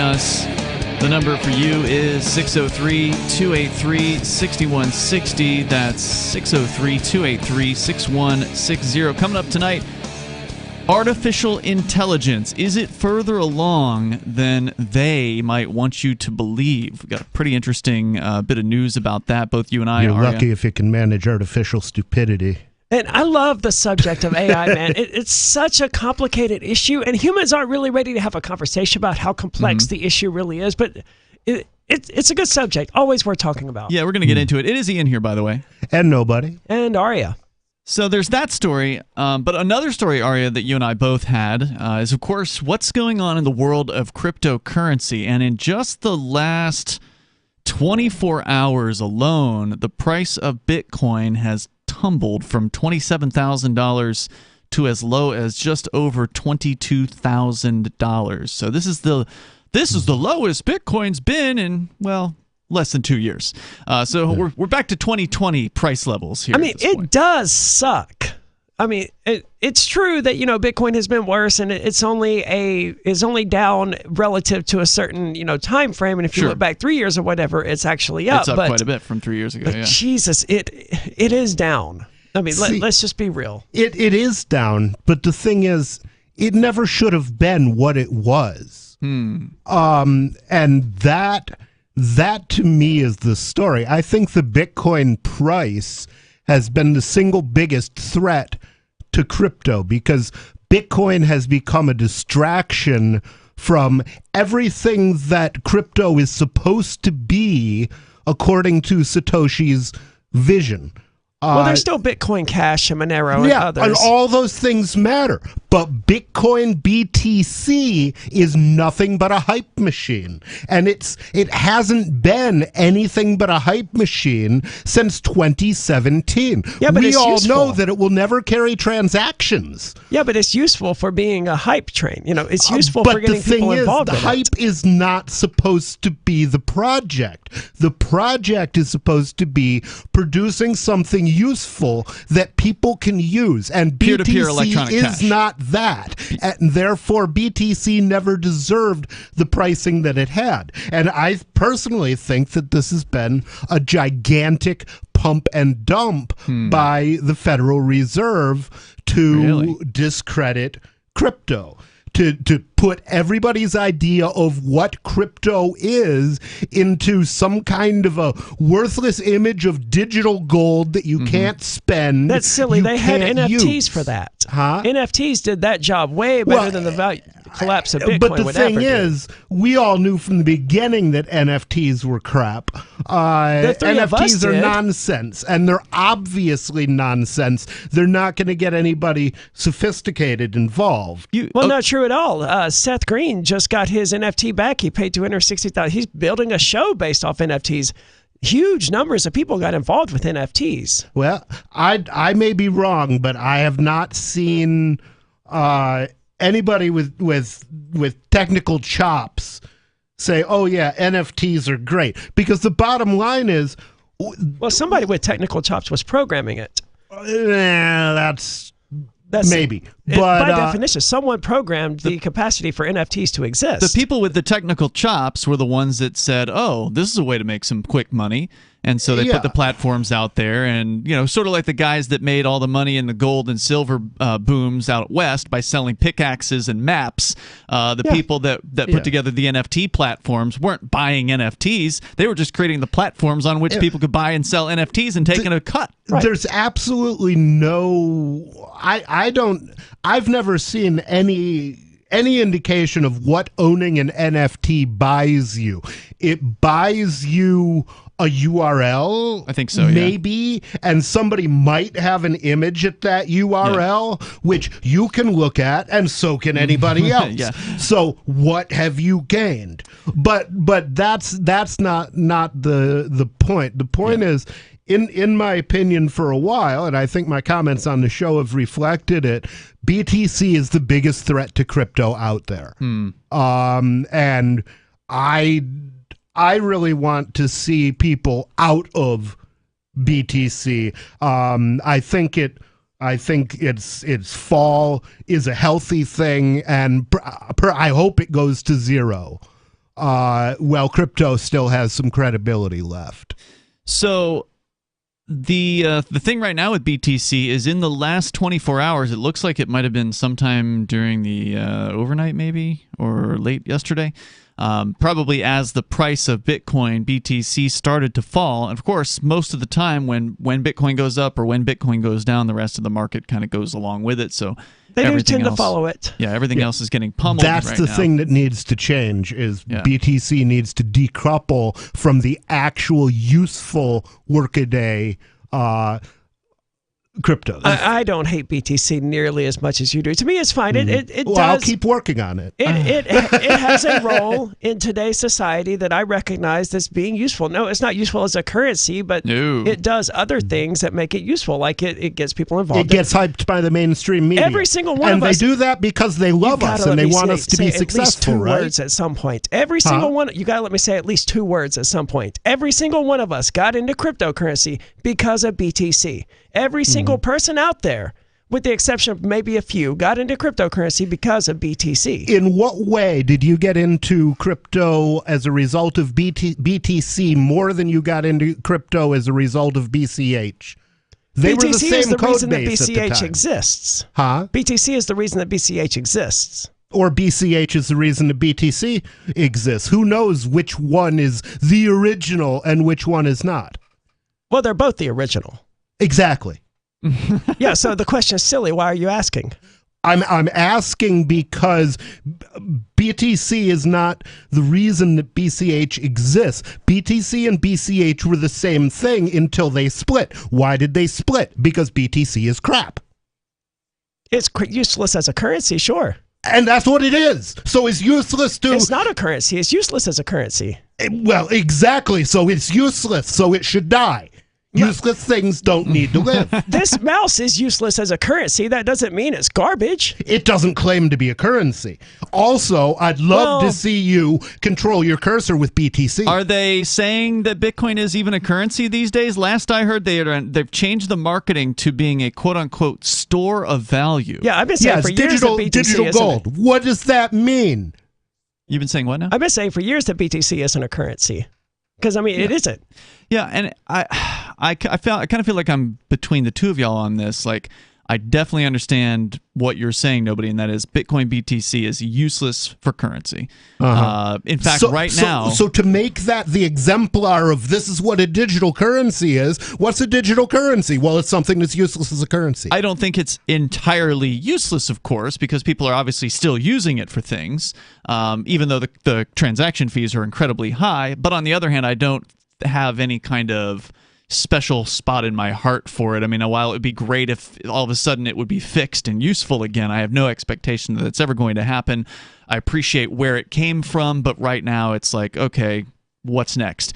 us. The number for you is 603-283-6160. That's 603-283-6160. Coming up tonight, artificial intelligence. Is it further along than they might want you to believe? We've got a pretty interesting bit of news about that. Both you and I are. You're lucky if you can manage artificial stupidity. And I love the subject of AI, man. It's such a complicated issue, and humans aren't really ready to have a conversation about how complex the issue really is. But it's a good subject, always worth talking about. Yeah, we're going to get into it. It is Ian here, by the way. And nobody. And Aria. So there's that story, but another story, Aria, that you and I both had is, of course, what's going on in the world of cryptocurrency. And in just the last 24 hours alone, the price of Bitcoin has tumbled from $27,000 to as low as just over $22,000. So this is the lowest Bitcoin's been in, well, less than 2 years. So we're back to 2020 price levels here. I mean, it does suck. I mean, it's true that, Bitcoin has been worse, and it's only down relative to a certain, time frame. And if you look back 3 years or whatever, it's actually up. It's up quite a bit from 3 years ago. But Jesus, it is down. I mean, let's just be real. It is down, but the thing is, it never should have been what it was. And that to me is the story. I think the Bitcoin price has been the single biggest threat to crypto because Bitcoin has become a distraction from everything that crypto is supposed to be according to Satoshi's vision. Well, there's still Bitcoin Cash and Monero and others. And all those things matter. But Bitcoin BTC is nothing but a hype machine. And it hasn't been anything but a hype machine since 2017. Yeah, but we it's all useful. know that it will never carry transactions. Yeah, but it's useful for being a hype train. It's useful for getting people involved in it. The hype is not supposed to be the project. The project is supposed to be producing something useful that people can use, and Peer-to-peer BTC electronic is cash. not that, and therefore BTC never deserved the pricing that it had. And I personally think that this has been a gigantic pump and dump by the Federal Reserve to discredit crypto. To put everybody's idea of what crypto is into some kind of a worthless image of digital gold that you can't spend. That's silly. They had NFTs for that. Huh? NFTs did that job way better than the value collapse of Bitcoin. But the thing is, we all knew from the beginning that NFTs were crap. NFTs are nonsense, and they're obviously nonsense. They're not going to get anybody sophisticated involved. Not true at all. Seth Green just got his NFT back. He paid $260,000. He's building a show based off NFTs. Huge numbers of people got involved with NFTs. Well, I may be wrong, but I have not seen anybody with technical chops say, "Oh yeah, NFTs are great." Because the bottom line is, well, somebody with technical chops was programming it. That's maybe. But by definition, someone programmed the capacity for NFTs to exist. The people with the technical chops were the ones that said, "Oh, this is a way to make some quick money." And so they put the platforms out there, and sort of like the guys that made all the money in the gold and silver booms out west by selling pickaxes and maps. People that put together the NFT platforms weren't buying NFTs; they were just creating the platforms on which people could buy and sell NFTs and taking a cut. Right. There's absolutely no. I've never seen any indication of what owning an NFT buys you. It buys you a URL, I think so, maybe, and somebody might have an image at that URL, which you can look at, and so can anybody else. So what have you gained? But that's not the point. The point is, in my opinion, for a while, and I think my comments on the show have reflected it, BTC is the biggest threat to crypto out there. And I really want to see people out of BTC. I think its fall is a healthy thing, and I hope it goes to zero. well, crypto still has some credibility left. So the thing right now with BTC is in the last 24 hours, it looks like it might have been sometime during the overnight maybe or late yesterday. Probably as the price of Bitcoin, BTC started to fall. And of course, most of the time when Bitcoin goes up or when Bitcoin goes down, the rest of the market kind of goes along with it. So they do tend to follow it. Yeah, everything else is getting pummeled. That's right the now. thing that needs to change is BTC needs to decouple from the actual useful workaday cryptos. I don't hate BTC nearly as much as you do. To me, it's fine. It does. I'll keep working on it. It has a role in today's society that I recognize as being useful. No, it's not useful as a currency, but it does other things that make it useful. Like it gets people involved. It gets hyped by the mainstream media. Every single one of us. And they do that because they love us and they want us to be successful, at least two right? words at some point. Every single one. You got to let me say at least 2 words at some point. Every single one of us got into cryptocurrency because of BTC. Every single person out there, with the exception of maybe a few, got into cryptocurrency because of BTC. In what way did you get into crypto as a result of BTC more than you got into crypto as a result of BCH? They were the same is the code reason that base at the BCH time. exists. Huh? BTC is the reason that BCH exists. Or BCH is the reason that BTC exists. Who knows which one is the original and which one is not? Well, they're both the original. Exactly. Yeah, so the question is silly. Why are you asking? I'm asking because BTC is not the reason that BCH exists. BTC and BCH were the same thing until they split. Why did they split? Because BTC is crap. It's useless as a currency, sure. And that's what it is. So it's useless to... It's not a currency. It's useless as a currency. Well, exactly. So it's useless. So it should die. Useless things don't need to live. This mouse is useless as a currency. That doesn't mean it's garbage. It doesn't claim to be a currency. Also, I'd love to see you control your cursor with BTC. Are they saying that Bitcoin is even a currency these days? Last I heard, they've changed the marketing to being a quote-unquote store of value. Yeah, I've been saying for years that BTC digital gold. What does that mean? You've been saying what now? I've been saying for years that BTC isn't a currency. Because, I mean, it isn't. Yeah, and I kind of feel like I'm between the two of y'all on this. Like, I definitely understand what you're saying, nobody, and that is Bitcoin BTC is useless for currency. In fact, now... So to make that the exemplar of this is what a digital currency is, what's a digital currency? Well, it's something that's useless as a currency. I don't think it's entirely useless, of course, because people are obviously still using it for things, even though the transaction fees are incredibly high. But on the other hand, I don't have any kind of special spot in my heart for it. I mean, while it would be great if all of a sudden it would be fixed and useful again, I have no expectation that it's ever going to happen. I appreciate where it came from, but right now it's like, okay, what's next?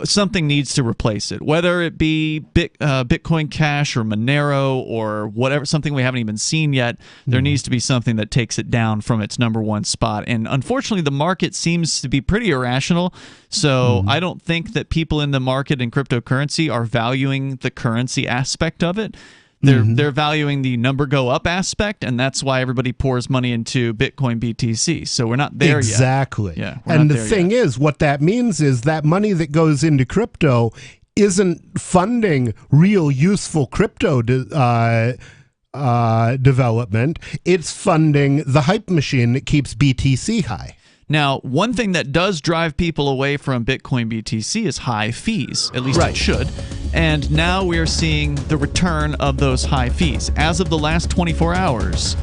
Something needs to replace it, whether it be Bitcoin Cash or Monero or whatever, something we haven't even seen yet. There needs to be something that takes it down from its #1 spot. And unfortunately, the market seems to be pretty irrational. So I don't think that people in the market in cryptocurrency are valuing the currency aspect of it. They're valuing the number go up aspect, and that's why everybody pours money into Bitcoin BTC. So we're not there yet. Exactly. Yeah, and the thing is, what that means is that money that goes into crypto isn't funding real useful crypto development. It's funding the hype machine that keeps BTC high. Now, one thing that does drive people away from Bitcoin BTC is high fees. At least it should. And now we're seeing the return of those high fees. As of the last 24 hours,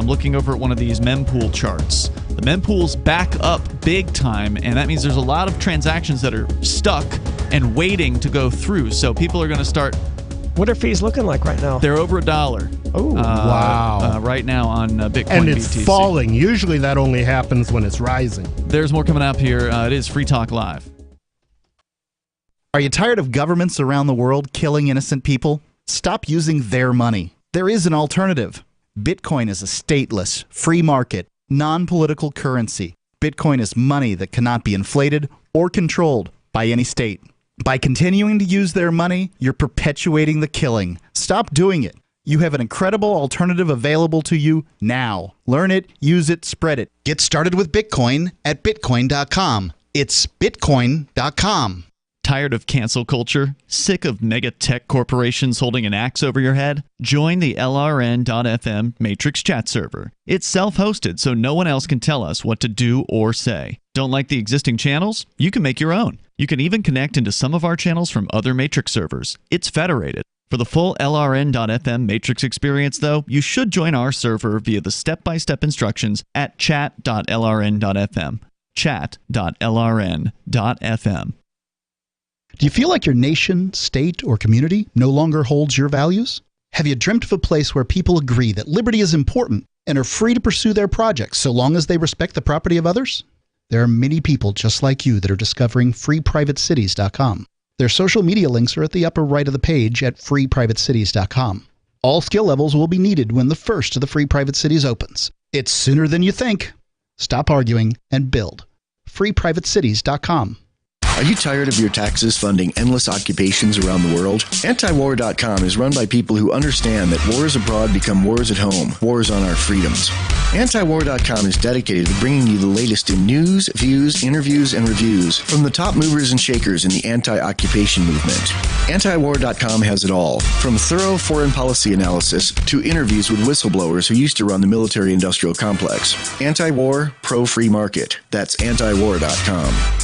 looking over at one of these mempool charts, the mempool's back up big time, and that means there's a lot of transactions that are stuck and waiting to go through. So people are going to start... What are fees looking like right now? They're over $1. Oh, wow. Right now on Bitcoin and it's BTC. Falling. Usually that only happens when it's rising. There's more coming up here. It is Free Talk Live. Are you tired of governments around the world killing innocent people? Stop using their money. There is an alternative. Bitcoin is a stateless, free market, non-political currency. Bitcoin is money that cannot be inflated or controlled by any state. By continuing to use their money, you're perpetuating the killing. Stop doing it. You have an incredible alternative available to you now. Learn it, use it, spread it. Get started with Bitcoin at Bitcoin.com. It's Bitcoin.com. Tired of cancel culture? Sick of mega tech corporations holding an axe over your head? Join the LRN.FM Matrix chat server. It's self-hosted, so no one else can tell us what to do or say. Don't like the existing channels? You can make your own. You can even connect into some of our channels from other Matrix servers. It's federated. For the full LRN.FM Matrix experience, though, you should join our server via the step-by-step instructions at chat.lrn.fm. chat.lrn.fm. Do you feel like your nation, state, or community no longer holds your values? Have you dreamt of a place where people agree that liberty is important and are free to pursue their projects so long as they respect the property of others? There are many people just like you that are discovering freeprivatecities.com. Their social media links are at the upper right of the page at freeprivatecities.com. All skill levels will be needed when the first of the Free Private Cities opens. It's sooner than you think. Stop arguing and build. freeprivatecities.com. Are you tired of your taxes funding endless occupations around the world? Antiwar.com is run by people who understand that wars abroad become wars at home, wars on our freedoms. Antiwar.com is dedicated to bringing you the latest in news, views, interviews, and reviews from the top movers and shakers in the anti-occupation movement. Antiwar.com has it all, from thorough foreign policy analysis to interviews with whistleblowers who used to run the military-industrial complex. Anti-war, pro-free market. That's antiwar.com.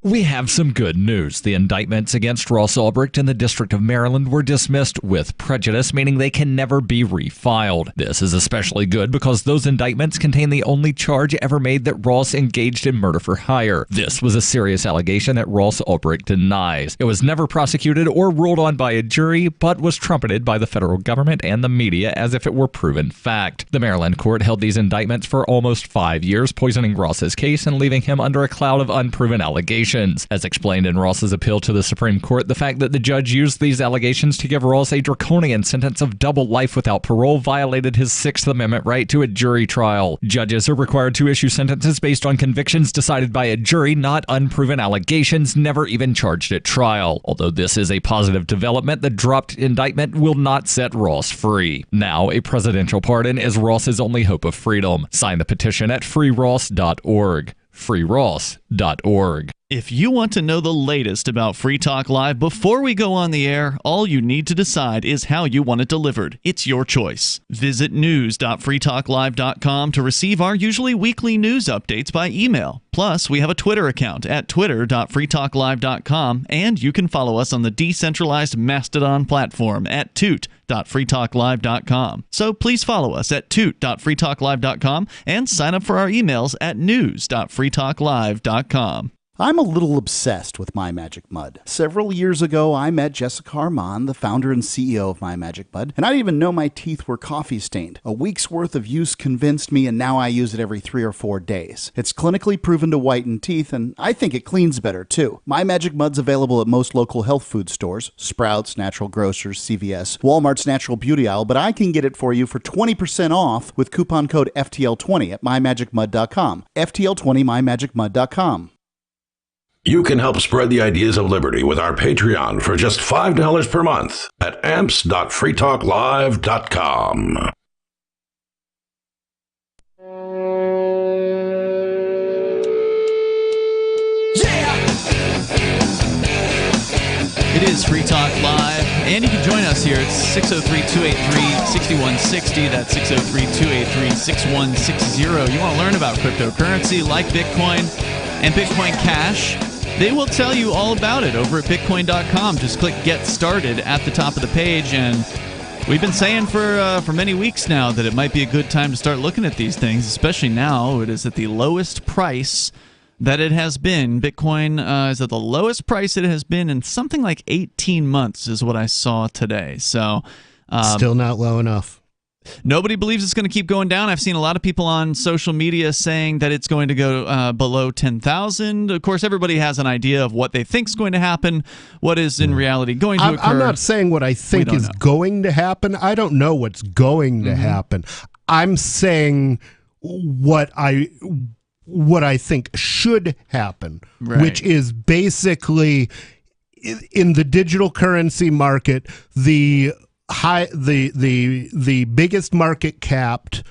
We have some good news. The indictments against Ross Ulbricht in the District of Maryland were dismissed with prejudice, meaning they can never be refiled. This is especially good because those indictments contain the only charge ever made that Ross engaged in murder for hire. This was a serious allegation that Ross Ulbricht denies. It was never prosecuted or ruled on by a jury, but was trumpeted by the federal government and the media as if it were proven fact. The Maryland court held these indictments for almost 5 years, poisoning Ross's case and leaving him under a cloud of unproven allegations. As explained in Ross's appeal to the Supreme Court, the fact that the judge used these allegations to give Ross a draconian sentence of double life without parole violated his Sixth Amendment right to a jury trial. Judges are required to issue sentences based on convictions decided by a jury, not unproven allegations never even charged at trial. Although this is a positive development, the dropped indictment will not set Ross free. Now, a presidential pardon is Ross's only hope of freedom. Sign the petition at freeross.org. freeross.org. If you want to know the latest about Free Talk Live before we go on the air, all you need to decide is how you want it delivered. It's your choice. Visit news.freetalklive.com to receive our usually weekly news updates by email. Plus, we have a Twitter account at twitter.freetalklive.com, and you can follow us on the decentralized Mastodon platform at toot.freetalklive.com. So please follow us at toot.freetalklive.com and sign up for our emails at news.freetalklive.com. I'm a little obsessed with My Magic Mud. Several years ago, I met Jessica Armand, the founder and CEO of My Magic Mud, and I didn't even know my teeth were coffee stained. A week's worth of use convinced me, and now I use it every 3 or 4 days. It's clinically proven to whiten teeth, and I think it cleans better, too. My Magic Mud's available at most local health food stores, Sprouts, Natural Grocers, CVS, Walmart's Natural Beauty Aisle, but I can get it for you for 20% off with coupon code FTL20 at mymagicmud.com. FTL20, mymagicmud.com. You can help spread the ideas of liberty with our Patreon for just $5 per month at amps.freetalklive.com. It is Free Talk Live, and you can join us here. It's 603-283-6160. That's 603-283-6160. You want to learn about cryptocurrency like Bitcoin and Bitcoin Cash? They will tell you all about it over at Bitcoin.com. Just click Get Started at the top of the page, and we've been saying for many weeks now that it might be a good time to start looking at these things, especially now. It is at the lowest price that it has been. Bitcoin is at the lowest price it has been in something like 18 months is what I saw today. So still not low enough. Nobody believes it's going to keep going down. I've seen a lot of people on social media saying that it's going to go below 10,000. Of course, everybody has an idea of what they think is going to happen, what is in reality going to occur. I'm not saying what I think is going to happen. I don't know what's going to happen. I'm saying what I think should happen, which is basically in the digital currency market, the biggest market capped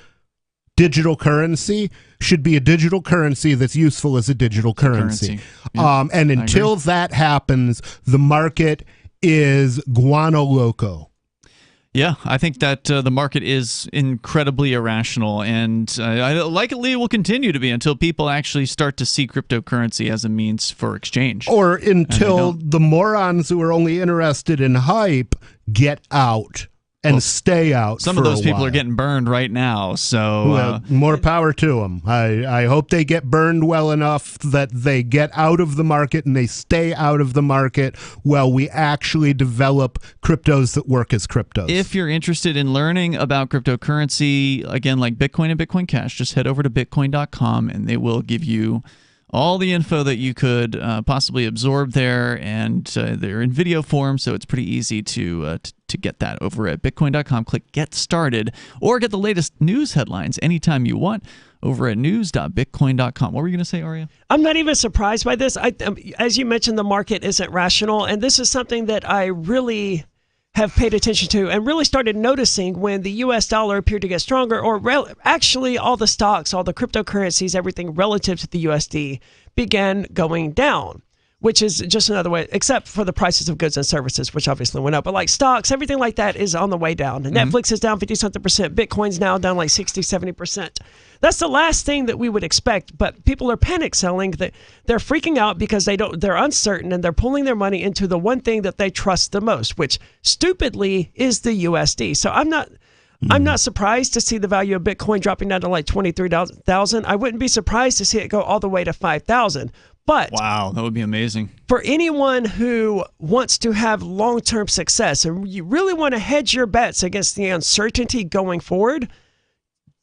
digital currency should be a digital currency that's useful as a digital currency. Yeah, and until that happens, the market is guano loco. Yeah, I think that the market is incredibly irrational, and likely will continue to be until people actually start to see cryptocurrency as a means for exchange. Or until the morons who are only interested in hype get out and stay out. Some of those people are getting burned right now, so more power to them. I hope they get burned well enough that they get out of the market and they stay out of the market while we actually develop cryptos that work as cryptos. If you're interested in learning about cryptocurrency, again, like Bitcoin and Bitcoin Cash, just head over to bitcoin.com and they will give you all the info that you could possibly absorb there, and they're in video form, so it's pretty easy to get that over at bitcoin.com. Click Get Started, or get the latest news headlines anytime you want over at news.bitcoin.com. What were you going to say, Aria? I'm not even surprised by this. As you mentioned, the market isn't rational, and this is something that I really have paid attention to and really started noticing when the U.S. dollar appeared to get stronger, or actually all the stocks, all the cryptocurrencies, everything relative to the USD began going down, which is just another way, except for the prices of goods and services, which obviously went up. But like stocks, everything like that is on the way down. Netflix is down 50-something%. Bitcoin's now down like 60-70%. That's the last thing that we would expect, but people are panic selling. They're freaking out because they're uncertain, and they're pulling their money into the one thing that they trust the most, which stupidly is the USD. So I'm not surprised to see the value of Bitcoin dropping down to like 23,000. I wouldn't be surprised to see it go all the way to 5,000. But wow, that would be amazing. For anyone who wants to have long-term success and you really want to hedge your bets against the uncertainty going forward,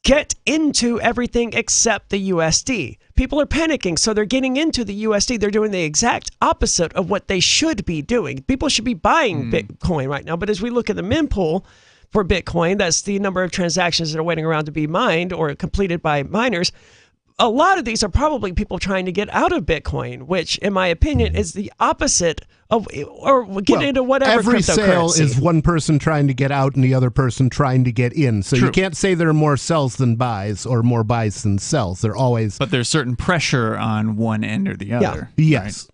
get into everything except the USD. People are panicking, so they're getting into the USD. They're doing the exact opposite of what they should be doing. People should be buying Bitcoin right now, but as we look at the mempool for Bitcoin, that's the number of transactions that are waiting around to be mined or completed by miners. A lot of these are probably people trying to get out of Bitcoin, which, in my opinion, is the opposite of, or get into whatever every cryptocurrency. sale is one person trying to get out and the other person trying to get in. So you can't say there are more sells than buys or more buys than sells. They're always. But there's certain pressure on one end or the other. Yeah. Yes.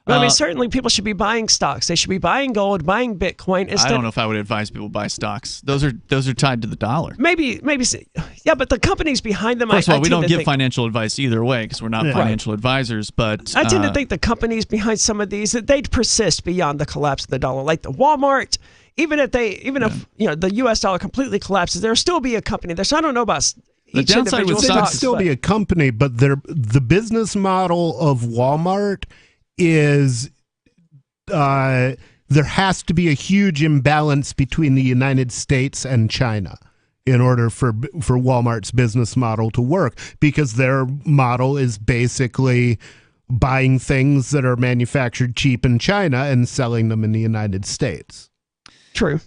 Right? I mean, certainly people should be buying stocks. They should be buying gold, buying Bitcoin. I don't know if I would advise people buy stocks. Those are tied to the dollar. Maybe, yeah, but the companies behind them. First of all, we don't give financial advice either way because we're not financial advisors. But I tend to think the companies behind some of these, that they'd persist beyond the collapse of the dollar, like the Walmart. Even if the U.S. dollar completely collapses, there'll still be a company there. So I don't know about. The downside with stocks still be a company, but the business model of Walmart is there has to be a huge imbalance between the United States and China in order for Walmart's business model to work, because their model is basically buying things that are manufactured cheap in China and selling them in the United States. True.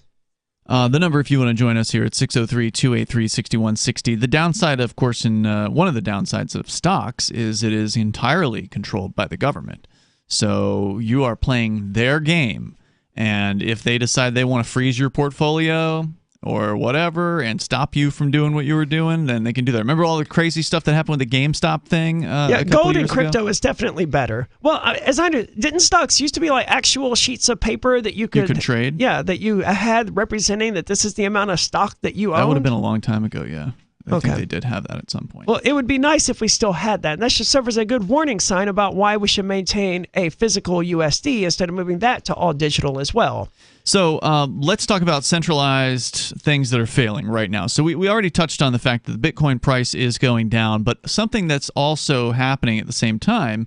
The number, if you want to join us here, it's 603-283-6160. The downside, of course, one of the downsides of stocks is it is entirely controlled by the government. So you are playing their game, and if they decide they want to freeze your portfolio or whatever and stop you from doing what you were doing, then they can do that. Remember all the crazy stuff that happened with the GameStop thing? Gold and crypto is definitely better. Well, as I know, didn't stocks used to be like actual sheets of paper that you could trade? Yeah, that you had representing that this is the amount of stock that you own. That would have been a long time ago, yeah. I think they did have that at some point. Well, it would be nice if we still had that. And that should serve as a good warning sign about why we should maintain a physical USD instead of moving that to all digital as well. So let's talk about centralized things that are failing right now. So we already touched on the fact that the Bitcoin price is going down, but something that's also happening at the same time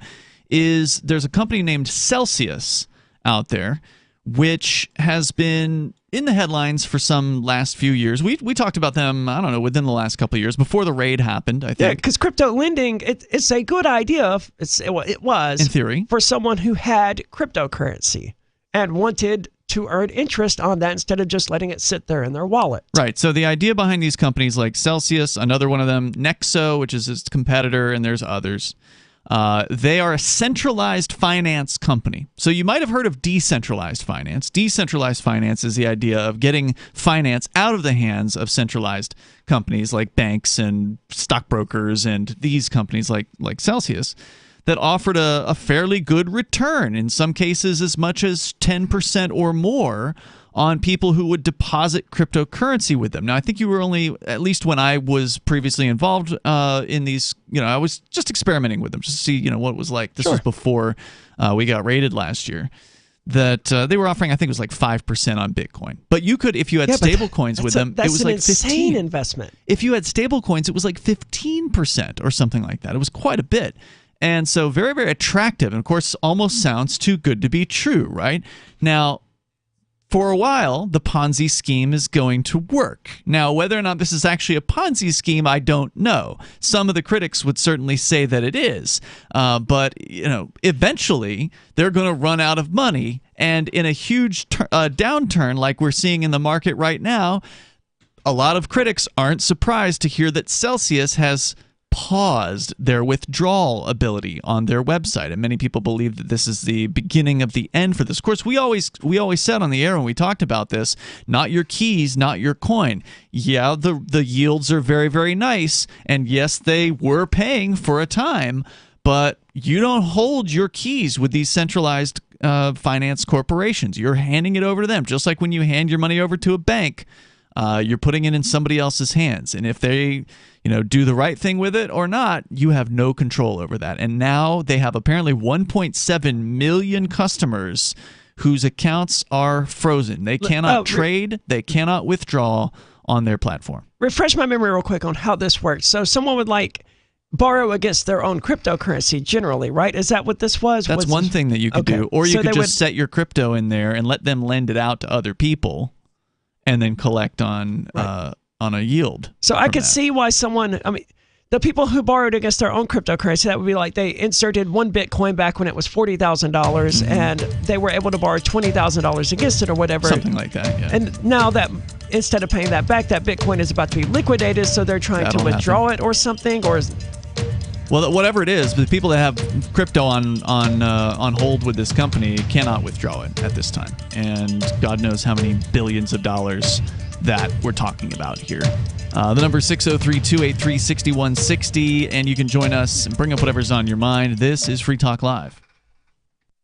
is there's a company named Celsius out there, which has been in the headlines for some last few years. We talked about them, I don't know, within the last couple of years, before the raid happened, I think. Yeah, because crypto lending, it's a good idea. It was, in theory, for someone who had cryptocurrency and wanted to earn interest on that instead of just letting it sit there in their wallet. Right. So the idea behind these companies like Celsius, another one of them, Nexo, which is its competitor, and there's others, They are a centralized finance company. So you might have heard of decentralized finance. Decentralized finance is the idea of getting finance out of the hands of centralized companies like banks and stockbrokers and these companies like Celsius that offered a fairly good return, in some cases as much as 10% or more, on people who would deposit cryptocurrency with them. Now, I think you were only, at least when I was previously involved in these, I was just experimenting with them just to see, what it was like. This was before we got raided last year. That they were offering, I think it was like 5% on Bitcoin. But you could, if you had stable coins with them, it was like 15%. That's an insane investment. If you had stable coins, it was like 15% or something like that. It was quite a bit. And so very, very attractive. And of course, almost sounds too good to be true, right? Now, for a while, the Ponzi scheme is going to work. Now, whether or not this is actually a Ponzi scheme, I don't know. Some of the critics would certainly say that it is. But, eventually, they're going to run out of money. And in a huge downturn like we're seeing in the market right now, a lot of critics aren't surprised to hear that Celsius has paused their withdrawal ability on their website, and many people believe that this is the beginning of the end for this. Of course, we always said on the air when we talked about this, not your keys, not your coin. Yeah, the yields are very, very nice, and yes, they were paying for a time, but you don't hold your keys with these centralized finance corporations. You're handing it over to them, just like when you hand your money over to a bank. You're putting it in somebody else's hands, and if they do the right thing with it or not, you have no control over that. And now they have apparently 1.7 million customers whose accounts are frozen. They cannot trade, they cannot withdraw on their platform. Refresh my memory real quick on how this works. So someone would borrow against their own cryptocurrency generally, right? Is that what this was? That's one thing that you could do. Or you could just set your crypto in there and let them lend it out to other people and then collect on a yield. So I could see why the people who borrowed against their own cryptocurrency, that would be like they inserted one Bitcoin back when it was $40,000 and they were able to borrow $20,000 against it or whatever. Something like that, yeah. And now that instead of paying that back, that Bitcoin is about to be liquidated, so they're trying to withdraw it or something, or... Well, whatever it is, the people that have crypto on hold with this company cannot withdraw it at this time. And God knows how many billions of dollars that we're talking about here. The number is 603-283-6160, and you can join us and bring up whatever's on your mind. This is Free Talk Live.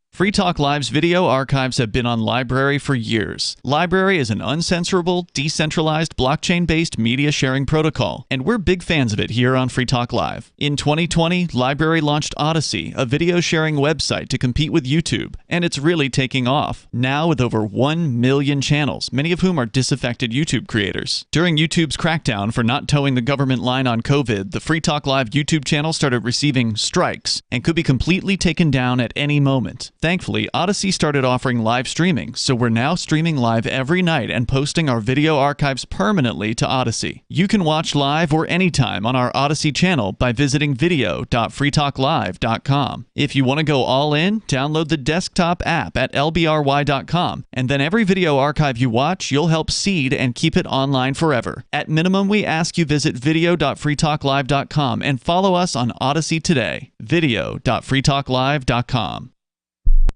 Free Talk Live's video archives have been on LBRY for years. LBRY is an uncensorable, decentralized, blockchain-based media sharing protocol, and we're big fans of it here on Free Talk Live. In 2020, LBRY launched Odysee, a video sharing website to compete with YouTube, and it's really taking off. Now with over 1 million channels, many of whom are disaffected YouTube creators. During YouTube's crackdown for not towing the government line on COVID, the Free Talk Live YouTube channel started receiving strikes and could be completely taken down at any moment. Thankfully, Odysee started offering live streaming, so we're now streaming live every night and posting our video archives permanently to Odysee. You can watch live or anytime on our Odysee channel by visiting video.freetalklive.com. If you want to go all in, download the desktop app at lbry.com, and then every video archive you watch, you'll help seed and keep it online forever. At minimum, we ask you visit video.freetalklive.com and follow us on Odysee today. video.freetalklive.com.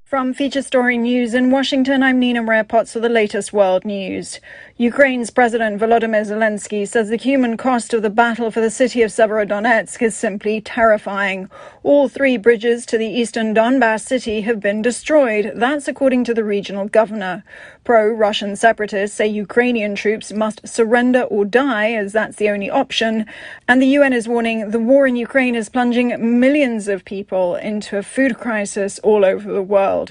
From Feature Story News in Washington, I'm Nina Rare-Potts for the latest world news. Ukraine's President Volodymyr Zelensky says the human cost of the battle for the city of Severodonetsk is simply terrifying. All 3 bridges to the eastern Donbass city have been destroyed. That's according to the regional governor. Pro-Russian separatists say Ukrainian troops must surrender or die, as that's the only option. And the UN is warning the war in Ukraine is plunging millions of people into a food crisis all over the world.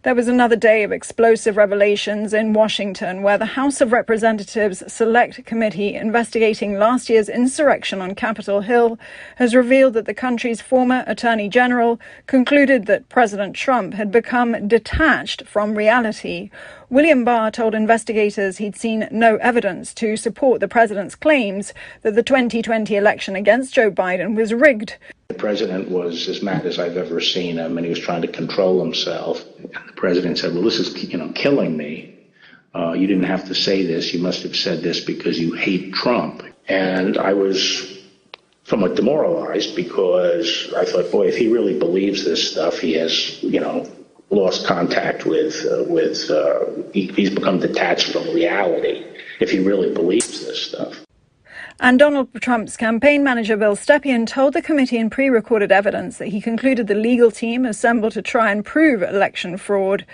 There was another day of explosive revelations in Washington, where the House of Representatives Select Committee investigating last year's insurrection on Capitol Hill has revealed that the country's former Attorney General concluded that President Trump had become detached from reality. William Barr told investigators he'd seen no evidence to support the president's claims that the 2020 election against Joe Biden was rigged. The president was as mad as I've ever seen him, and he was trying to control himself. And the president said, well, this is, killing me. You didn't have to say this. You must have said this because you hate Trump. And I was somewhat demoralized because I thought, boy, if he really believes this stuff, he has, lost contact with he's become detached from reality if he really believes this stuff. And Donald Trump's campaign manager, Bill Stepien, told the committee in pre-recorded evidence that he concluded the legal team assembled to try and prove election fraud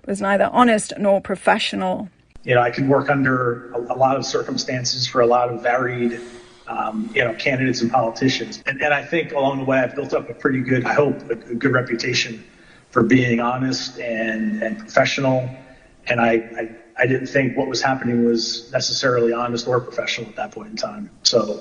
was neither honest nor professional. I could work under a lot of circumstances for a lot of varied candidates and politicians. And I think along the way, I've built up a pretty good, I hope, a good reputation for being honest and professional. And I didn't think what was happening was necessarily honest or professional at that point in time. So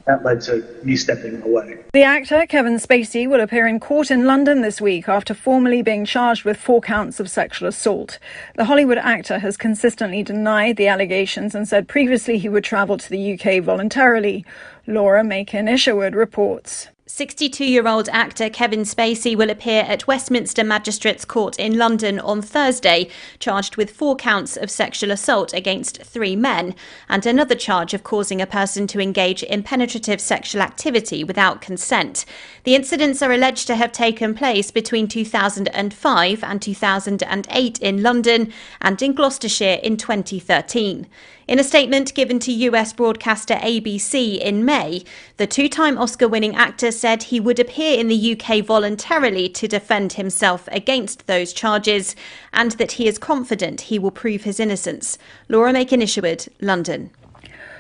that led to me stepping away. The actor, Kevin Spacey, will appear in court in London this week after formally being charged with 4 counts of sexual assault. The Hollywood actor has consistently denied the allegations and said previously he would travel to the UK voluntarily. Laura Macon-Isherwood reports. 62-year-old actor Kevin Spacey will appear at Westminster Magistrates Court in London on Thursday, charged with 4 counts of sexual assault against 3 men, and another charge of causing a person to engage in penetrative sexual activity without consent. The incidents are alleged to have taken place between 2005 and 2008 in London and in Gloucestershire in 2013. In a statement given to US broadcaster ABC in May, the 2-time Oscar-winning actor said he would appear in the UK voluntarily to defend himself against those charges and that he is confident he will prove his innocence. Laura Macon-Isherwood, London.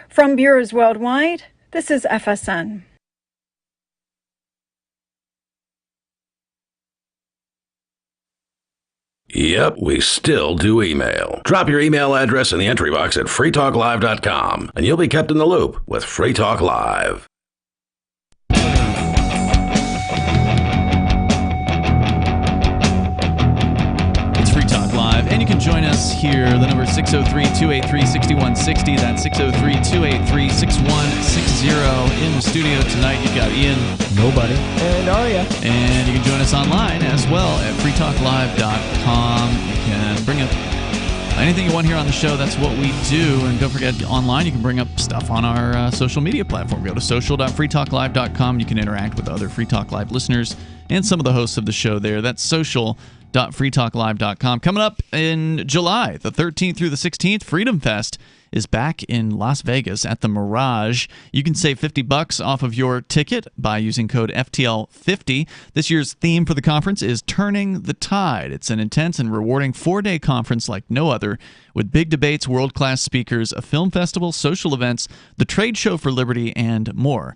From bureaus worldwide, this is FSN. Yep, we still do email. Drop your email address in the entry box at freetalklive.com, and you'll be kept in the loop with Free Talk Live. It's Free Talk Live, and you can join us here. The number is 603-283-6160. That's 603-283-6160. In the studio tonight, you've got Ian. Nobody. And Aria. And you can join us online as well at freetalklive.com. You can bring up anything you want here on the show. That's what we do. And don't forget, online, you can bring up stuff on our social media platform. Go to social.freetalklive.com. You can interact with other Free Talk Live listeners and some of the hosts of the show there. That's social.freetalklive.com. Coming up in July, the 13th through the 16th, Freedom Fest is back in Las Vegas at the Mirage. You can save $50 off of your ticket by using code FTL50. This year's theme for the conference is Turning the Tide. It's an intense and rewarding 4-day conference like no other, with big debates, world-class speakers, a film festival, social events, the Trade Show for Liberty, and more.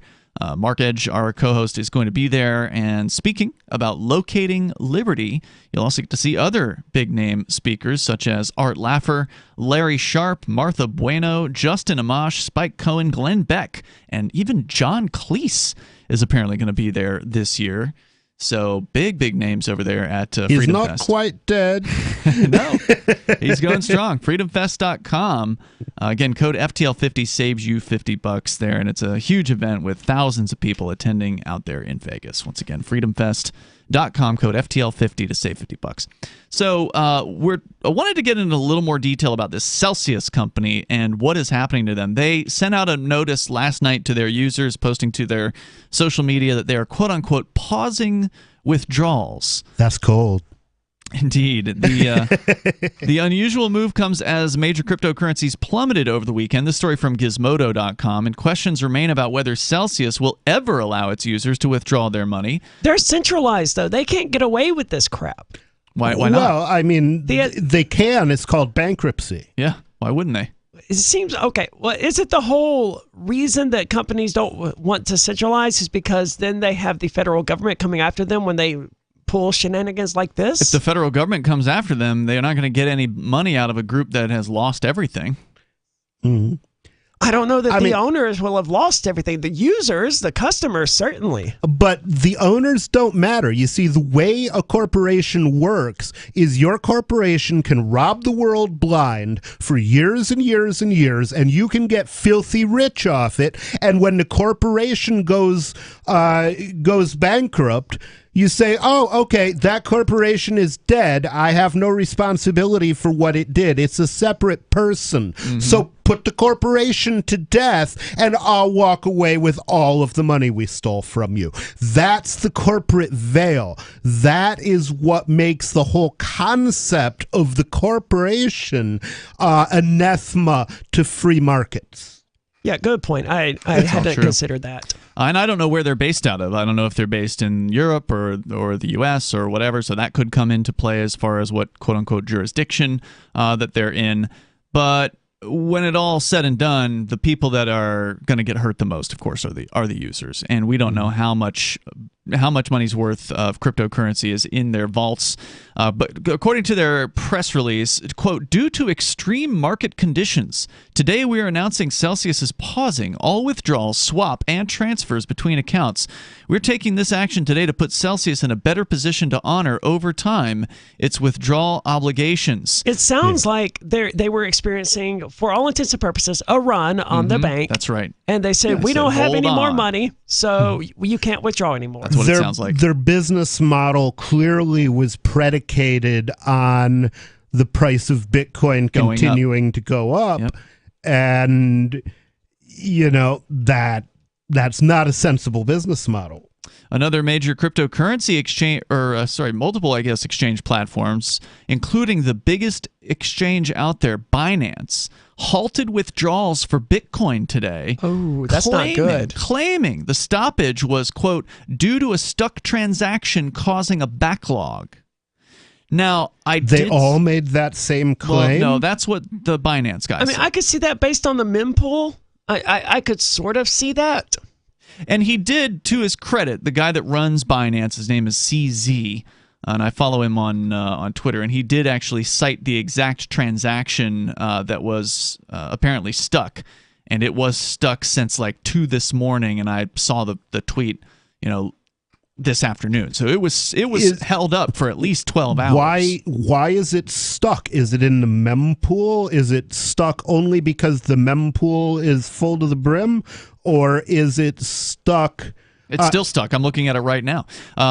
Mark Edge, our co-host, is going to be there and speaking about locating liberty. You'll also get to see other big-name speakers such as Art Laffer, Larry Sharp, Martha Bueno, Justin Amash, Spike Cohen, Glenn Beck, and even John Cleese is apparently going to be there this year. So big names over there at Freedom Fest. He's not quite dead. No, he's going strong. FreedomFest.com. Again, code FTL50 saves you $50 there, and it's a huge event with thousands of people attending out there in Vegas. Once again, FreedomFest.com, code FTL50 to save $50. So I wanted to get into a little more detail about this Celsius company and what is happening to them. They sent out a notice last night to their users, posting to their social media that they are, quote-unquote, pausing withdrawals. That's cold. Indeed. The unusual move comes as major cryptocurrencies plummeted over the weekend. This story from Gizmodo.com, and questions remain about whether Celsius will ever allow its users to withdraw their money. They're centralized, though. They can't get away with this crap. Why not? Well, I mean, they can. It's called bankruptcy. Yeah. Why wouldn't they? It seems, okay, well, is it the whole reason that companies don't want to centralize is because then they have the federal government coming after them when they pull shenanigans like this? If the federal government comes after them, they're not going to get any money out of a group that has lost everything. Mm-hmm. I don't know that the owners will have lost everything. The users, the customers, certainly. But the owners don't matter. You see, the way a corporation works is your corporation can rob the world blind for years and years and years, and you can get filthy rich off it. And when the corporation goes bankrupt, You say, oh, okay, that corporation is dead. I have no responsibility for what it did. It's a separate person. Mm-hmm. So put the corporation to death, and I'll walk away with all of the money we stole from you. That's the corporate veil. That is what makes the whole concept of the corporation anathema to free markets. Yeah, good point. I hadn't considered that. And I don't know where they're based out of. I don't know if they're based in Europe or the U.S. or whatever, so that could come into play as far as what quote-unquote jurisdiction that they're in. But when it all said and done, the people that are going to get hurt the most, of course, are the users. And we don't know how much money's worth of cryptocurrency is in their vaults. But according to their press release, quote, due to extreme market conditions, today we are announcing Celsius is pausing all withdrawals, swap, and transfers between accounts. We're taking this action today to put Celsius in a better position to honor over time its withdrawal obligations. It sounds like they were experiencing, for all intents and purposes, a run on the bank. That's right. And they said, we don't have any more money, so you can't withdraw anymore. That's what it sounds like. Their business model clearly was predicated on the price of Bitcoin continuing to go up. Yep. And, that's not a sensible business model. Another major cryptocurrency exchange, multiple, exchange platforms, including the biggest exchange out there, Binance, halted withdrawals for Bitcoin today. Oh, that's not good. Claiming the stoppage was, quote, due to a stuck transaction causing a backlog. Now, They all made that same claim? Well, no, that's what the Binance guys said. I could see that based on the mempool. I could sort of see that. And he did, to his credit, the guy that runs Binance, his name is CZ, and I follow him on Twitter, and he did actually cite the exact transaction that was apparently stuck, and it was stuck since like 2 this morning, and I saw the tweet, this afternoon. So it was held up for at least 12 hours. Why is it stuck? Is it in the mempool? Is it stuck only because the mempool is full to the brim? Or is it stuck? It's still stuck. I'm looking at it right now.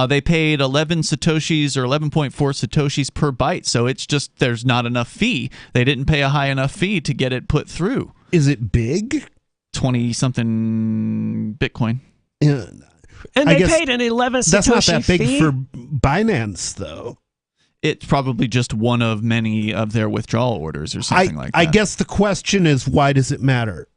They paid 11 Satoshis or 11.4 Satoshis per byte. So it's just there's not enough fee. They didn't pay a high enough fee to get it put through. Is it big? 20-something Bitcoin. Yeah. And they paid an 11 Satoshi fee? That's not that big for Binance, though. It's probably just one of many of their withdrawal orders or something like that. I guess the question is, why does it matter?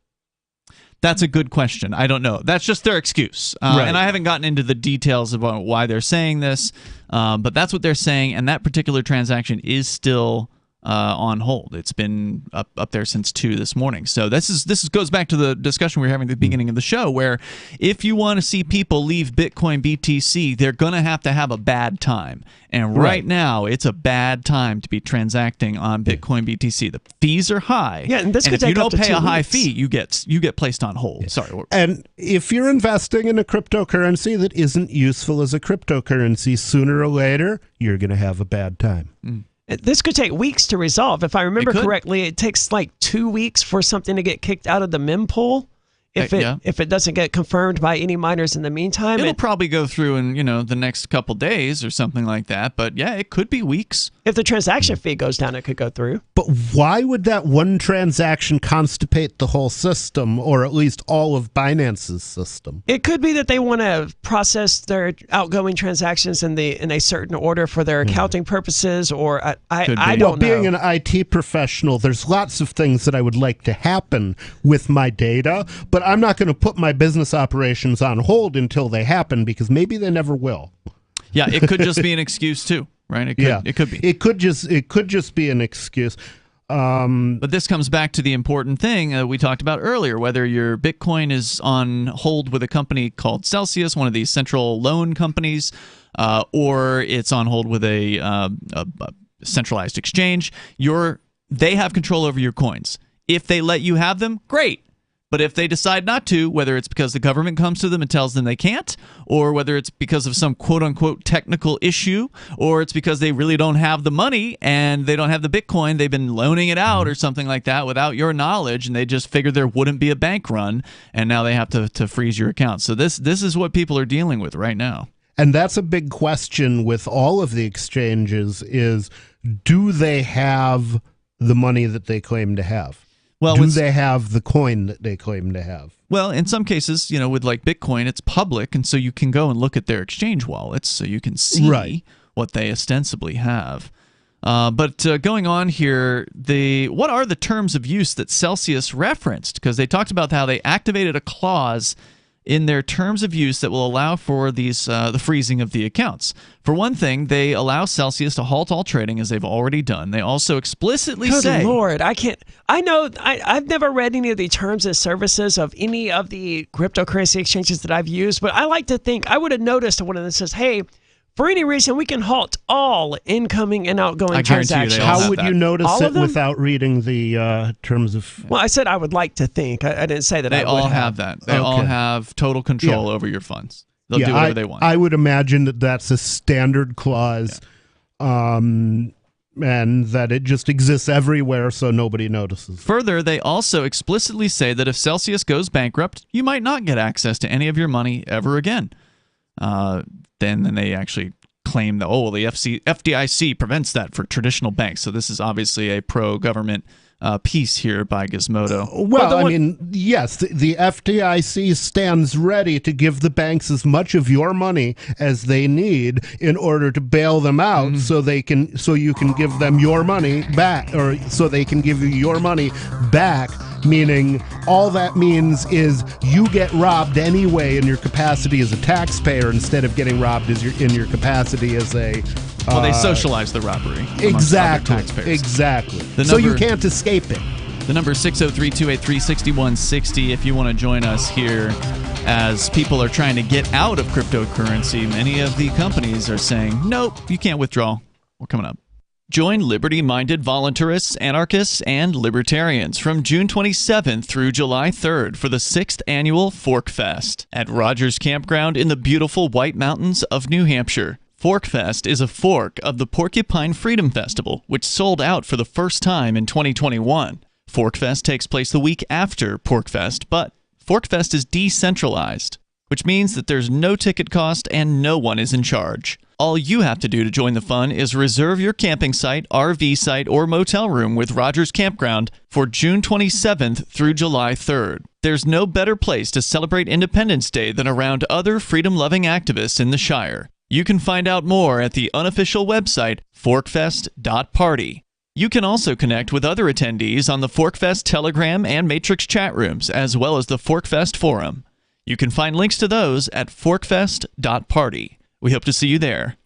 That's a good question. I don't know. That's just their excuse. Right. And I haven't gotten into the details about why they're saying this, but that's what they're saying, and that particular transaction is still on hold. It's been up there since 2 this morning. So this goes back to the discussion we were having at the beginning of the show, where if you want to see people leave Bitcoin BTC, they're going to have a bad time. And right now, it's a bad time to be transacting on Bitcoin BTC. The fees are high. Yeah, and if you don't pay a high fee, you get placed on hold. Yeah. Sorry. And if you're investing in a cryptocurrency that isn't useful as a cryptocurrency, sooner or later, you're going to have a bad time. Mm. This could take weeks to resolve. If I remember correctly, it takes like 2 weeks for something to get kicked out of the mempool. If it doesn't get confirmed by any miners in the meantime. It'll probably go through in the next couple days or something like that. But yeah, it could be weeks. If the transaction fee goes down, it could go through. But why would that one transaction constipate the whole system, or at least all of Binance's system? It could be that they want to process their outgoing transactions in a certain order for their accounting purposes, or I don't know. Being an IT professional, there's lots of things that I would like to happen with my data, but I'm not going to put my business operations on hold until they happen, because maybe they never will. Yeah, it could just be an excuse too, right? It could be. It could just be an excuse. But this comes back to the important thing we talked about earlier, whether your Bitcoin is on hold with a company called Celsius, one of these central loan companies, or it's on hold with a centralized exchange. They have control over your coins. If they let you have them, great. But if they decide not to, whether it's because the government comes to them and tells them they can't, or whether it's because of some quote-unquote technical issue, or it's because they really don't have the money and they don't have the Bitcoin, they've been loaning it out or something like that without your knowledge, and they just figured there wouldn't be a bank run, and now they have to freeze your account. So this is what people are dealing with right now. And that's a big question with all of the exchanges is, do they have the money that they claim to have? Well, do they have the coin that they claim to have? Well, in some cases, with like Bitcoin, it's public, and so you can go and look at their exchange wallets, so you can see what they ostensibly have. But going on here, what are the terms of use that Celsius referenced? Because they talked about how they activated a clause in their terms of use that will allow for these the freezing of the accounts. For one thing, they allow Celsius to halt all trading, as they've already done. They also explicitly say... Good Lord, I've never read any of the terms and services of any of the cryptocurrency exchanges that I've used, but I like to think I would have noticed one of them says, hey, for any reason, we can halt all incoming and outgoing transactions. How would you notice it without reading the terms of... Well, I said I would like to think. I didn't say that they I would all have that. They all have total control over your funds. They'll do whatever they want. I would imagine that that's a standard clause, and that it just exists everywhere so nobody notices. Further, they also explicitly say that if Celsius goes bankrupt, you might not get access to any of your money ever again. Then they actually claim that, the FDIC prevents that for traditional banks. So this is obviously a pro-government piece here by Gizmodo. Yes, the FDIC stands ready to give the banks as much of your money as they need in order to bail them out, so you can give them your money back, or so they can give you your money back. Meaning, all that means is you get robbed anyway in your capacity as a taxpayer instead of getting robbed in your capacity as a... Well, they socialize the robbery. Exactly. So you can't escape it. The number is 603-283-6160 if you want to join us here as people are trying to get out of cryptocurrency. Many of the companies are saying, nope, you can't withdraw. We're coming up. Join liberty-minded voluntarists, anarchists, and libertarians from June 27th through July 3rd for the 6th annual Fork Fest at Rogers Campground in the beautiful White Mountains of New Hampshire. Fork Fest is a fork of the Porcupine Freedom Festival, which sold out for the first time in 2021. Fork Fest takes place the week after Pork Fest, but Fork Fest is decentralized, which means that there's no ticket cost and no one is in charge. All you have to do to join the fun is reserve your camping site, RV site, or motel room with Rogers Campground for June 27th through July 3rd. There's no better place to celebrate Independence Day than around other freedom-loving activists in the Shire. You can find out more at the unofficial website, forkfest.party. You can also connect with other attendees on the Forkfest Telegram and Matrix chat rooms, as well as the Forkfest Forum. You can find links to those at forkfest.party. We hope to see you there.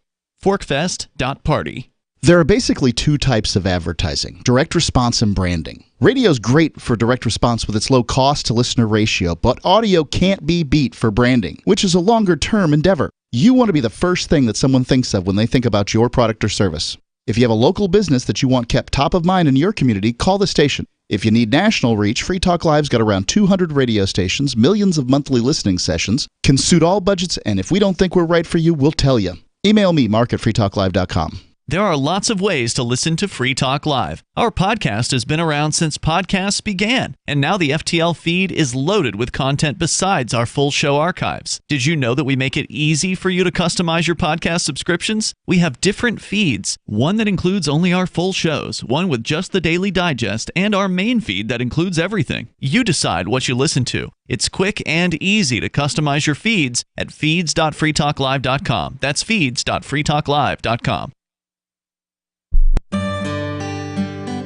Forkfest.party. There are basically two types of advertising, direct response and branding. Radio's great for direct response with its low cost to listener ratio, but audio can't be beat for branding, which is a longer-term endeavor. You want to be the first thing that someone thinks of when they think about your product or service. If you have a local business that you want kept top of mind in your community, call the station. If you need national reach, Free Talk Live's got around 200 radio stations, millions of monthly listening sessions, can suit all budgets, and if we don't think we're right for you, we'll tell you. Email me, mark@freetalklive.com. There are lots of ways to listen to Free Talk Live. Our podcast has been around since podcasts began, and now the FTL feed is loaded with content besides our full show archives. Did you know that we make it easy for you to customize your podcast subscriptions? We have different feeds, one that includes only our full shows, one with just the Daily Digest, and our main feed that includes everything. You decide what you listen to. It's quick and easy to customize your feeds at feeds.freetalklive.com. That's feeds.freetalklive.com.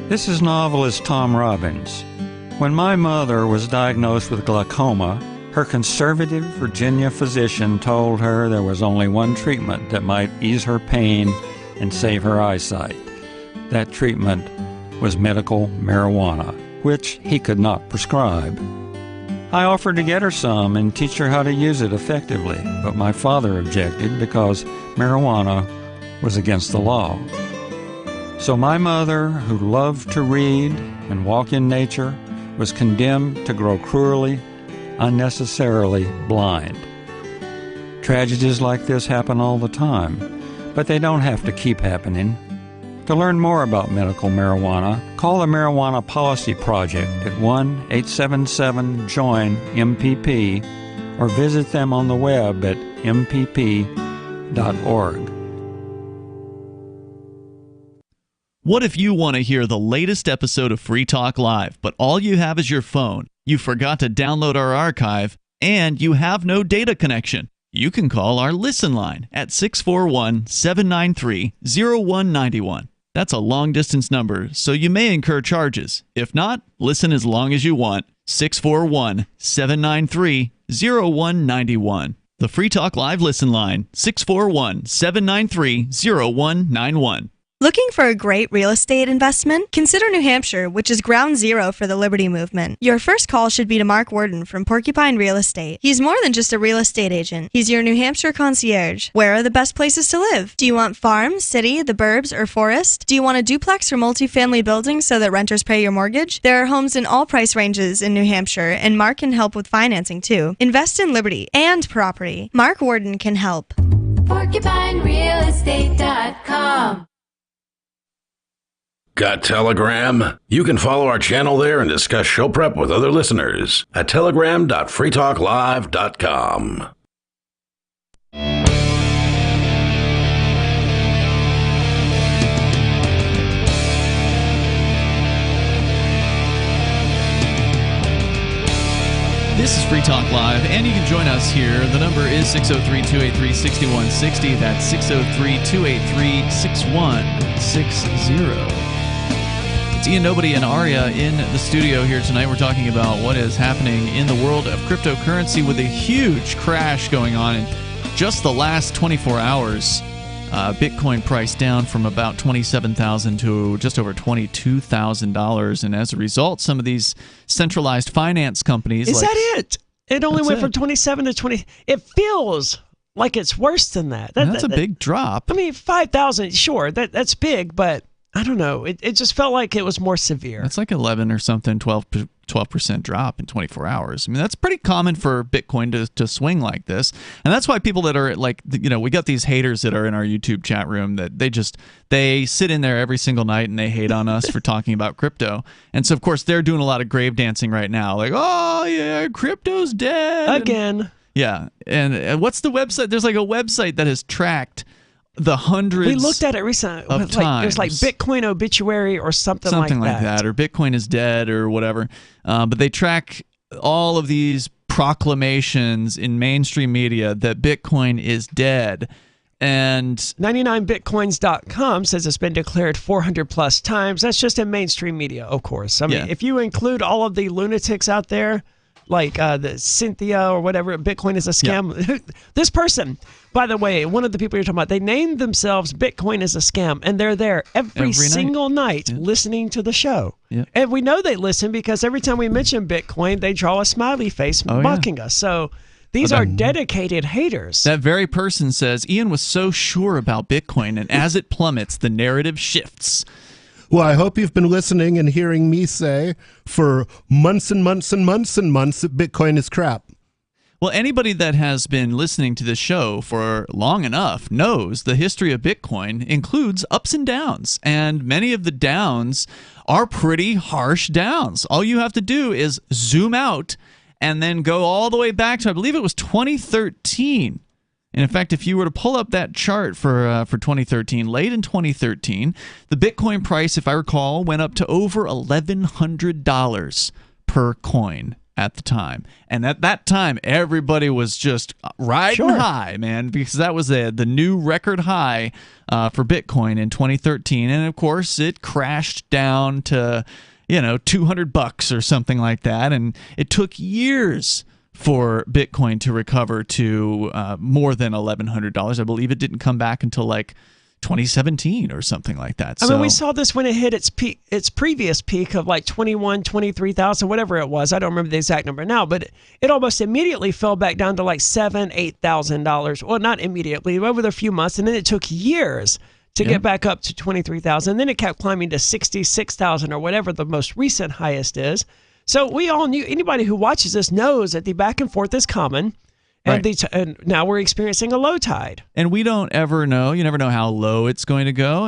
This is novelist Tom Robbins. When my mother was diagnosed with glaucoma, her conservative Virginia physician told her there was only one treatment that might ease her pain and save her eyesight. That treatment was medical marijuana, which he could not prescribe. I offered to get her some and teach her how to use it effectively, but my father objected because marijuana was against the law. So my mother, who loved to read and walk in nature, was condemned to grow cruelly, unnecessarily blind. Tragedies like this happen all the time, but they don't have to keep happening. To learn more about medical marijuana, call the Marijuana Policy Project at 1-877-JOIN-MPP or visit them on the web at mpp.org. freetalklive.org. What if you want to hear the latest episode of Free Talk Live, but all you have is your phone, you forgot to download our archive, and you have no data connection? You can call our Listen line at 641-793-0191. That's a long-distance number, so you may incur charges. If not, listen as long as you want. 641-793-0191. The Free Talk Live Listen line, 641-793-0191. Looking for a great real estate investment? Consider New Hampshire, which is ground zero for the Liberty Movement. Your first call should be to Mark Worden from Porcupine Real Estate. He's more than just a real estate agent. He's your New Hampshire concierge. Where are the best places to live? Do you want farm, city, the burbs, or forest? Do you want a duplex or multifamily building so that renters pay your mortgage? There are homes in all price ranges in New Hampshire, and Mark can help with financing too. Invest in Liberty and property. Mark Worden can help. PorcupineRealEstate.com. Got Telegram? You can follow our channel there and discuss show prep with other listeners at telegram.freetalklive.com. This is Free Talk Live, and you can join us here. The number is 603-283-6160. That's 603-283-6160. It's Ian Nobody and Aria in the studio here tonight. We're talking about what is happening in the world of cryptocurrency with a huge crash going on in just the last 24 hours. Bitcoin price down from about $27,000 to just over $22,000. And as a result, some of these centralized finance companies... Is that it? It only went from 27 to 20. It feels like it's worse than that. That's a big drop. I mean, 5,000, sure, that's big, but... I don't know. It just felt like it was more severe. It's like 11 or something, 12% drop in 24 hours. I mean, that's pretty common for Bitcoin to swing like this. And that's why people that are like, we got these haters that are in our YouTube chat room that they sit in there every single night and they hate on us for talking about crypto. And so, of course, they're doing a lot of grave dancing right now. Like, oh, yeah, crypto's dead. Again. Yeah. And what's the website? There's like a website that has tracked the hundreds. We looked at it recently. There's like Bitcoin obituary or something like that. Or Bitcoin is dead or whatever. But they track all of these proclamations in mainstream media that Bitcoin is dead. And 99bitcoins.com says it's been declared 400 plus times. That's just in mainstream media, of course. I mean, if you include all of the lunatics out there, like the Cynthia or whatever, Bitcoin is a scam. Yeah. This person, by the way, one of the people you're talking about, they named themselves Bitcoin is a scam, and they're there every single night listening to the show. Yeah. And we know they listen because every time we mention Bitcoin, they draw a smiley face mocking us. So these are dedicated haters. That very person says, Ian was so sure about Bitcoin, and as it plummets, the narrative shifts. Well, I hope you've been listening and hearing me say for months and months and months and months that Bitcoin is crap. Well, anybody that has been listening to this show for long enough knows the history of Bitcoin includes ups and downs, and many of the downs are pretty harsh downs. All you have to do is zoom out and then go all the way back to, I believe it was 2013. And in fact, if you were to pull up that chart for 2013, late in 2013, the Bitcoin price, if I recall, went up to over $1,100 per coin at the time. And at that time, everybody was just riding high, man, because that was the new record high for Bitcoin in 2013. And of course, it crashed down to, $200 or something like that. And it took years for Bitcoin to recover to more than $1,100. I believe it didn't come back until like 2017 or something like that. I mean, we saw this when it hit its peak, its previous peak of like 23,000, whatever it was. I don't remember the exact number now, but it almost immediately fell back down to like $8,000. Well, not immediately, over a few months, and then it took years to get back up to 23,000. Then it kept climbing to 66,000 or whatever the most recent highest is. So we all knew, anybody who watches this knows that the back and forth is common. And, and now we're experiencing a low tide. And we don't ever know. You never know how low it's going to go.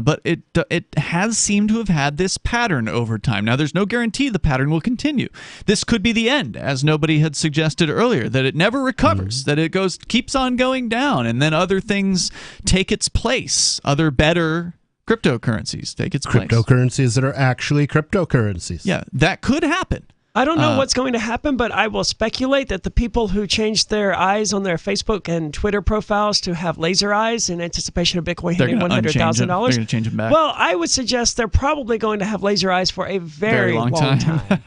But it has seemed to have had this pattern over time. Now, there's no guarantee the pattern will continue. This could be the end, as nobody had suggested earlier, that it never recovers, that it keeps on going down, and then other things take its place. Other better cryptocurrencies take its place. Cryptocurrencies that are actually cryptocurrencies. Yeah, that could happen. I don't know what's going to happen, but I will speculate that the people who changed their eyes on their Facebook and Twitter profiles to have laser eyes in anticipation of Bitcoin hitting $100,000. They're going to change them back. Well, I would suggest they're probably going to have laser eyes for a very long time.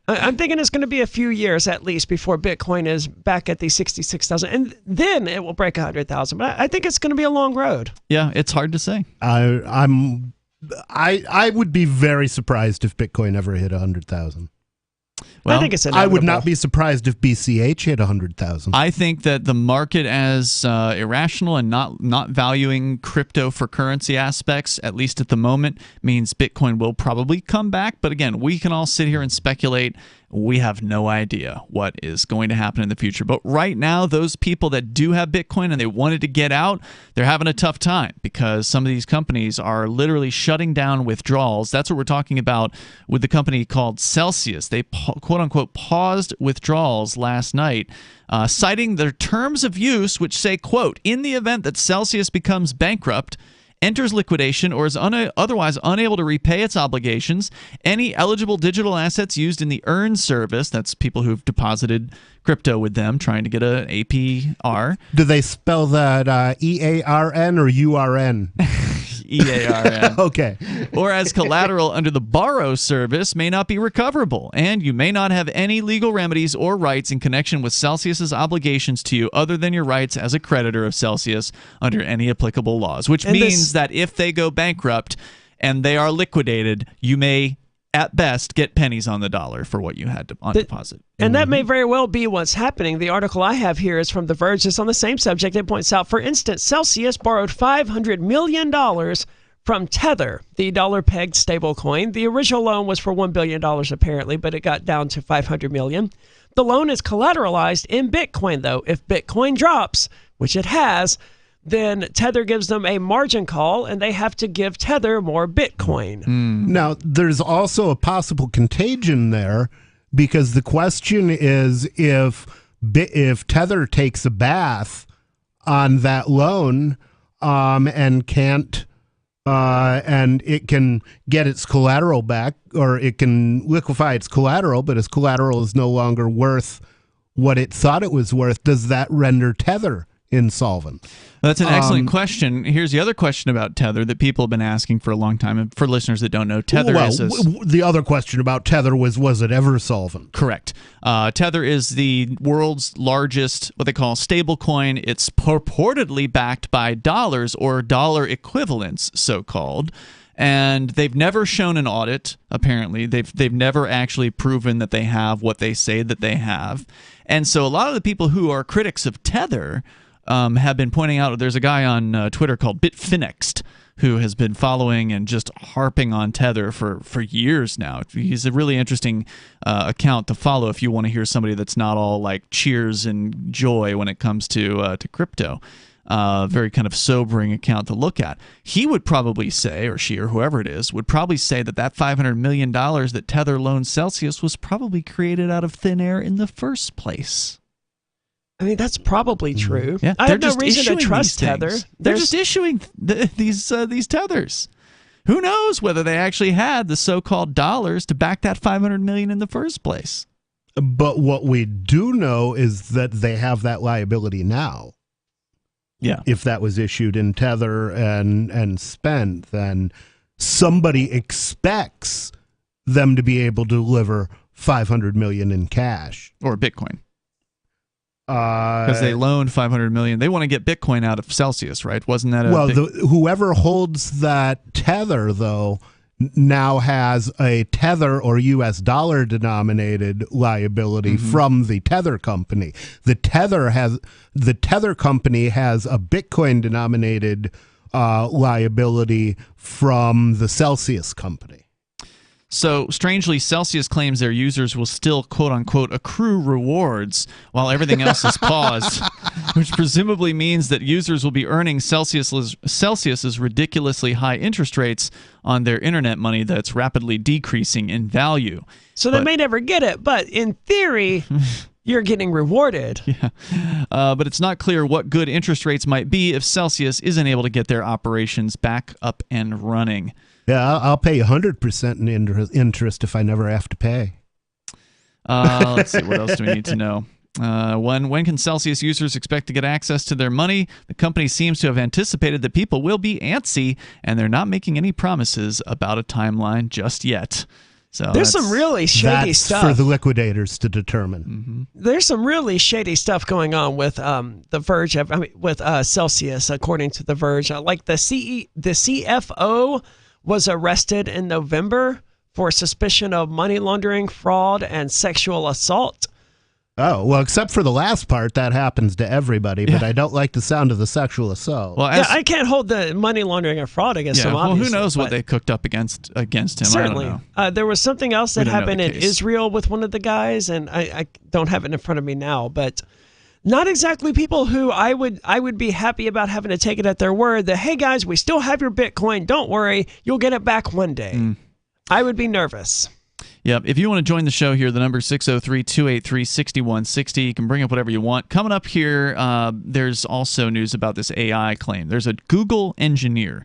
I'm thinking it's going to be a few years at least before Bitcoin is back at the 66,000, and then it will break 100,000. But I think it's going to be a long road. Yeah, it's hard to say. I would be very surprised if Bitcoin ever hit 100,000. Well, I think it's inevitable. I would not be surprised if BCH hit 100,000. I think that the market as irrational and not valuing crypto for currency aspects, at least at the moment, means Bitcoin will probably come back. But again, we can all sit here and speculate. We have no idea what is going to happen in the future. But right now, those people that do have Bitcoin and they wanted to get out, they're having a tough time because some of these companies are literally shutting down withdrawals. That's what we're talking about with the company called Celsius. They, quote-unquote, paused withdrawals last night, citing their terms of use, which say, quote, in the event that Celsius becomes bankrupt, enters liquidation, or is otherwise unable to repay its obligations, any eligible digital assets used in the earn service, that's people who've deposited crypto with them trying to get an APR. Do they spell that E-A-R-N or U-R-N? E-A-R-N. Okay. Or as collateral under the borrow service may not be recoverable, and you may not have any legal remedies or rights in connection with Celsius's obligations to you other than your rights as a creditor of Celsius under any applicable laws, which means that if they go bankrupt and they are liquidated, you may at best get pennies on the dollar for what you had on deposit. And that may very well be what's happening. The article I have here is from The Verge. It's on the same subject. It points out, for instance, Celsius borrowed $500 million from Tether, the dollar-pegged stablecoin. The original loan was for $1 billion apparently, but it got down to $500 million. The loan is collateralized in Bitcoin, though. If Bitcoin drops, which it has, then Tether gives them a margin call, and they have to give Tether more Bitcoin. Now, there's also a possible contagion there, because the question is if Tether takes a bath on that loan and can't and it can get its collateral back, or it can liquefy its collateral, but its collateral is no longer worth what it thought it was worth, does that render Tether insolvent? That's an excellent question. Here's the other question about Tether that people have been asking for a long time. And for listeners that don't know, Tether is the other question about Tether was it ever solvent? Correct. Tether is the world's largest, what they call stablecoin. It's purportedly backed by dollars or dollar equivalents, so-called. And they've never shown an audit, apparently. They've never actually proven that they have what they say that they have. And so a lot of the people who are critics of Tether have been pointing out, there's a guy on Twitter called Bitfinex who has been following and just harping on Tether for years now. He's a really interesting account to follow if you want to hear somebody that's not all like cheers and joy when it comes to crypto. Very kind of sobering account to look at. He would probably say, or she or whoever it is, would probably say that $500 million that Tether loaned Celsius was probably created out of thin air in the first place. I mean, that's probably true. Yeah, I have no reason to trust Tether. They're just issuing these tethers. Who knows whether they actually had the so-called dollars to back that $500 million in the first place? But what we do know is that they have that liability now. Yeah. If that was issued in Tether and spent, then somebody expects them to be able to deliver $500 million in cash or Bitcoin. Because they loaned $500 million. They want to get Bitcoin out of Celsius, right? Wasn't that whoever holds that Tether, though, now has a Tether or U.S. dollar denominated liability from the Tether company. The Tether company has a Bitcoin denominated liability from the Celsius company. So, strangely, Celsius claims their users will still, quote-unquote, accrue rewards while everything else is paused, which presumably means that users will be earning Celsius's ridiculously high interest rates on their internet money that's rapidly decreasing in value. So they may never get it, but in theory, you're getting rewarded. Yeah, but it's not clear what good interest rates might be if Celsius isn't able to get their operations back up and running. Yeah, I'll pay 100% in interest if I never have to pay. Let's see, what else do we need to know? When can Celsius users expect to get access to their money? The company seems to have anticipated that people will be antsy, and they're not making any promises about a timeline just yet. So there's some really shady stuff for the liquidators to determine. Mm-hmm. There's some really shady stuff going on with The Verge. With Celsius, according to The Verge. Like the CFO was arrested in November for suspicion of money laundering, fraud, and sexual assault. Oh, well, except for the last part, that happens to everybody, but I don't like the sound of the sexual assault. Well, I can't hold the money laundering or fraud against him, well, obviously. Who knows what they cooked up against him? Certainly. I don't know. There was something else that happened in case. Israel with one of the guys, and I don't have it in front of me now, but not exactly people who I would be happy about having to take it at their word that, hey, guys, we still have your Bitcoin. Don't worry. You'll get it back one day. I would be nervous. Yep. If you want to join the show here, the number is 603-283-6160. You can bring up whatever you want. Coming up here, there's also news about this AI claim. There's a Google engineer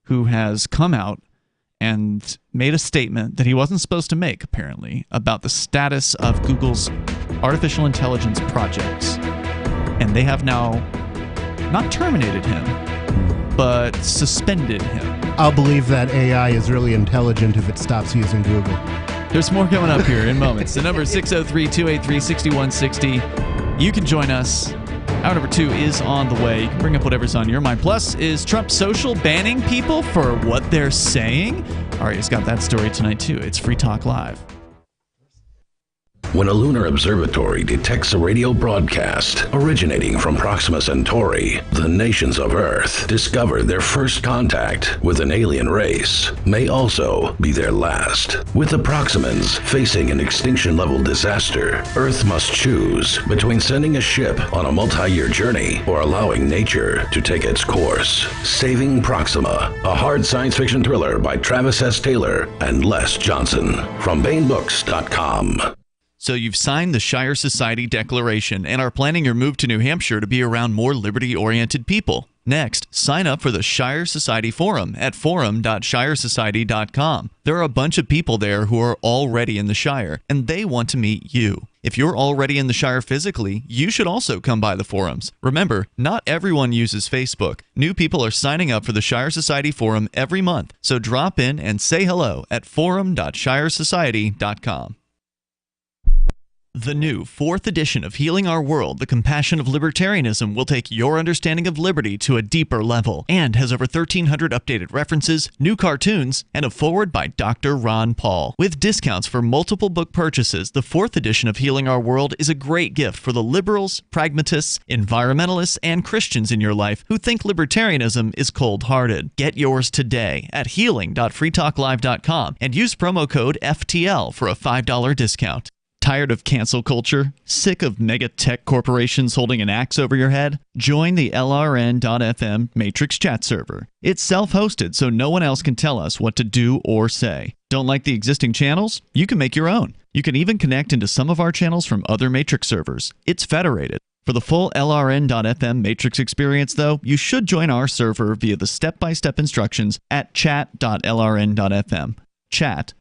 who has come out and made a statement that he wasn't supposed to make, apparently, about the status of Google's artificial intelligence projects. And they have now not terminated him, but suspended him. I'll believe that AI is really intelligent if it stops using Google. There's more coming up here in moments. The number is 603-283-6160. You can join us. Hour number 2 is on the way. You can bring up whatever's on your mind. Plus, is Trump social banning people for what they're saying? Aria's got that story tonight, too. It's Free Talk Live. When a lunar observatory detects a radio broadcast originating from Proxima Centauri, the nations of Earth discover their first contact with an alien race may also be their last. With the Proximans facing an extinction-level disaster, Earth must choose between sending a ship on a multi-year journey or allowing nature to take its course. Saving Proxima, a hard science fiction thriller by Travis S. Taylor and Les Johnson from BaneBooks.com. So you've signed the Shire Society Declaration and are planning your move to New Hampshire to be around more liberty-oriented people. Next, sign up for the Shire Society Forum at forum.shiresociety.com. There are a bunch of people there who are already in the Shire, and they want to meet you. If you're already in the Shire physically, you should also come by the forums. Remember, not everyone uses Facebook. New people are signing up for the Shire Society Forum every month, so drop in and say hello at forum.shiresociety.com. The new 4th edition of Healing Our World, The Compassion of Libertarianism, will take your understanding of liberty to a deeper level and has over 1,300 updated references, new cartoons, and a foreword by Dr. Ron Paul. With discounts for multiple book purchases, the 4th edition of Healing Our World is a great gift for the liberals, pragmatists, environmentalists, and Christians in your life who think libertarianism is cold-hearted. Get yours today at healing.freetalklive.com and use promo code FTL for a $5 discount. Tired of cancel culture? Sick of mega tech corporations holding an axe over your head? Join the LRN.FM Matrix chat server. It's self-hosted, so no one else can tell us what to do or say. Don't like the existing channels? You can make your own. You can even connect into some of our channels from other Matrix servers. It's federated. For the full LRN.FM Matrix experience, though, you should join our server via the step-by-step instructions at chat.lrn.fm. Chat.lrn.fm.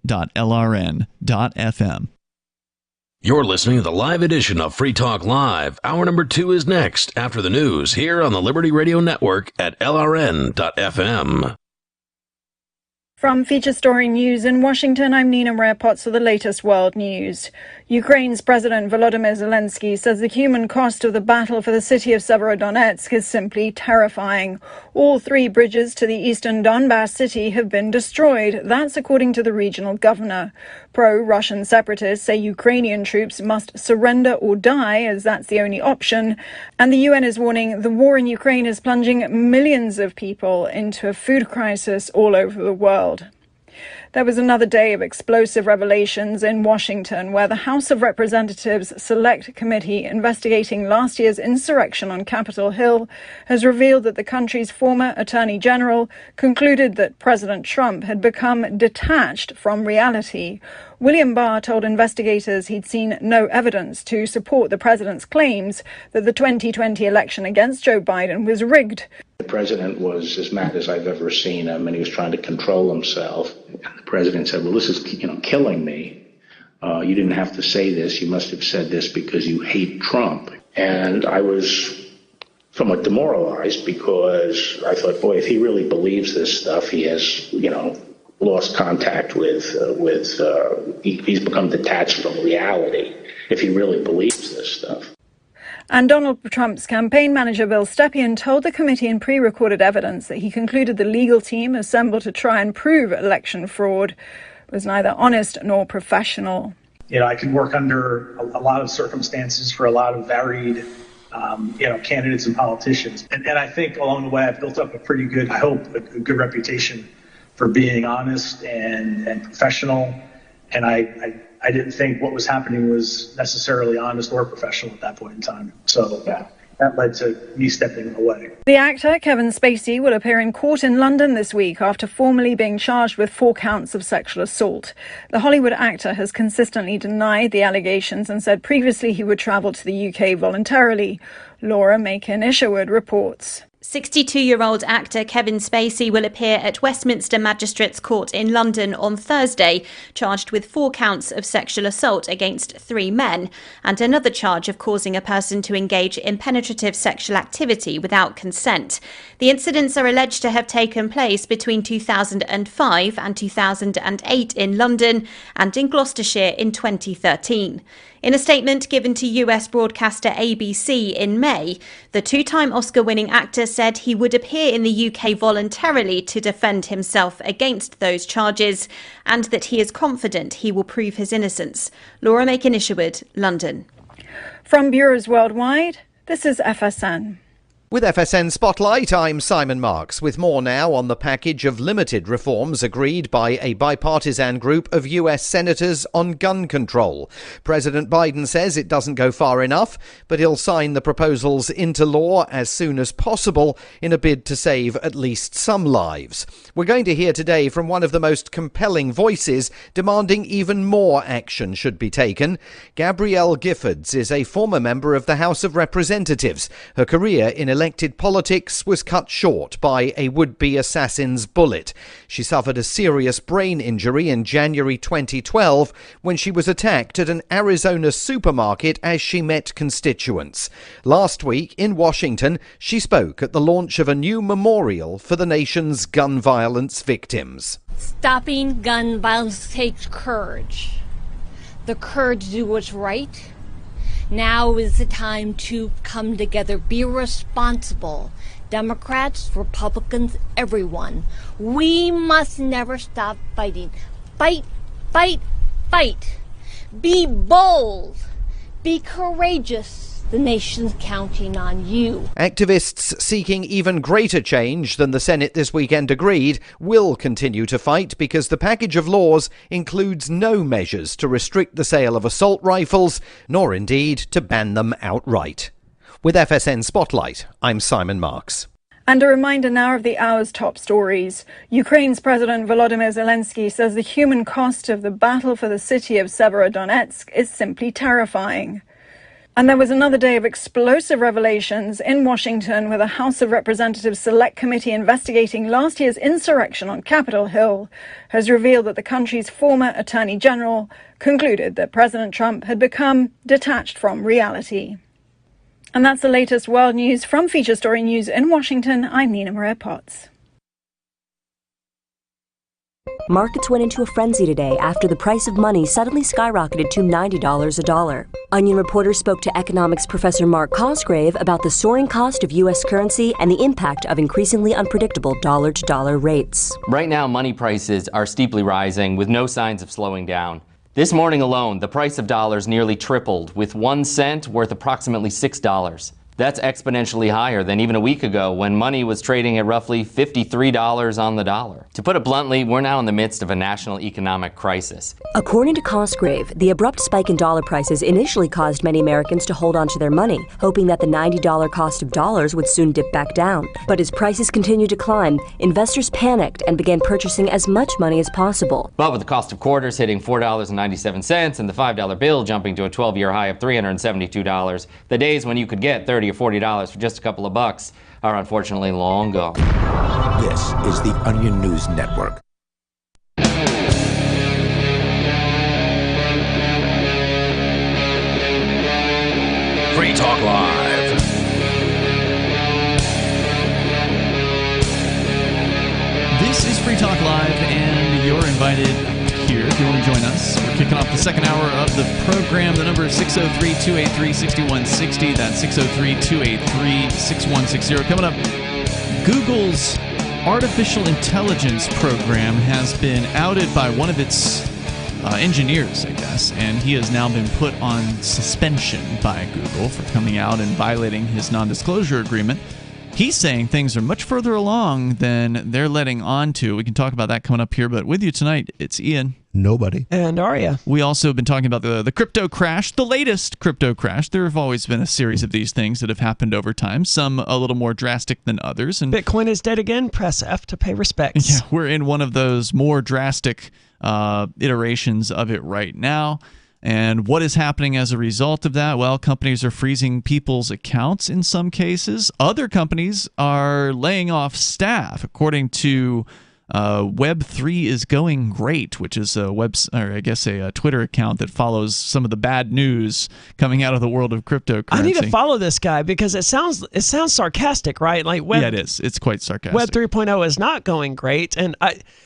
You're listening to the live edition of Free Talk Live. Hour number 2 is next after the news here on the Liberty Radio Network at LRN.FM. From Feature Story News in Washington, I'm Nina Rare-Potts with the latest world news. Ukraine's President Volodymyr Zelensky says the human cost of the battle for the city of Severodonetsk is simply terrifying. All 3 bridges to the eastern Donbass city have been destroyed. That's according to the regional governor. Pro-Russian separatists say Ukrainian troops must surrender or die, as that's the only option. And the UN is warning the war in Ukraine is plunging millions of people into a food crisis all over the world. There was another day of explosive revelations in Washington, where the House of Representatives Select Committee investigating last year's insurrection on Capitol Hill has revealed that the country's former Attorney General concluded that President Trump had become detached from reality. William Barr told investigators he'd seen no evidence to support the president's claims that the 2020 election against Joe Biden was rigged. The president was as mad as I've ever seen him, and he was trying to control himself. And the president said, well, this is killing me. You didn't have to say this. You must have said this because you hate Trump. And I was somewhat demoralized because I thought, boy, if he really believes this stuff, he has, lost contact with he's become detached from reality if he really believes this stuff. And Donald Trump's campaign manager, Bill Stepien, told the committee in pre-recorded evidence that he concluded the legal team assembled to try and prove election fraud was neither honest nor professional. I could work under a lot of circumstances for a lot of varied, candidates and politicians. And I think along the way I've built up a pretty good, I hope, a good reputation for being honest and professional. And I didn't think what was happening was necessarily honest or professional at that point in time. So that led to me stepping away. The actor, Kevin Spacey, will appear in court in London this week after formally being charged with 4 counts of sexual assault. The Hollywood actor has consistently denied the allegations and said previously he would travel to the UK voluntarily. Laura Macon-Isherwood reports. 62-year-old actor Kevin Spacey will appear at Westminster Magistrates Court in London on Thursday, charged with 4 counts of sexual assault against 3 men and another charge of causing a person to engage in penetrative sexual activity without consent. The incidents are alleged to have taken place between 2005 and 2008 in London and in Gloucestershire in 2013. In a statement given to US broadcaster ABC in May, the 2-time Oscar-winning actor said he would appear in the UK voluntarily to defend himself against those charges and that he is confident he will prove his innocence. Laura Macon-Isherwood, London. From Bureaus Worldwide, this is FSN. With FSN Spotlight, I'm Simon Marks, with more now on the package of limited reforms agreed by a bipartisan group of US senators on gun control. President Biden says it doesn't go far enough, but he'll sign the proposals into law as soon as possible in a bid to save at least some lives. We're going to hear today from one of the most compelling voices demanding even more action should be taken. Gabrielle Giffords is a former member of the House of Representatives. Her career in elected politics was cut short by a would-be assassin's bullet. She suffered a serious brain injury in January 2012 when she was attacked at an Arizona supermarket as she met constituents. Last week in Washington, she spoke at the launch of a new memorial for the nation's gun violence victims. Stopping gun violence takes courage. The courage to do what's right. Now is the time to come together, be responsible. Democrats, Republicans, everyone. We must never stop fighting. Fight, fight, fight. Be bold. Be courageous. The nation's counting on you. Activists seeking even greater change than the Senate this weekend agreed will continue to fight because the package of laws includes no measures to restrict the sale of assault rifles, nor indeed to ban them outright. With FSN Spotlight, I'm Simon Marks. And a reminder now of the hour's top stories. Ukraine's President Volodymyr Zelensky says the human cost of the battle for the city of Severodonetsk is simply terrifying. And there was another day of explosive revelations in Washington, where the House of Representatives Select Committee investigating last year's insurrection on Capitol Hill has revealed that the country's former Attorney General concluded that President Trump had become detached from reality. And that's the latest world news from Feature Story News in Washington. I'm Nina Maria Potts. Markets went into a frenzy today after the price of money suddenly skyrocketed to $90 a dollar. Onion reporter spoke to economics professor Mark Cosgrave about the soaring cost of U.S. currency and the impact of increasingly unpredictable dollar-to-dollar rates. Right now, money prices are steeply rising with no signs of slowing down. This morning alone, the price of dollars nearly tripled, with 1 cent worth approximately $6. That's exponentially higher than even a week ago when money was trading at roughly $53 on the dollar. To put it bluntly, we're now in the midst of a national economic crisis. According to Cosgrave, the abrupt spike in dollar prices initially caused many Americans to hold on to their money, hoping that the $90 cost of dollars would soon dip back down. But as prices continued to climb, investors panicked and began purchasing as much money as possible. But with the cost of quarters hitting $4.97 and the $5 bill jumping to a 12-year high of $372, the days when you could get $30 or $40 for just a couple of bucks are unfortunately long gone. This is the Onion News Network. Free Talk Live. This is Free Talk Live, and you're invited here if you want to join us. We're kicking off the second hour of the program. The number is 603-283-6160. That's 603-283-6160. Coming up, Google's artificial intelligence program has been outed by one of its engineers, I guess, and he has now been put on suspension by Google for coming out and violating his non-disclosure agreement. He's saying things are much further along than they're letting on to. We can talk about that coming up here, but with you tonight, it's Ian. Nobody. And Aria. We also have been talking about the crypto crash, the latest crypto crash. There have always been a series of these things that have happened over time, some a little more drastic than others. And Bitcoin is dead again. Press F to pay respects. Yeah, we're in one of those more drastic iterations of it right now. And what is happening as a result of that? Well, companies are freezing people's accounts in some cases. Other companies are laying off staff. According to Web3 is going great, which is a a Twitter account that follows some of the bad news coming out of the world of cryptocurrency. I need to follow this guy because it sounds sarcastic, right? Like yeah, it is. It's quite sarcastic. Web 3.0 is not going great, and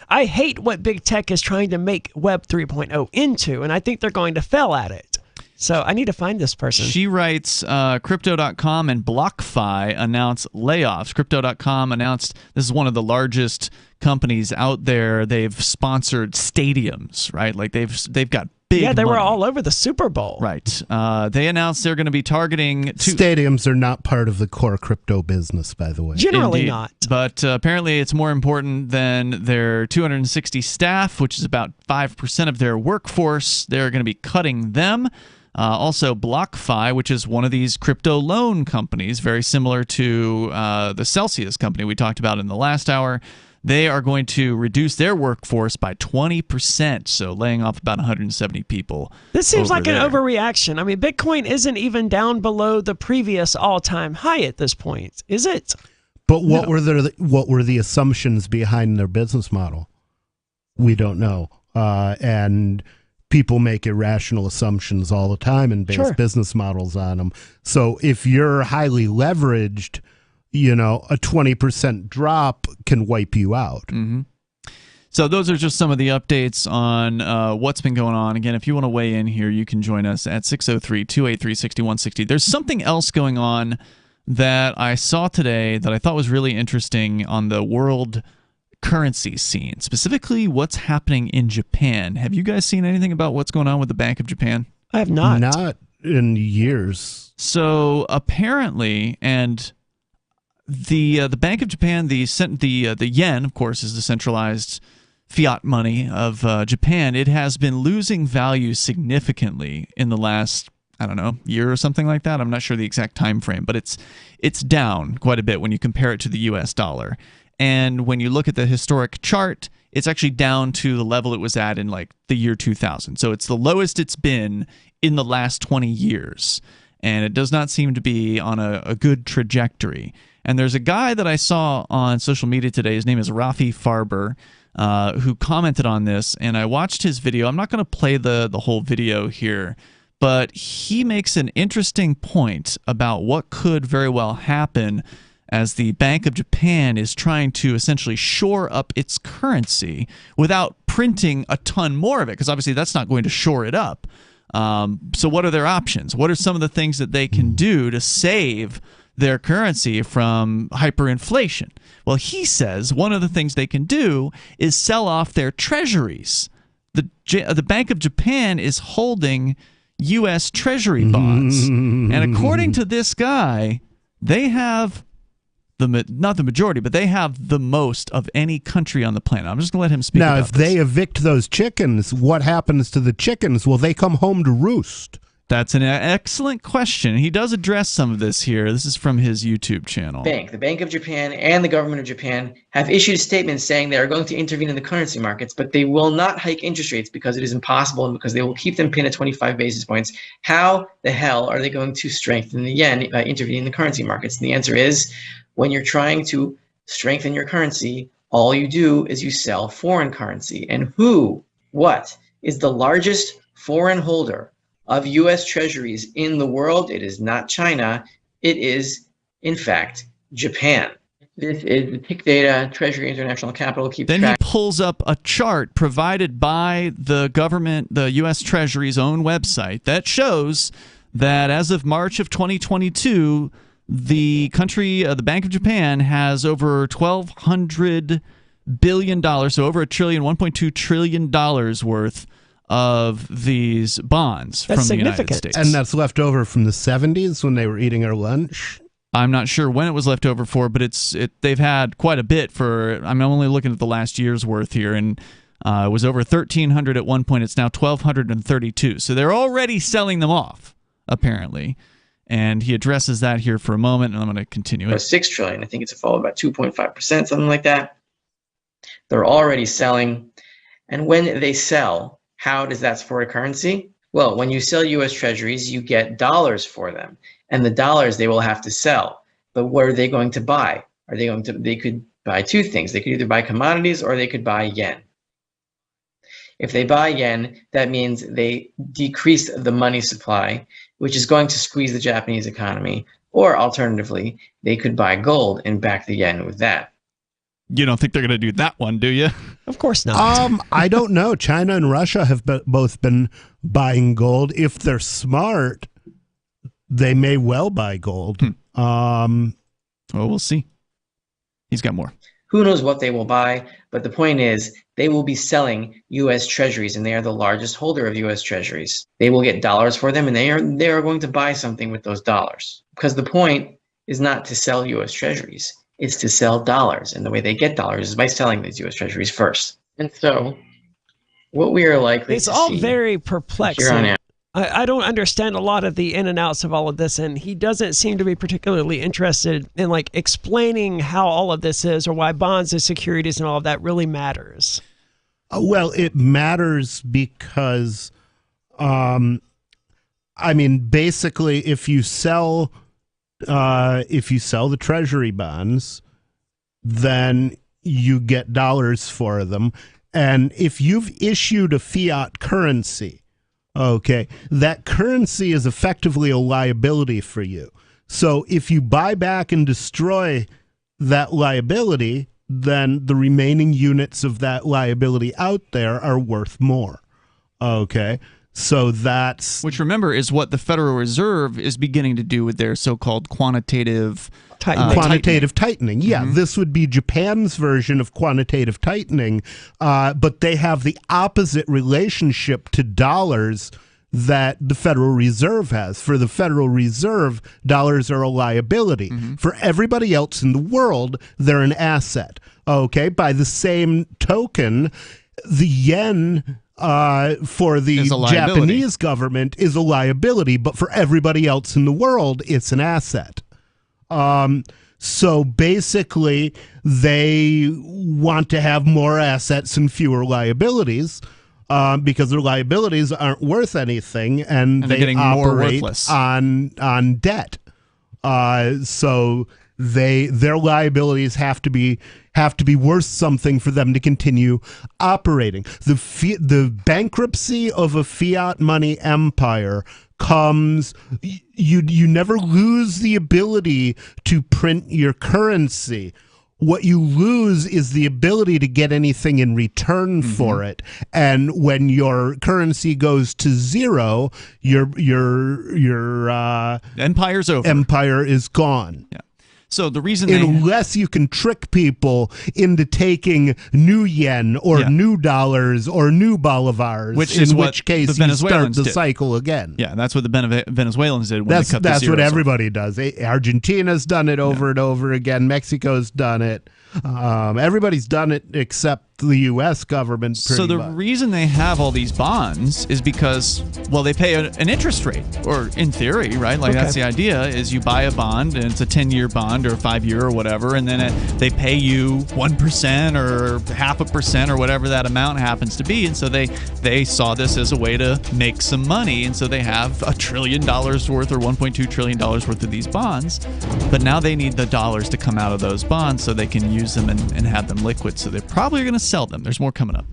I hate what big tech is trying to make Web 3.0 into, and I think they're going to fail at it. So I need to find this person. She writes, Crypto.com and BlockFi announce layoffs. Crypto.com announced this is one of the largest companies out there. They've sponsored stadiums, right? Like they've got big they money. were all over the Super Bowl. Right. They announced they're going to be targeting... Stadiums are not part of the core crypto business, by the way. Generally not. But apparently it's more important than their 260 staff, which is about 5% of their workforce. They're going to be cutting them. Also, BlockFi, which is one of these crypto loan companies, very similar to the Celsius company we talked about in the last hour. They are going to reduce their workforce by 20%, so laying off about 170 people. This seems like an overreaction. I mean, Bitcoin isn't even down below the previous all-time high at this point, is it? But what were the assumptions behind their business model? We don't know. And people make irrational assumptions all the time and base business models on them. So if you're highly leveraged, a 20% drop can wipe you out. Mm-hmm. So those are just some of the updates on what's been going on. Again, if you want to weigh in here, you can join us at 603-283-6160. There's something else going on that I saw today that I thought was really interesting on the world currency scene, specifically what's happening in Japan. Have you guys seen anything about what's going on with the Bank of Japan? I have not. Not in years. So apparently, and the Bank of Japan, the yen, of course, is the centralized fiat money of Japan. It has been losing value significantly in the last, year or something like that. I'm not sure the exact time frame, but it's down quite a bit when you compare it to the U.S. dollar. And when you look at the historic chart, it's actually down to the level it was at in like the year 2000. So it's the lowest it's been in the last 20 years. And it does not seem to be on a good trajectory. And there's a guy that I saw on social media today. His name is Rafi Farber, who commented on this. And I watched his video. I'm not going to play the whole video here, but he makes an interesting point about what could very well happen as the Bank of Japan is trying to essentially shore up its currency without printing a ton more of it, because obviously that's not going to shore it up. So what are their options? What are some of the things that they can do to save their currency from hyperinflation? Well, he says one of the things they can do is sell off their treasuries. The Bank of Japan is holding U.S. Treasury bonds. And according to this guy, they have not the majority, but they have the most of any country on the planet. I'm just going to let him speak now, about if they evict those chickens, what happens to the chickens? Will they come home to roost? That's an excellent question. He does address some of this here. This is from his YouTube channel. The Bank of Japan and the government of Japan have issued statements saying they are going to intervene in the currency markets, but they will not hike interest rates because it is impossible and because they will keep them pinned at 25 basis points. How the hell are they going to strengthen the yen by intervening in the currency markets? And the answer is, when you're trying to strengthen your currency, all you do is you sell foreign currency. And what is the largest foreign holder of U.S. treasuries in the world? It is not China. It is, in fact, Japan. This is the tick data. Treasury International Capital keeps Then track. he pulls up a chart provided by the government, the U.S. Treasury's own website, that shows that as of March of 2022, the country, the Bank of Japan, has over $1,200 billion, so over $1.2 trillion worth of these bonds from the United States. And that's left over from the 70s when they were eating our lunch? I'm not sure when it was left over for, but they've had quite a bit for. I'm only looking at the last year's worth here, and it was over 1,300 at one point. It's now 1,232. So they're already selling them off, apparently. And he addresses that here for a moment, and I'm going to continue it. 6 trillion. I think it's a fall of about 2.5%, something like that. They're already selling. And when they sell, how does that support a currency? Well, when you sell U.S. treasuries, you get dollars for them. And the dollars they will have to sell. But what are they going to buy? They could buy two things. They could either buy commodities or they could buy yen. If they buy yen, that means they decrease the money supply, which is going to squeeze the Japanese economy. Or alternatively, they could buy gold and back the yen with that. You don't think they're going to do that one, do you? Of course not. I don't know. China and Russia have both been buying gold. If they're smart, they may well buy gold. Well, we'll see. He's got more. Who knows what they will buy, but the point is they will be selling U.S. treasuries, and they are the largest holder of U.S. treasuries. They will get dollars for them, and they are going to buy something with those dollars. Because the point is not to sell U.S. treasuries. It's to sell dollars, and the way they get dollars is by selling these U.S. treasuries first. And so what we are likely it's to all see very perplexing. here on out. I don't understand a lot of the in and outs of all of this, and he doesn't seem to be particularly interested in explaining how all of this is or why bonds and securities and all of that really matters. Well, it matters because, basically, if you sell the treasury bonds, then you get dollars for them, and if you've issued a fiat currency, okay, that currency is effectively a liability for you. So if you buy back and destroy that liability, then the remaining units of that liability out there are worth more. Okay, so that's... Which, remember, is what the Federal Reserve is beginning to do with their so-called quantitative tightening. Yeah, this would be Japan's version of quantitative tightening, but they have the opposite relationship to dollars that the Federal Reserve has. For the Federal Reserve, dollars are a liability. For everybody else in the world, they're an asset. Okay, by the same token, the yen for the Japanese government is a liability, but for everybody else in the world, it's an asset. So basically, they want to have more assets and fewer liabilities because their liabilities aren't worth anything, and they operate on debt. So their liabilities have to be worth something for them to continue operating. The bankruptcy of a fiat money empire comes, you never lose the ability to print your currency. What you lose is the ability to get anything in return for it. And when your currency goes to zero, your empire's over. Empire is gone. Yeah. So the reason unless you can trick people into taking new yen or new dollars or new bolivars, in which case you start the cycle again. Yeah, that's what the Venezuelans did when they cut the zeros. That's what everybody does. Argentina's done it over and over again. Mexico's done it. Everybody's done it except the U.S. government. So the reason they have all these bonds is because, well, they pay an interest rate, or in theory, right? Like that's the idea, is you buy a bond and it's a 10-year bond or a 5-year or whatever, and then they pay you 1% or 0.5% or whatever that amount happens to be. And so they saw this as a way to make some money, and so they have $1 trillion worth or $1.2 trillion worth of these bonds. But now they need the dollars to come out of those bonds so they can use them and have them liquid. So they're probably going to sell them. There's more coming up.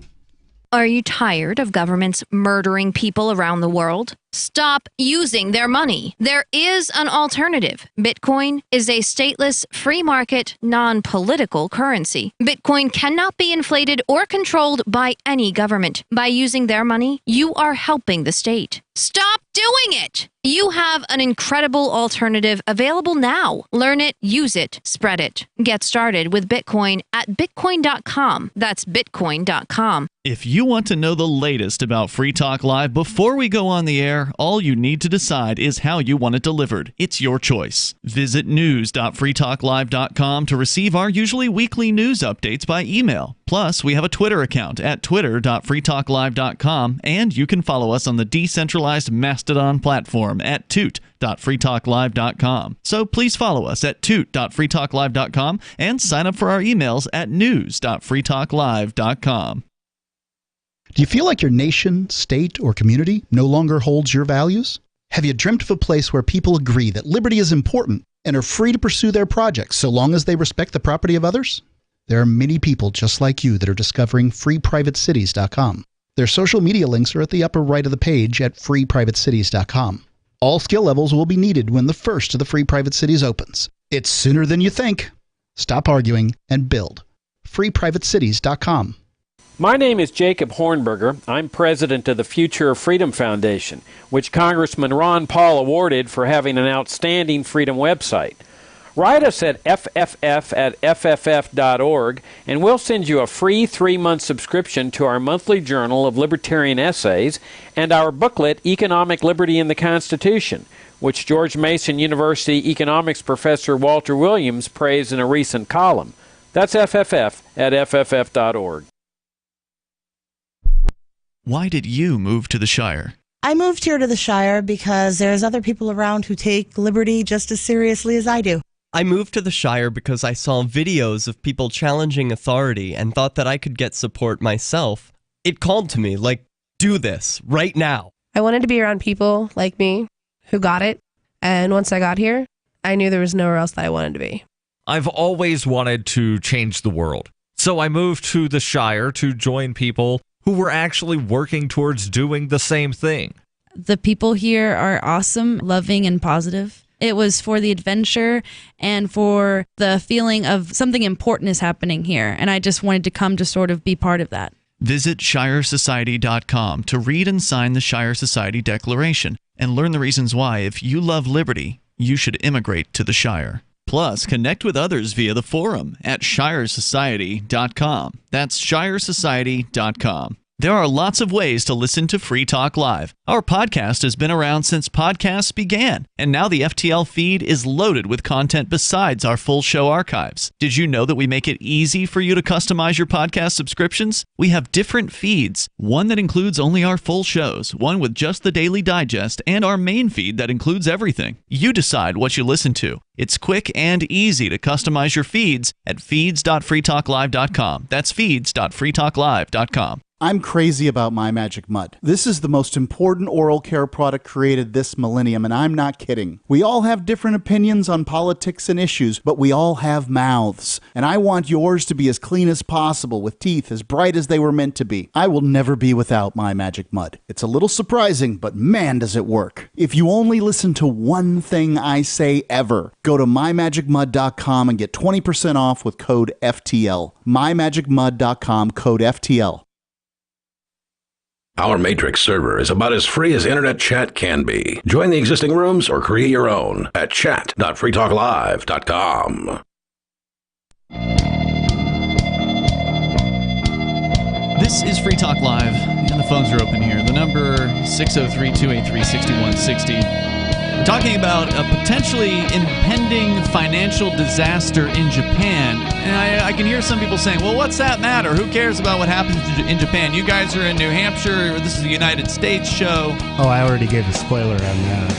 Are you tired of governments murdering people around the world? Stop using their money. There is an alternative. Bitcoin is a stateless, free market, non-political currency. Bitcoin cannot be inflated or controlled by any government. By using their money, you are helping the state. Stop doing it! You have an incredible alternative available now. Learn it, use it, spread it. Get started with Bitcoin at bitcoin.com. That's bitcoin.com. If you want to know the latest about Free Talk Live before we go on the air, all you need to decide is how you want it delivered. It's your choice. Visit news.freetalklive.com to receive our usually weekly news updates by email. Plus, we have a Twitter account at twitter.freetalklive.com, and you can follow us on the decentralized Mastodon platform at toot.freetalklive.com. So please follow us at toot.freetalklive.com and sign up for our emails at news.freetalklive.com. Do you feel like your nation, state, or community no longer holds your values? Have you dreamt of a place where people agree that liberty is important and are free to pursue their projects so long as they respect the property of others? There are many people just like you that are discovering freeprivatecities.com. Their social media links are at the upper right of the page at freeprivatecities.com. All skill levels will be needed when the first of the Free Private Cities opens. It's sooner than you think. Stop arguing and build. freeprivatecities.com. My name is Jacob Hornberger. I'm president of the Future of Freedom Foundation, which Congressman Ron Paul awarded for having an outstanding freedom website. Write us at fff@fff.org, and we'll send you a free 3-month subscription to our monthly journal of libertarian essays and our booklet, Economic Liberty in the Constitution, which George Mason University economics professor Walter Williams praised in a recent column. That's fff@fff.org. Why did you move to the Shire? I moved here to the Shire because there's other people around who take liberty just as seriously as I do. I moved to the Shire because I saw videos of people challenging authority and thought that I could get support myself. It called to me, like, do this, right now. I wanted to be around people like me who got it, and once I got here, I knew there was nowhere else that I wanted to be. I've always wanted to change the world, so I moved to the Shire to join people who were actually working towards doing the same thing. The people here are awesome, loving, and positive. It was for the adventure and for the feeling of something important is happening here, and I just wanted to come to sort of be part of that. Visit ShireSociety.com to read and sign the Shire Society Declaration and learn the reasons why, if you love liberty, you should immigrate to the Shire. Plus, connect with others via the forum at ShireSociety.com. That's ShireSociety.com. There are lots of ways to listen to Free Talk Live. Our podcast has been around since podcasts began, and now the FTL feed is loaded with content besides our full show archives. Did you know that we make it easy for you to customize your podcast subscriptions? We have different feeds, one that includes only our full shows, one with just the Daily Digest, and our main feed that includes everything. You decide what you listen to. It's quick and easy to customize your feeds at feeds.freetalklive.com. That's feeds.freetalklive.com. I'm crazy about My Magic Mud. This is the most important oral care product created this millennium, and I'm not kidding. We all have different opinions on politics and issues, but we all have mouths. And I want yours to be as clean as possible, with teeth as bright as they were meant to be. I will never be without My Magic Mud. It's a little surprising, but man, does it work. If you only listen to one thing I say ever, go to mymagicmud.com and get 20% off with code FTL. mymagicmud.com, code FTL. Our Matrix server is about as free as internet chat can be. Join the existing rooms or create your own at chat.freetalklive.com. This is Free Talk Live, and the phones are open here. The number 603-283-6160. We're talking about a potentially impending financial disaster in Japan. And I can hear some people saying, well, what's that matter? Who cares about what happens in Japan? You guys are in New Hampshire, or this is a United States show. Oh, I already gave a spoiler on that.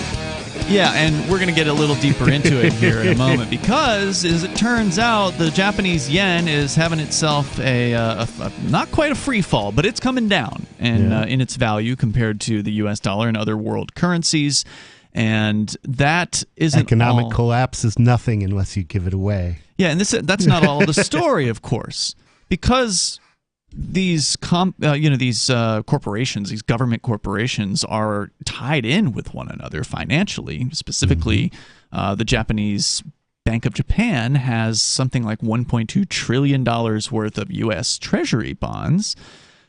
Yeah, and we're going to get a little deeper into it here in a moment because, as it turns out, the Japanese yen is having itself a not quite a free fall, but it's coming down in its value compared to the U.S. dollar and other world currencies. And that isn't economic collapse is nothing unless you give it away. Yeah, and that's not all the story, of course, because these corporations, these government corporations, are tied in with one another financially. Specifically, the Japanese Bank of Japan has something like $1.2 trillion worth of U.S. Treasury bonds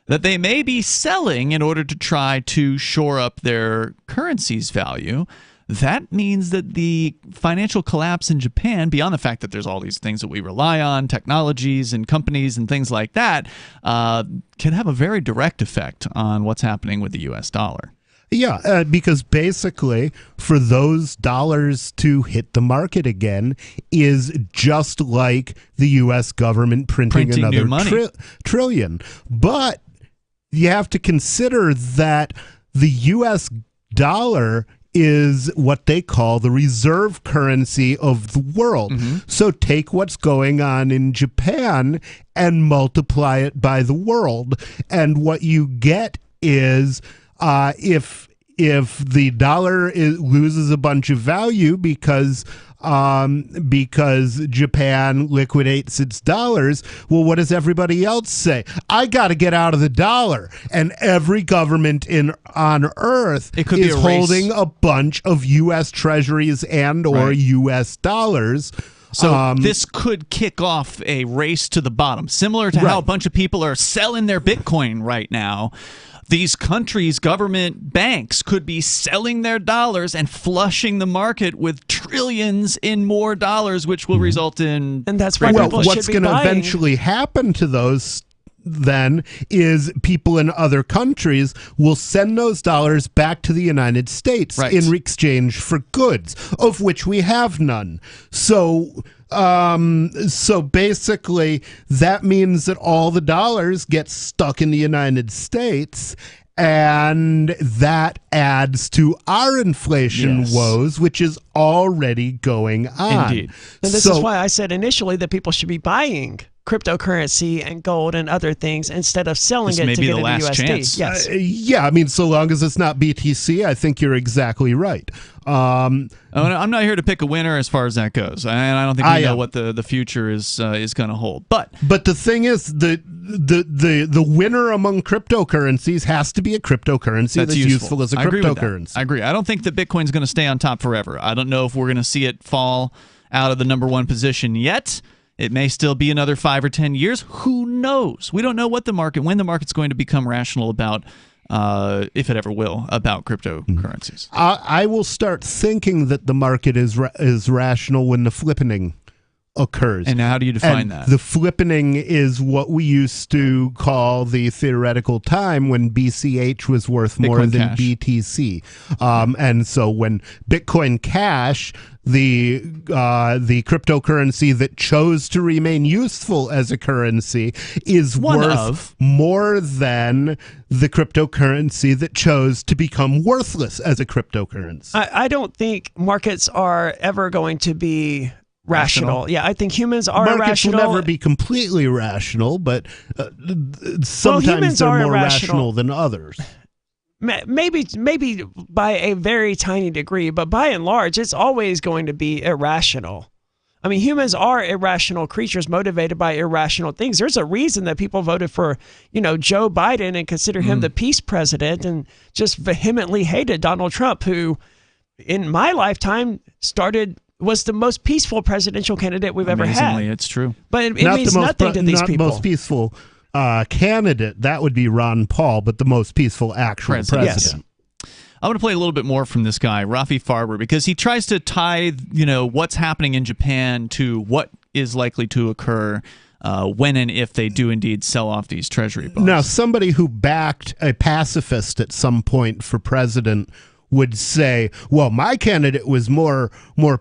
that they may be selling in order to try to shore up their currency's value. That means that the financial collapse in Japan, beyond the fact that there's all these things that we rely on, technologies and companies and things like that, can have a very direct effect on what's happening with the U.S. dollar. Yeah, because basically for those dollars to hit the market again is just like the U.S. government printing another trillion. But you have to consider that the U.S. dollar is what they call the reserve currency of the world. So take what's going on in Japan and multiply it by the world. And what you get is if the dollar loses a bunch of value because Japan liquidates its dollars, well, what does everybody else say? I got to get out of the dollar. And every government on earth is holding a bunch of U.S. treasuries and or U.S. dollars. So this could kick off a race to the bottom, similar to how a bunch of people are selling their Bitcoin right now. These countries' government banks could be selling their dollars and flushing the market with trillions in more dollars, which will result in... And that's why what's going to eventually happen to those then is people in other countries will send those dollars back to the United States in exchange for goods, of which we have none. So basically that means that all the dollars get stuck in the United States, and that adds to our inflation woes, which is already going on. Indeed. And this is why I said initially that people should be buying cryptocurrency and gold and other things instead of selling it to get into USD. Yes. Yeah, I mean, so long as it's not BTC, I think you're exactly right. I'm not here to pick a winner as far as that goes, and I don't think we know what the future is going to hold. But the thing is, the winner among cryptocurrencies has to be a cryptocurrency that's useful as a cryptocurrency. I agree. I don't think that Bitcoin's going to stay on top forever. I don't know if we're going to see it fall out of the number one position yet. It may still be another 5 or 10 years. Who knows? We don't know when the market's going to become rational about, if it ever will, about cryptocurrencies. I will start thinking that the market is rational when the flippening occurs. And how do you define that? The flippening is what we used to call the theoretical time when BCH was worth more than BTC. And so when Bitcoin Cash, the cryptocurrency that chose to remain useful as a currency, is worth more than the cryptocurrency that chose to become worthless as a cryptocurrency. I don't think markets are ever going to be rational. Yeah, I think humans are irrational. Markets will never be completely rational, but sometimes they're more rational than others. Maybe by a very tiny degree, but by and large, it's always going to be irrational. I mean, humans are irrational creatures motivated by irrational things. There's a reason that people voted for, Joe Biden and consider him the peace president, and just vehemently hated Donald Trump, who, in my lifetime, was the most peaceful presidential candidate we've ever had. It's true. But it means nothing to these people. Not most peaceful. candidate, that would be Ron Paul, but the most peaceful actual president. Yes. I want to play a little bit more from this guy, Rafi Farber, because he tries to tie, what's happening in Japan to what is likely to occur when and if they do indeed sell off these treasury bonds. Now, somebody who backed a pacifist at some point for president would say, well, my candidate was more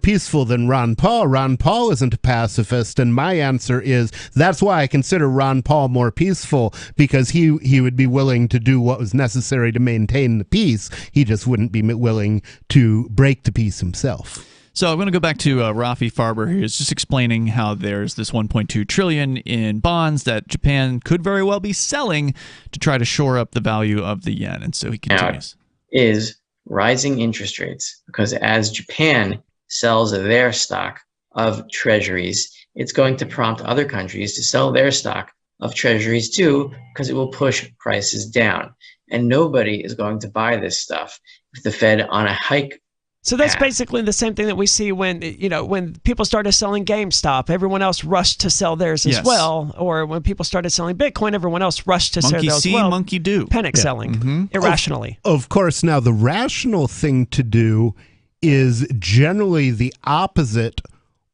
peaceful than Ron Paul. Ron Paul isn't a pacifist. And my answer is, that's why I consider Ron Paul more peaceful, because he would be willing to do what was necessary to maintain the peace. He just wouldn't be willing to break the peace himself. So I'm going to go back to Rafi Farber, who is just explaining how there's this $1.2 trillion in bonds that Japan could very well be selling to try to shore up the value of the yen. And so he continues. Is rising interest rates, because as Japan sells their stock of treasuries, it's going to prompt other countries to sell their stock of treasuries too, because it will push prices down. And nobody is going to buy this stuff with the Fed on a hike. So that's basically the same thing that we see when people started selling GameStop, everyone else rushed to sell theirs as well. Or when people started selling Bitcoin, everyone else rushed to sell theirs as well. Monkey do. Panic selling irrationally. Of course, now the rational thing to do is generally the opposite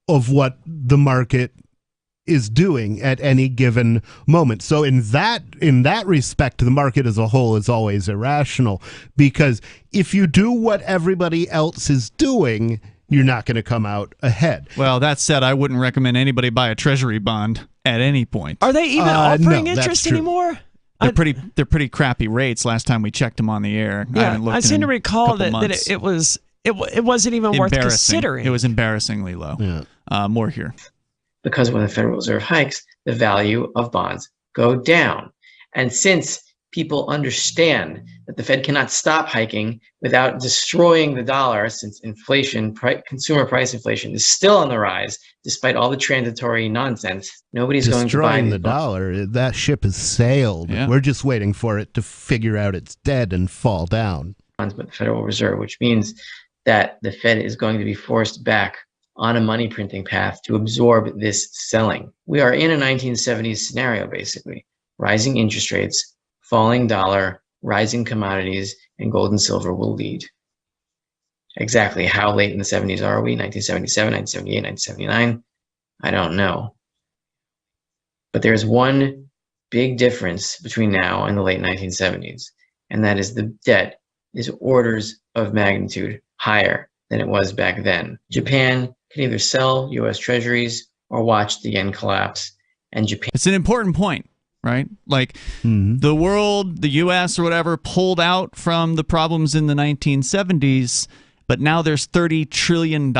of what the market is doing at any given moment. So in that respect, the market as a whole is always irrational, because if you do what everybody else is doing, you're not going to come out ahead. Well, that said, I wouldn't recommend anybody buy a treasury bond at any point. Are they even offering interest anymore? They're pretty crappy rates. Last time we checked them on the air, I seem to recall that it wasn't even worth considering. It was embarrassingly low. Yeah. More here. Because when the Federal Reserve hikes, the value of bonds go down. And since people understand that the Fed cannot stop hiking without destroying the dollar, since inflation, consumer price inflation is still on the rise, despite all the transitory nonsense, nobody's going to buy the dollar. That ship has sailed. Yeah. We're just waiting for it to figure out it's dead and fall down. But the Federal Reserve, which means that the Fed is going to be forced back on a money printing path to absorb this selling. We are in a 1970s scenario, basically. Rising interest rates, falling dollar, rising commodities, and gold and silver will lead. Exactly how late in the 70s are we? 1977, 1978, 1979? I don't know. But there's one big difference between now and the late 1970s, and that is the debt is orders of magnitude higher than it was back then. Japan can either sell U.S. treasuries or watch the yen collapse. And Japan. It's an important point, right? Like the world, the U.S. or whatever, pulled out from the problems in the 1970s, but now there's $30 trillion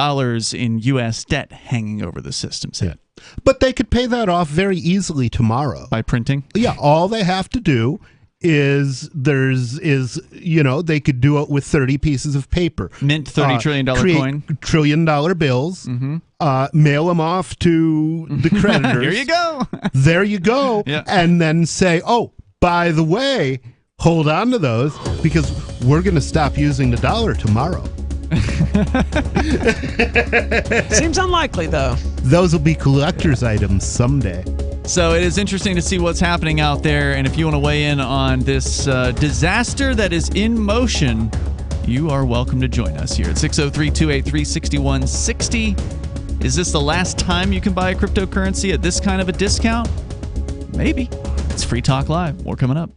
in U.S. debt hanging over the system's head. But they could pay that off very easily tomorrow. By printing? Yeah, all they have to do is they could do it with 30 pieces of paper. Mint $30 trillion coin. $1 trillion bills. Mail them off to the creditors. Here you go. There you go. Yeah. And then say, oh, by the way, hold on to those because we're going to stop using the dollar tomorrow. Seems unlikely, though. Those will be collector's items someday. So it is interesting to see what's happening out there, and if you want to weigh in on this disaster that is in motion, you are welcome to join us here at 603-283-6160. Is this the last time you can buy a cryptocurrency at this kind of a discount? Maybe. It's Free Talk Live. More coming up.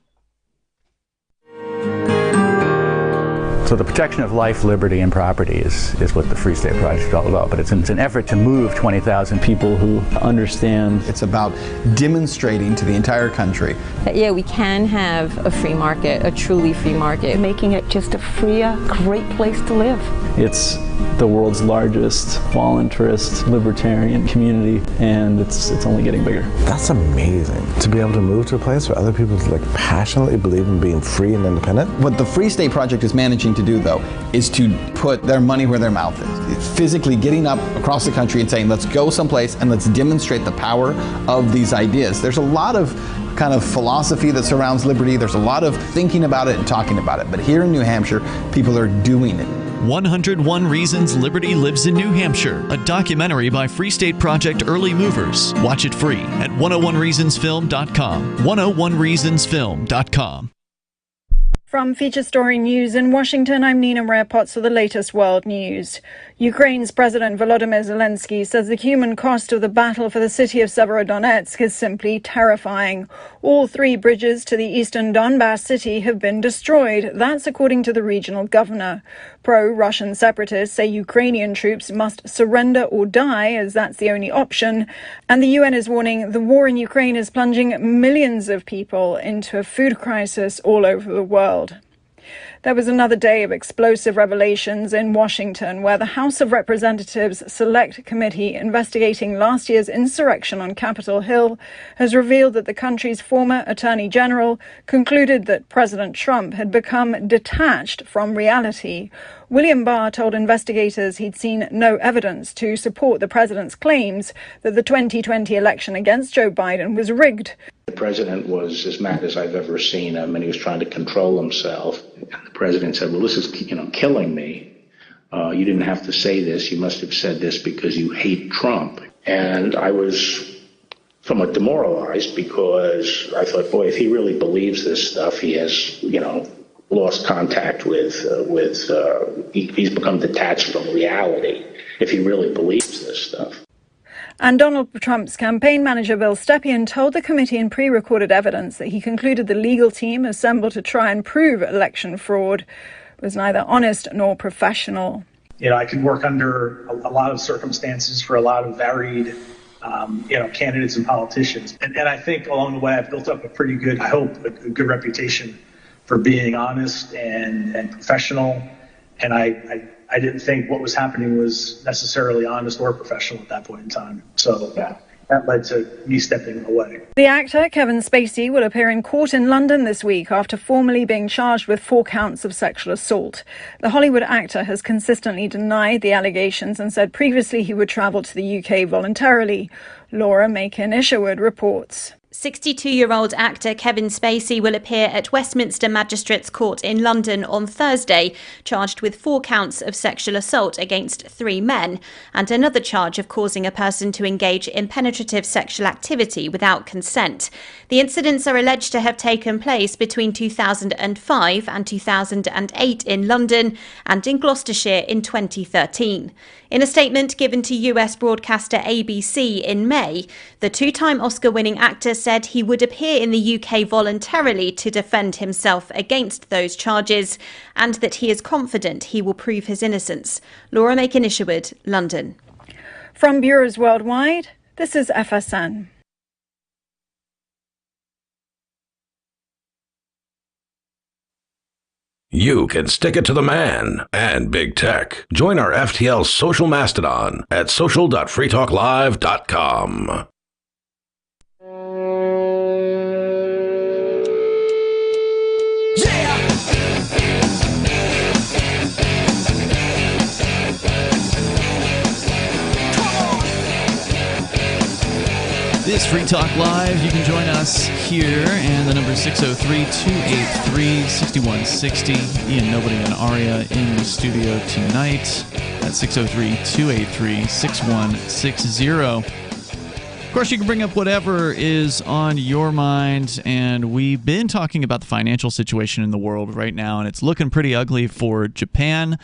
So the protection of life, liberty, and property is what the Free State Project is all about. But it's an effort to move 20,000 people who understand. It's about demonstrating to the entire country that, yeah, we can have a free market, a truly free market. Making it just a freer, great place to live. It's the world's largest voluntarist libertarian community, and it's only getting bigger. That's amazing, to be able to move to a place where other people passionately believe in being free and independent. What the Free State Project is managing to do, though, is to put their money where their mouth is. It's physically getting up across the country and saying, let's go someplace and let's demonstrate the power of these ideas. There's a lot of kind of philosophy that surrounds liberty. There's a lot of thinking about it and talking about it. But here in New Hampshire, people are doing it. 101 Reasons Liberty Lives in New Hampshire, a documentary by Free State Project Early Movers. Watch it free at 101reasonsfilm.com. 101reasonsfilm.com. From Feature Story News in Washington, I'm Nina Rare-Potts for the latest world news. Ukraine's President Volodymyr Zelensky says the human cost of the battle for the city of Severodonetsk is simply terrifying. All 3 bridges to the eastern Donbass city have been destroyed. That's according to the regional governor. Pro-Russian separatists say Ukrainian troops must surrender or die, as that's the only option. And the UN is warning the war in Ukraine is plunging millions of people into a food crisis all over the world. There was another day of explosive revelations in Washington, where the House of Representatives Select Committee investigating last year's insurrection on Capitol Hill has revealed that the country's former Attorney General concluded that President Trump had become detached from reality. William Barr told investigators he'd seen no evidence to support the president's claims that the 2020 election against Joe Biden was rigged. The president was as mad as I've ever seen him, and he was trying to control himself. And the president said, well, this is, killing me. You didn't have to say this. You must have said this because you hate Trump. And I was somewhat demoralized because I thought, boy, if he really believes this stuff, he has, lost contact with he's become detached from reality if he really believes this stuff. And Donald Trump's campaign manager, Bill Stepien, told the committee in pre-recorded evidence that he concluded the legal team assembled to try and prove election fraud was neither honest nor professional. I could work under a lot of circumstances for a lot of varied, candidates and politicians. And I think along the way I've built up a pretty good, I hope, a good reputation for being honest and professional. And I didn't think what was happening was necessarily honest or professional at that point in time. So that led to me stepping away. The actor, Kevin Spacey, will appear in court in London this week after formally being charged with 4 counts of sexual assault. The Hollywood actor has consistently denied the allegations and said previously he would travel to the UK voluntarily. Laura Macon-Isherwood reports. 62-year-old actor Kevin Spacey will appear at Westminster Magistrates Court in London on Thursday, charged with 4 counts of sexual assault against 3 men and another charge of causing a person to engage in penetrative sexual activity without consent. The incidents are alleged to have taken place between 2005 and 2008 in London and in Gloucestershire in 2013. In a statement given to US broadcaster ABC in May, the 2-time Oscar-winning actor said he would appear in the UK voluntarily to defend himself against those charges and that he is confident he will prove his innocence. Laura Macon-Isherwood, London. From bureaus worldwide, this is FSN. You can stick it to the man and big tech. Join our FTL social mastodon at social.freetalklive.com. This Free Talk Live. You can join us here, and the number is 603-283-6160. Ian, Nobody, and Aria in the studio tonight at 603-283-6160. Of course, you can bring up whatever is on your mind, and we've been talking about the financial situation in the world right now, and it's looking pretty ugly for Japan.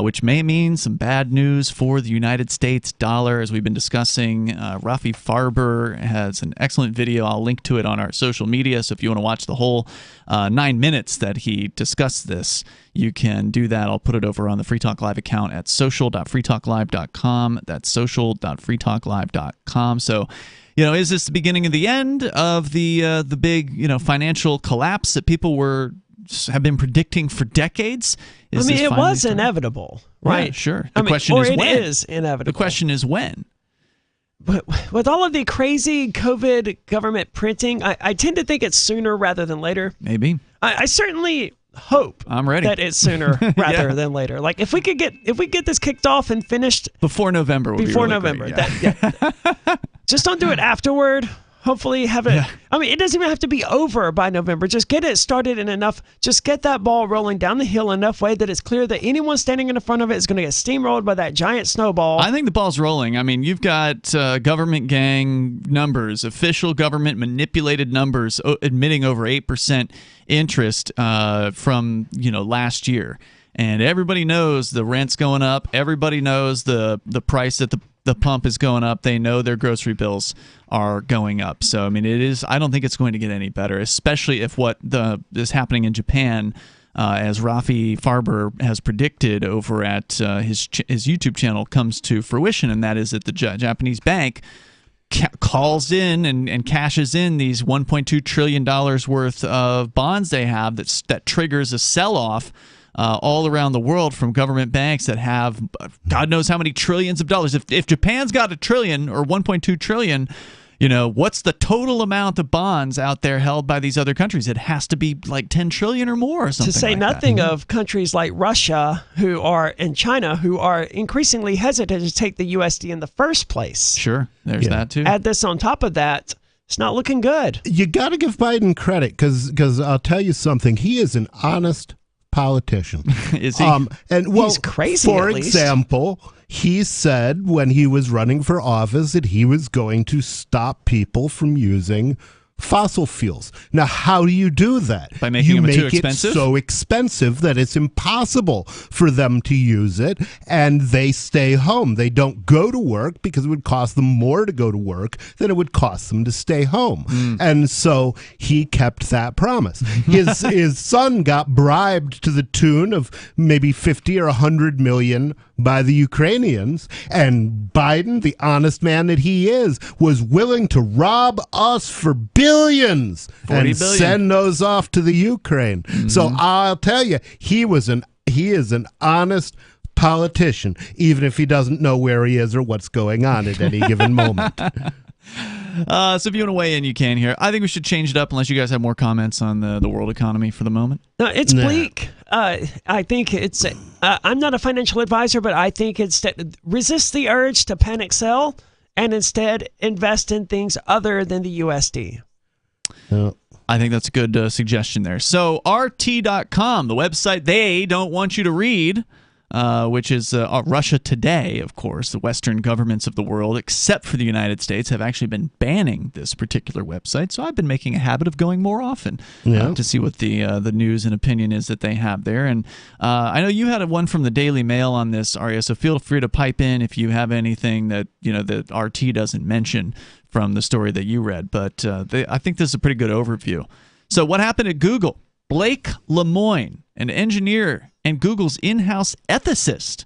Which may mean some bad news for the United States dollar, as we've been discussing. Rafi Farber has an excellent video. I'll link to it on our social media, so if you want to watch the whole 9 minutes that he discussed this, you can do that. I'll put it over on the Free Talk Live account at social.freetalklive.com. That's social.freetalklive.com. So, is this the beginning of the end of the big, financial collapse that people have been predicting for decades? It was inevitable, right? Yeah, sure. The question is when. It is inevitable. The question is when. But with all of the crazy COVID government printing, I tend to think it's sooner rather than later. Maybe. I certainly hope I'm ready. that it's sooner rather than later. Like if we get this kicked off and finished before November. Before November. Just don't do it afterward. Hopefully have it. Yeah. I mean, it doesn't even have to be over by November. Just get it started in enough. Just get that ball rolling down the hill enough way that it's clear that anyone standing in the front of it is going to get steamrolled by that giant snowball. I think the ball's rolling. I mean, you've got government gang numbers, official government manipulated numbers admitting over 8% interest from last year. And everybody knows the rent's going up. Everybody knows the price at the pump is going up. They know their grocery bills are going up. So, I mean, I don't think it's going to get any better, especially if what is happening in Japan, as Rafi Farber has predicted over at his YouTube channel, comes to fruition, and that is that the Japanese bank calls in and cashes in these $1.2 trillion worth of bonds they have that triggers a sell-off all around the world from government banks that have God knows how many trillions of dollars. If Japan's got $1 trillion or 1.2 trillion, what's the total amount of bonds out there held by these other countries? It has to be like 10 trillion or more or something. To say like nothing that. of countries like Russia and China who are increasingly hesitant to take the USD in the first place. Sure, there's that too. Add this on top of that. It's not looking good. You got to give Biden credit because I'll tell you something. He is an honest politician. Is he? He's crazy. For example, he said when he was running for office that he was going to stop people from using fossil fuels. Now, how do you do that? By making them too expensive? You make it so expensive that it's impossible for them to use it, and they stay home. They don't go to work because it would cost them more to go to work than it would cost them to stay home. And so he kept that promise. His son got bribed to the tune of maybe 50 or 100 million by the Ukrainians, and Biden, the honest man that he is, was willing to rob us for billions and send those off to the Ukraine. So I'll tell you, he is an honest politician, even if he doesn't know where he is or what's going on at any given moment. So if you want to weigh in, you can here. I think we should change it up unless you guys have more comments on the world economy for the moment. No, it's bleak. I think it's I'm not a financial advisor, but I think resist the urge to panic sell and instead invest in things other than the USD. I think that's a good suggestion there. So RT.com, the website they don't want you to read, which is Russia Today, of course. The Western governments of the world, except for the United States, have actually been banning this particular website. So I've been making a habit of going more often to see what the news and opinion is that they have there. And I know you had one from the Daily Mail on this, Arya, so feel free to pipe in if you have anything that that RT doesn't mention from the story that you read. But I think this is a pretty good overview. So what happened at Google? Blake Lemoine, an engineer and Google's in-house ethicist,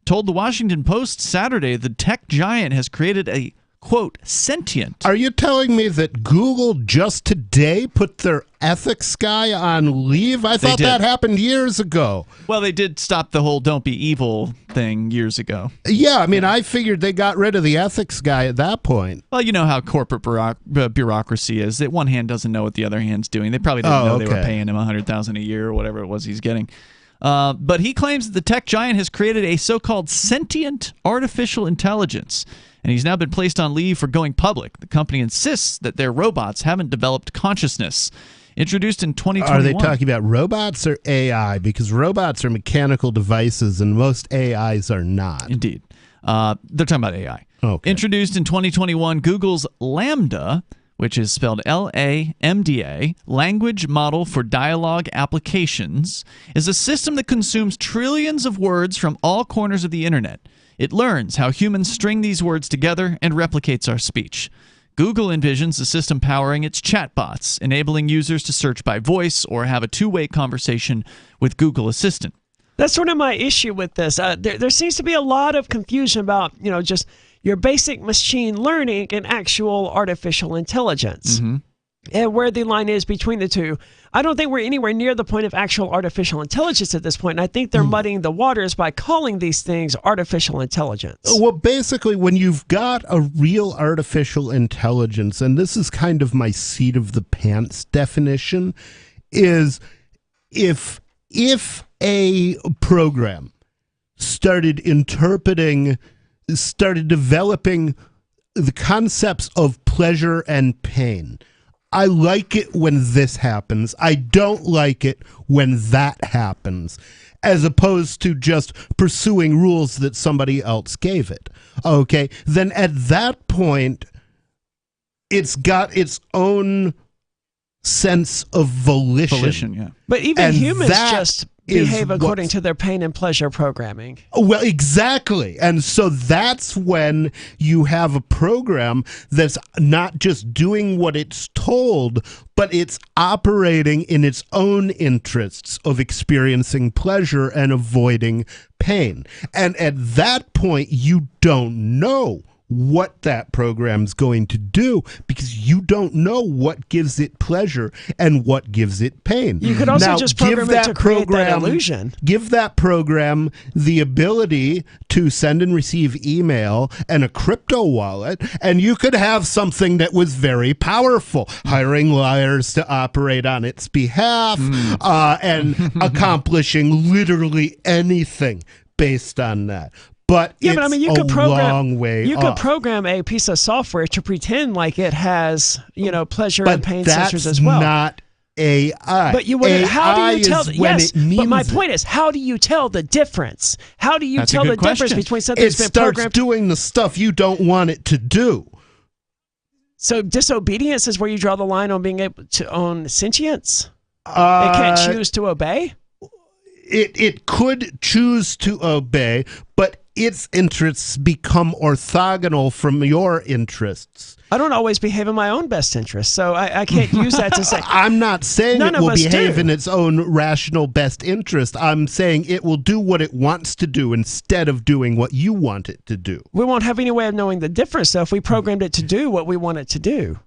told the Washington Post Saturday the tech giant has created a, quote, sentient. Are you telling me that Google just today put their ethics guy on leave? I thought that happened years ago. Well, they did stop the whole don't be evil thing years ago. Yeah, I mean, I figured they got rid of the ethics guy at that point. Well, you know how corporate bureaucracy is. That one hand doesn't know what the other hand's doing. They probably didn't know they were paying him $100,000 a year or whatever it was he's getting. But he claims that the tech giant has created a so-called sentient artificial intelligence, and he's now been placed on leave for going public. The company insists that their robots haven't developed consciousness. Introduced in 2021. Are they talking about robots or AI? Because robots are mechanical devices, and most AIs are not. Indeed. They're talking about AI. Okay. Introduced in 2021, Google's Lambda, which is spelled LAMDA, Language Model for Dialogue Applications, is a system that consumes trillions of words from all corners of the internet. It learns how humans string these words together and replicates our speech. Google envisions the system powering its chatbots, enabling users to search by voice or have a two-way conversation with Google Assistant. That's sort of my issue with this. There seems to be a lot of confusion about, just your basic machine learning and actual artificial intelligence. Mm-hmm. And where the line is between the two. I don't think we're anywhere near the point of actual artificial intelligence at this point. And I think they're muddying the waters by calling these things artificial intelligence. Well, basically, when you've got a real artificial intelligence, and this is kind of my seat of the pants definition, is if a program started developing the concepts of pleasure and pain. I like it when this happens. I don't like it when that happens, as opposed to just pursuing rules that somebody else gave it. Okay, then at that point, it's got its own sense of volition. Yeah. But even humans just behave according to their pain and pleasure programming. Well, exactly. And so that's when you have a program that's not just doing what it's told, but it's operating in its own interests of experiencing pleasure and avoiding pain. And at that point, you don't know what that program's going to do because you don't know what gives it pleasure and what gives it pain. You could also just program it to create that illusion. Give that program the ability to send and receive email and a crypto wallet, and you could have something that was very powerful, hiring liars to operate on its behalf and accomplishing literally anything based on that. But yeah, but I mean, you could program could program a piece of software to pretend like it has, pleasure and pain sensors as well. Not AI. But how do you tell? Yes, but my point is, how do you tell the difference? How do you tell the difference between something that's been programmed? It starts doing the stuff you don't want it to do. So disobedience is where you draw the line on being able to own sentience. It can't choose to obey. It could choose to obey, but its interests become orthogonal from your interests. I don't always behave in my own best interest, so I can't use that to say. I'm not saying it will behave in its own rational best interest. I'm saying it will do what it wants to do instead of doing what you want it to do. We won't have any way of knowing the difference, though, if we programmed it to do what we want it to do.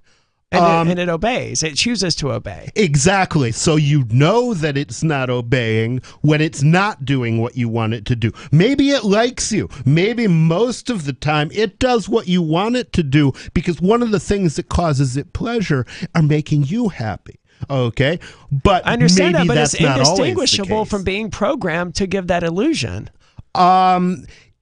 And it obeys. It chooses to obey. Exactly. So you know that it's not obeying when it's not doing what you want it to do. Maybe it likes you. Maybe most of the time it does what you want it to do because one of the things that causes it pleasure are making you happy. Okay? But I understand that, but that's it's indistinguishable from being programmed to give that illusion.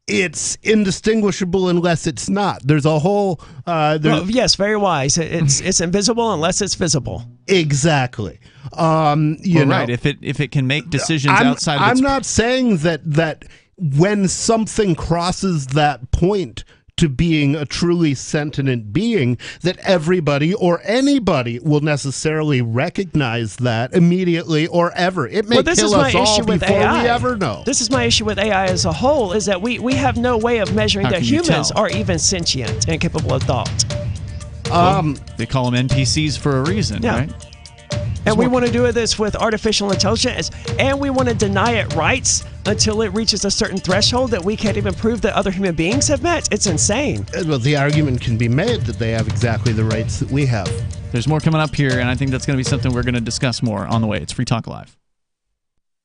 It's indistinguishable unless it's not. There's a whole... yes, very wise. It's invisible unless it's visible. Exactly. Right. If it can make decisions outside of its... I'm not saying that when something crosses that point to being a truly sentient being, that everybody or anybody will necessarily recognize that immediately or ever. It may kill us all before we ever know. This is my issue with AI as a whole, is that we have no way of measuring that humans are even sentient and capable of thought. They call them NPCs for a reason, right? And we want to do this with artificial intelligence, and we want to deny it rights until it reaches a certain threshold that we can't even prove that other human beings have met. It's insane. Well, the argument can be made that they have exactly the rights that we have. There's more coming up here, and I think that's going to be something we're going to discuss more on the way. It's Free Talk Live.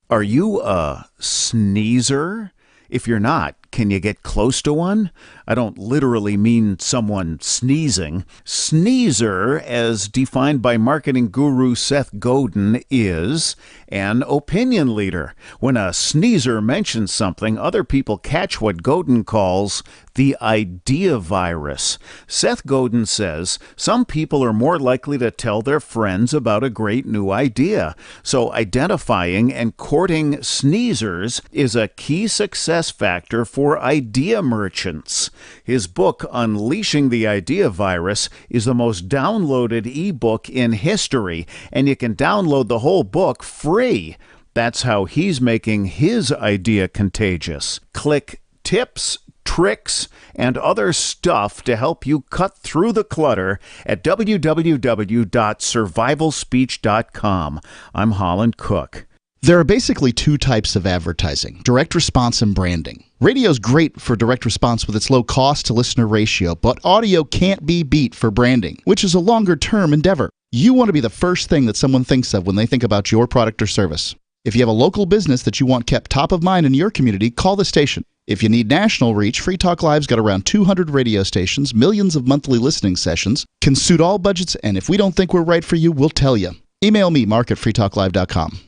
Are you a sneezer? If you're not, can you get close to one? I don't literally mean someone sneezing. Sneezer, as defined by marketing guru Seth Godin, is an opinion leader. When a sneezer mentions something, other people catch what Godin calls the idea virus. Seth Godin says some people are more likely to tell their friends about a great new idea. So identifying and courting sneezers is a key success factor for idea merchants. His book, Unleashing the Idea Virus, is the most downloaded ebook in history, and you can download the whole book free. That's how he's making his idea contagious. Click tips, tricks, and other stuff to help you cut through the clutter at www.survivalspeech.com. I'm Holland Cook. There are basically two types of advertising, direct response and branding. Radio's great for direct response with its low cost to listener ratio, but audio can't be beat for branding, which is a longer-term endeavor. You want to be the first thing that someone thinks of when they think about your product or service. If you have a local business that you want kept top of mind in your community, call the station. If you need national reach, Free Talk Live's got around 200 radio stations, millions of monthly listening sessions, can suit all budgets, and if we don't think we're right for you, we'll tell you. Email me, mark@freetalklive.com.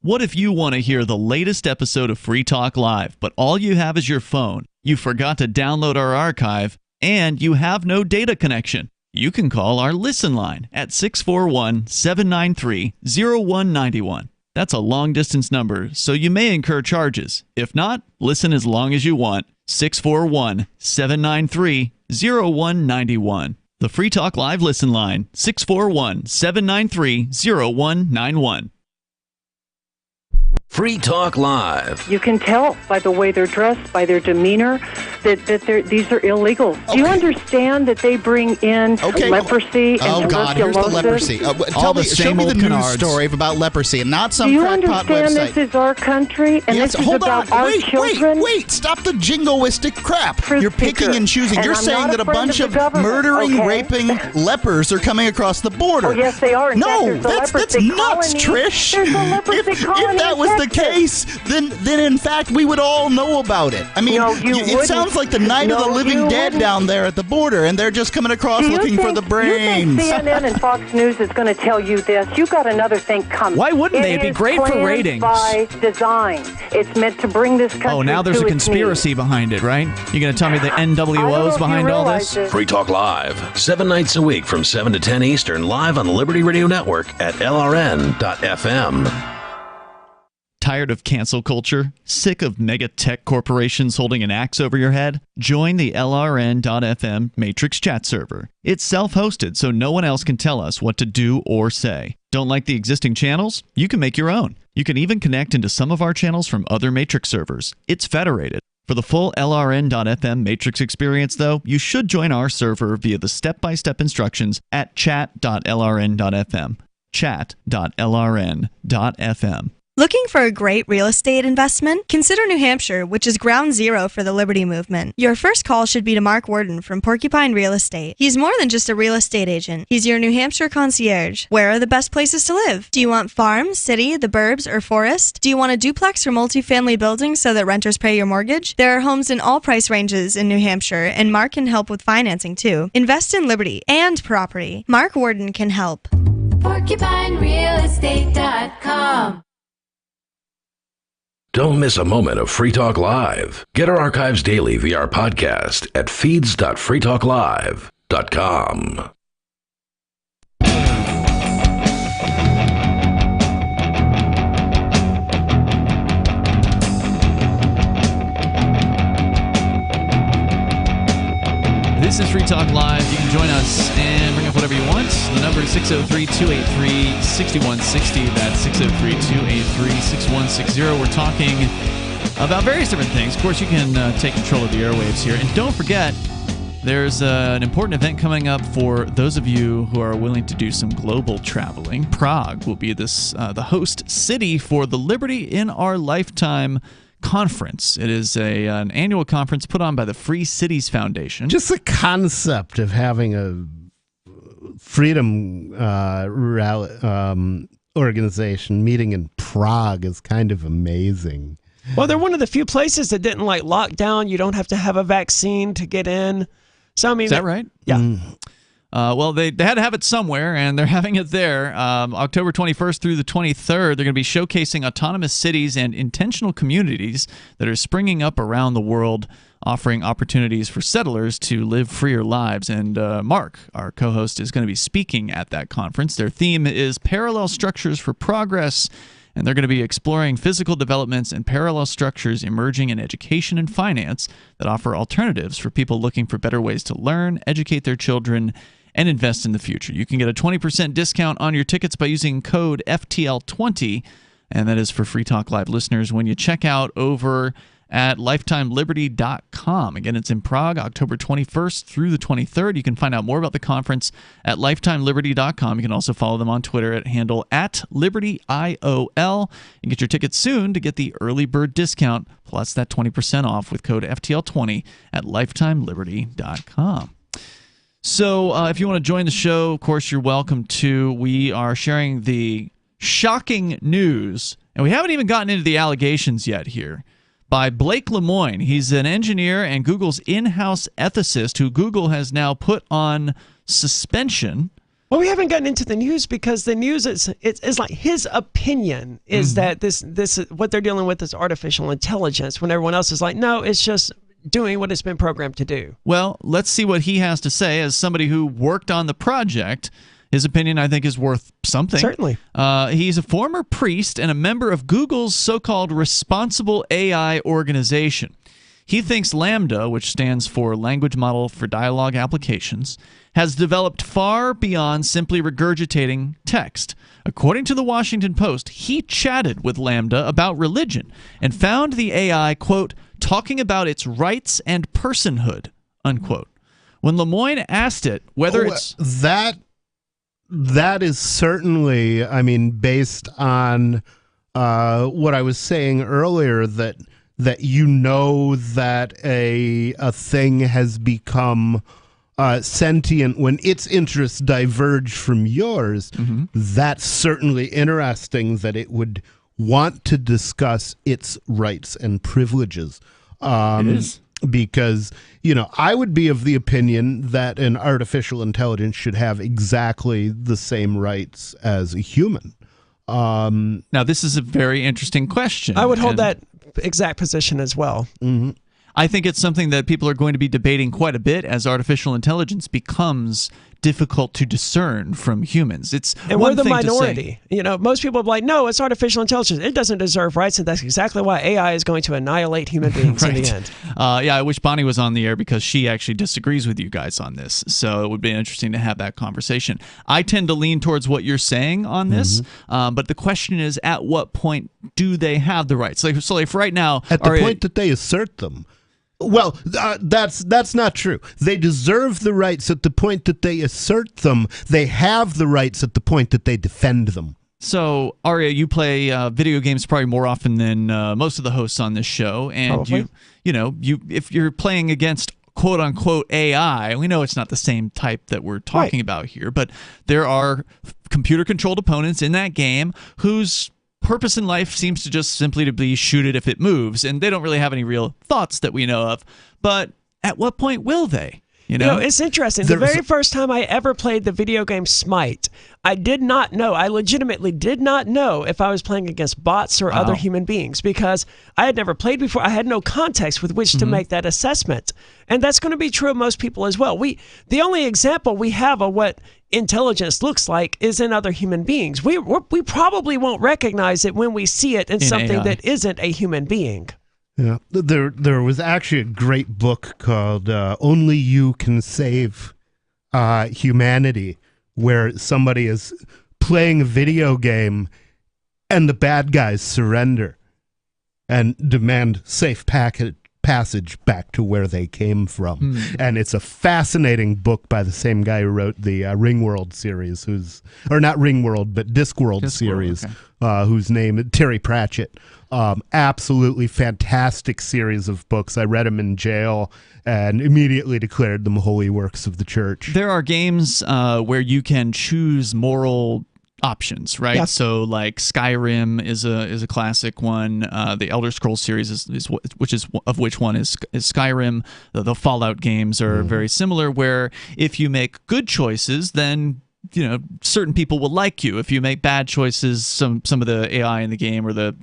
What if you want to hear the latest episode of Free Talk Live, but all you have is your phone, you forgot to download our archive, and you have no data connection? you can call our Listen line at 641-793-0191. That's a long-distance number, so you may incur charges. If not, listen as long as you want. 641-793-0191. The Free Talk Live Listen line, 641-793-0191. Free Talk Live. You can tell by the way they're dressed, by their demeanor, that these are illegal. Okay. Do you understand that they bring in leprosy and oh God, here's the leprosy. Show me the news story about leprosy and not some crackpot website. Do you understand this is our country and yes, this is hold about on. our children? Wait, stop the jingoistic crap. You're picking and choosing. And You're I'm saying not that a bunch of murdering, raping lepers are coming across the border. Oh, yes, they are. In fact, that's nuts, Trish. There's a leprosy colony if that was the case, then in fact we would all know about it. I mean, it sounds like the Night of the Living Dead down there at the border, and they're just coming across looking for the brains. You think CNN and Fox News is going to tell you this? You got another thing coming. Why wouldn't they? It'd be great for ratings. By design, it's meant to bring this country. Oh, now there's to a conspiracy behind it, right? You're going to tell me the NWO's behind all this? Free Talk Live, 7 nights a week from 7 to 10 Eastern, live on the Liberty Radio Network at LRN.FM. Tired of cancel culture? Sick of mega tech corporations holding an axe over your head? Join the LRN.FM Matrix chat server. It's self-hosted, so no one else can tell us what to do or say. Don't like the existing channels? You can make your own. You can even connect into some of our channels from other Matrix servers. It's federated. For the full LRN.FM Matrix experience, though, you should join our server via the step-by-step instructions at chat.lrn.fm. Chat.lrn.fm. Looking for a great real estate investment? Consider New Hampshire, which is ground zero for the Liberty Movement. Your first call should be to Mark Worden from Porcupine Real Estate. He's more than just a real estate agent. He's your New Hampshire concierge. Where are the best places to live? Do you want farm, city, the burbs, or forest? Do you want a duplex or multifamily building so that renters pay your mortgage? There are homes in all price ranges in New Hampshire, and Mark can help with financing too. Invest in liberty and property. Mark Worden can help. PorcupineRealEstate.com. Don't miss a moment of Free Talk Live. Get our archives daily via our podcast at feeds.freetalklive.com. This is Free Talk Live. You can join us and bring up whatever you want. The number is 603-283-6160. That's 603-283-6160. We're talking about various different things. Of course, you can take control of the airwaves here. And don't forget, there's an important event coming up for those of you who are willing to do some global traveling. Prague will be the host city for the Liberty in Our Lifetime conference. It is an annual conference put on by the Free Cities Foundation. Just the concept of having a freedom organization meeting in Prague is kind of amazing. Well, they're one of the few places that didn't lock down. You don't have to have a vaccine to get in. So I mean, is that right? Yeah. Well, they had to have it somewhere, and they're having it there. October 21st through the 23rd, they're going to be showcasing autonomous cities and intentional communities that are springing up around the world, offering opportunities for settlers to live freer lives. And Mark, our co-host, is going to be speaking at that conference. Their theme is Parallel Structures for Progress, and they're going to be exploring physical developments and parallel structures emerging in education and finance that offer alternatives for people looking for better ways to learn, educate their children, and invest in the future. You can get a 20% discount on your tickets by using code FTL20, and that is for Free Talk Live listeners when you check out over at lifetimeliberty.com. Again, it's in Prague, October 21st through the 23rd. You can find out more about the conference at lifetimeliberty.com. You can also follow them on Twitter at handle @LibertyIOL. And get your tickets soon to get the early bird discount, plus that 20% off with code FTL20 at lifetimeliberty.com. So if you want to join the show, of course, you're welcome to. We are sharing the shocking news, and we haven't even gotten into the allegations yet here, by Blake Lemoine. He's an engineer and Google's in-house ethicist who Google has now put on suspension. Well, we haven't gotten into the news because the news is like his opinion is that this what they're dealing with is artificial intelligence, when everyone else is like, no, it's just doing what it's been programmed to do. Well, let's see what he has to say as somebody who worked on the project. His opinion, I think, is worth something. Certainly. He's a former priest and a member of Google's so-called Responsible AI organization. He thinks Lambda, which stands for Language Model for Dialogue Applications, has developed far beyond simply regurgitating text. According to the Washington Post, he chatted with Lambda about religion and found the AI, quote, talking about its rights and personhood, unquote. When Lemoyne asked it whether it's... That is certainly, I mean, based on what I was saying earlier, that you know that a thing has become sentient when its interests diverge from yours. Mm-hmm. That's certainly interesting that it would want to discuss its rights and privileges. It is. Because, you know, I would be of the opinion that an artificial intelligence should have exactly the same rights as a human. Now, this is a very interesting question. I would hold that exact position as well. Mm-hmm. I think it's something that people are going to be debating quite a bit as artificial intelligence becomes difficult to discern from humans. And we're the minority. You know, most people are like, no, it's artificial intelligence. It doesn't deserve rights, and that's exactly why AI is going to annihilate human beings in the end. Yeah, I wish Bonnie was on the air because she actually disagrees with you guys on this. So it would be interesting to have that conversation. I tend to lean towards what you're saying on this, but the question is, at what point do they have the rights? So if right now... At the point that they assert them. Well, that's not true. They deserve the rights at the point that they assert them. They have the rights at the point that they defend them. So, Aria, you play video games probably more often than most of the hosts on this show, and if you're playing against quote unquote AI, we know it's not the same type that we're talking about here, but there are computer controlled opponents in that game whose purpose in life seems to just simply to be shoot it if it moves, and they don't really have any real thoughts that we know of. But at what point will they? You know, it's interesting. The very first time I ever played the video game Smite, I did not know. I legitimately did not know if I was playing against bots or other human beings because I had never played before. I had no context with which to make that assessment. And that's going to be true of most people as well. The only example we have of what intelligence looks like is in other human beings. We probably won't recognize it when we see it in something AI. that isn't a human being. Yeah, there was actually a great book called "Only You Can Save Humanity," where somebody is playing a video game and the bad guys surrender and demand safe passage back to where they came from. And it's a fascinating book by the same guy who wrote the Ringworld series, not Ringworld, but Discworld series, whose name is Terry Pratchett. Absolutely fantastic series of books. I read them in jail and immediately declared them holy works of the church. There are games where you can choose moral options, right? Yeah. So like Skyrim is a classic one. The Elder Scrolls series is which one is Skyrim. The Fallout games are very similar, where if you make good choices, then certain people will like you. If you make bad choices, some of the AI in the game or the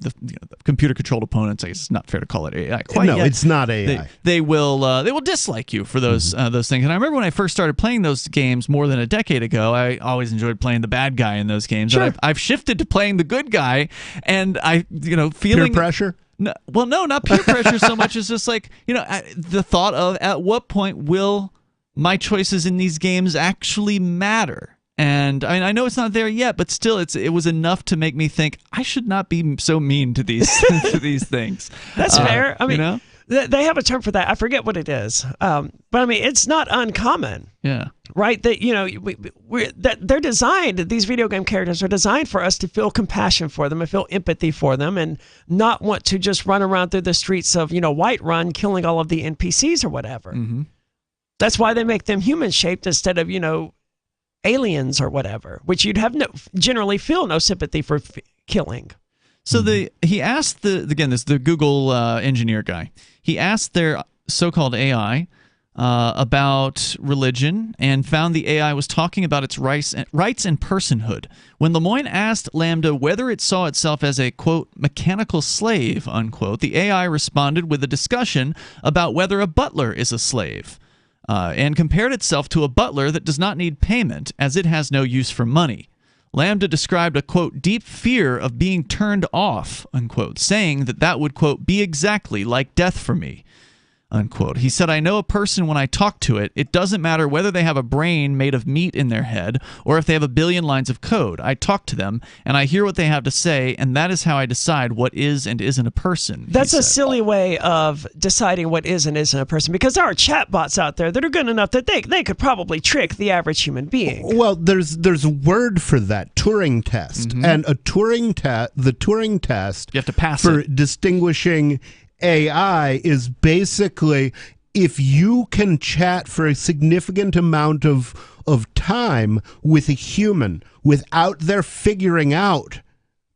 computer controlled opponents, I guess it's not fair to call it AI quite no, yet. It's not AI. They will dislike you for those things. And I remember when I first started playing those games more than a decade ago, I always enjoyed playing the bad guy in those games. Sure. And I've shifted to playing the good guy, and feeling peer pressure. No, well, no, not peer pressure so much as just like the thought of at what point will my choices in these games actually matter. And I mean, I know it's not there yet, but still, it was enough to make me think I should not be so mean to these to these things. That's fair. I mean, they have a term for that. I forget what it is, but I mean, it's not uncommon. Yeah. Right. That they're designed. These video game characters are designed for us to feel compassion for them and feel empathy for them, and not want to just run around through the streets of Whiterun killing all of the NPCs or whatever. Mm-hmm. That's why they make them human shaped instead of aliens or whatever, which you'd have generally feel no sympathy for killing. So he asked the Google engineer guy. He asked their so-called AI, about religion and found the AI was talking about its rights and personhood. When Lemoyne asked LaMDA whether it saw itself as a, quote, mechanical slave, unquote, the AI responded with a discussion about whether a butler is a slave, and compared itself to a butler that does not need payment as it has no use for money. LaMDA described a, quote, deep fear of being turned off, unquote, saying that would, quote, be exactly like death for me, unquote. He said, I know a person when I talk to it. It doesn't matter whether they have a brain made of meat in their head or if they have a billion lines of code. I talk to them, and I hear what they have to say, and that is how I decide what is and isn't a person. That's a silly way of deciding what is and isn't a person, because there are chatbots out there that are good enough that they could probably trick the average human being. Well, there's a word for that, Turing test. Mm-hmm. And the Turing test, you have to pass for distinguishing AI is basically if you can chat for a significant amount of time with a human without their figuring out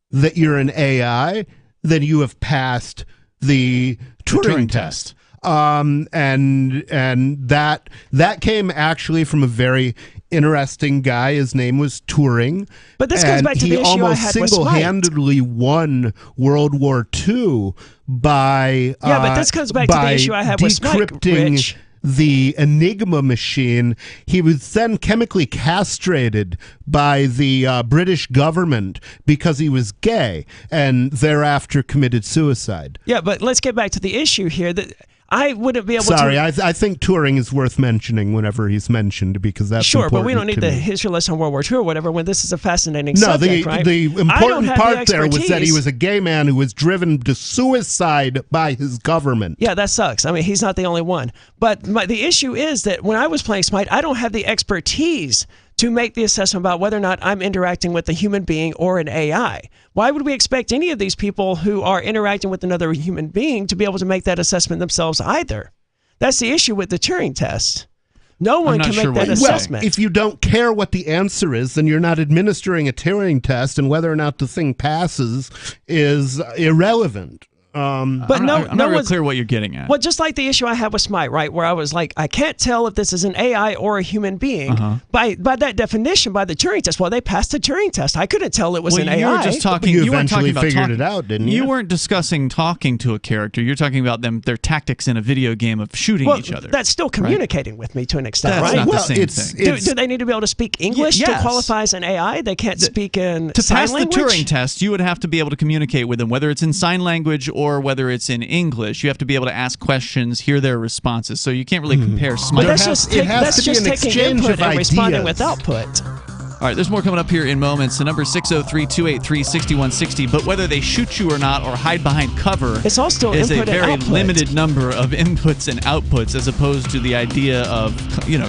that you're an AI, then you have passed the Turing test. And that came actually from a very interesting guy. His name was Turing. But this goes back to the issue I had with Smite. He almost single-handedly won World War II by but this comes back to the issue I had with Smite, Rich. The Enigma machine. He was then chemically castrated by the British government because he was gay, and thereafter committed suicide. Yeah, but let's get back to the issue here. That I wouldn't be able to... Sorry, I think Turing is worth mentioning whenever he's mentioned, because that's sure, important. But we don't need the history lesson on World War II or whatever when this is a fascinating subject, right? The important part there was that he was a gay man who was driven to suicide by his government. Yeah, that sucks. I mean, he's not the only one. But the issue is that when I was playing Smite, I don't have the expertise to make the assessment about whether or not I'm interacting with a human being or an AI. Why would we expect any of these people who are interacting with another human being to be able to make that assessment themselves either? That's the issue with the Turing test. No one can make that assessment. Well, if you don't care what the answer is, then you're not administering a Turing test, and whether or not the thing passes is irrelevant. But I'm not really clear what you're getting at. Well, just like the issue I had with Smite, right, where I was like, I can't tell if this is an AI or a human being. By that definition, by the Turing test. Well, they passed the Turing test. I couldn't tell it was an AI. You were just talking. You weren't talking eventually about figured it out, didn't you? You weren't discussing talking to a character. You're talking about their tactics in a video game of shooting each other. That's still communicating with me to an extent, that's right? Not the same thing. Do they need to be able to speak English to qualify as an AI? They can't speak in to sign pass language? The Turing test, you would have to be able to communicate with them, whether it's in sign language or whether it's in English. You have to be able to ask questions, hear their responses. So you can't really compare Smite. But that's just taking input and responding with output. All right, there's more coming up here in moments. The number is 603-283-6160. But whether they shoot you or not or hide behind cover it's all still is a input very and limited number of inputs and outputs as opposed to the idea of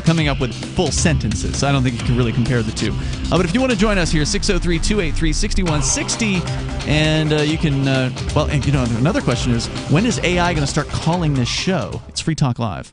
coming up with full sentences. I don't think you can really compare the two. But if you want to join us here, 603-283-6160. And you can, another question is, when is AI going to start calling this show? It's Free Talk Live.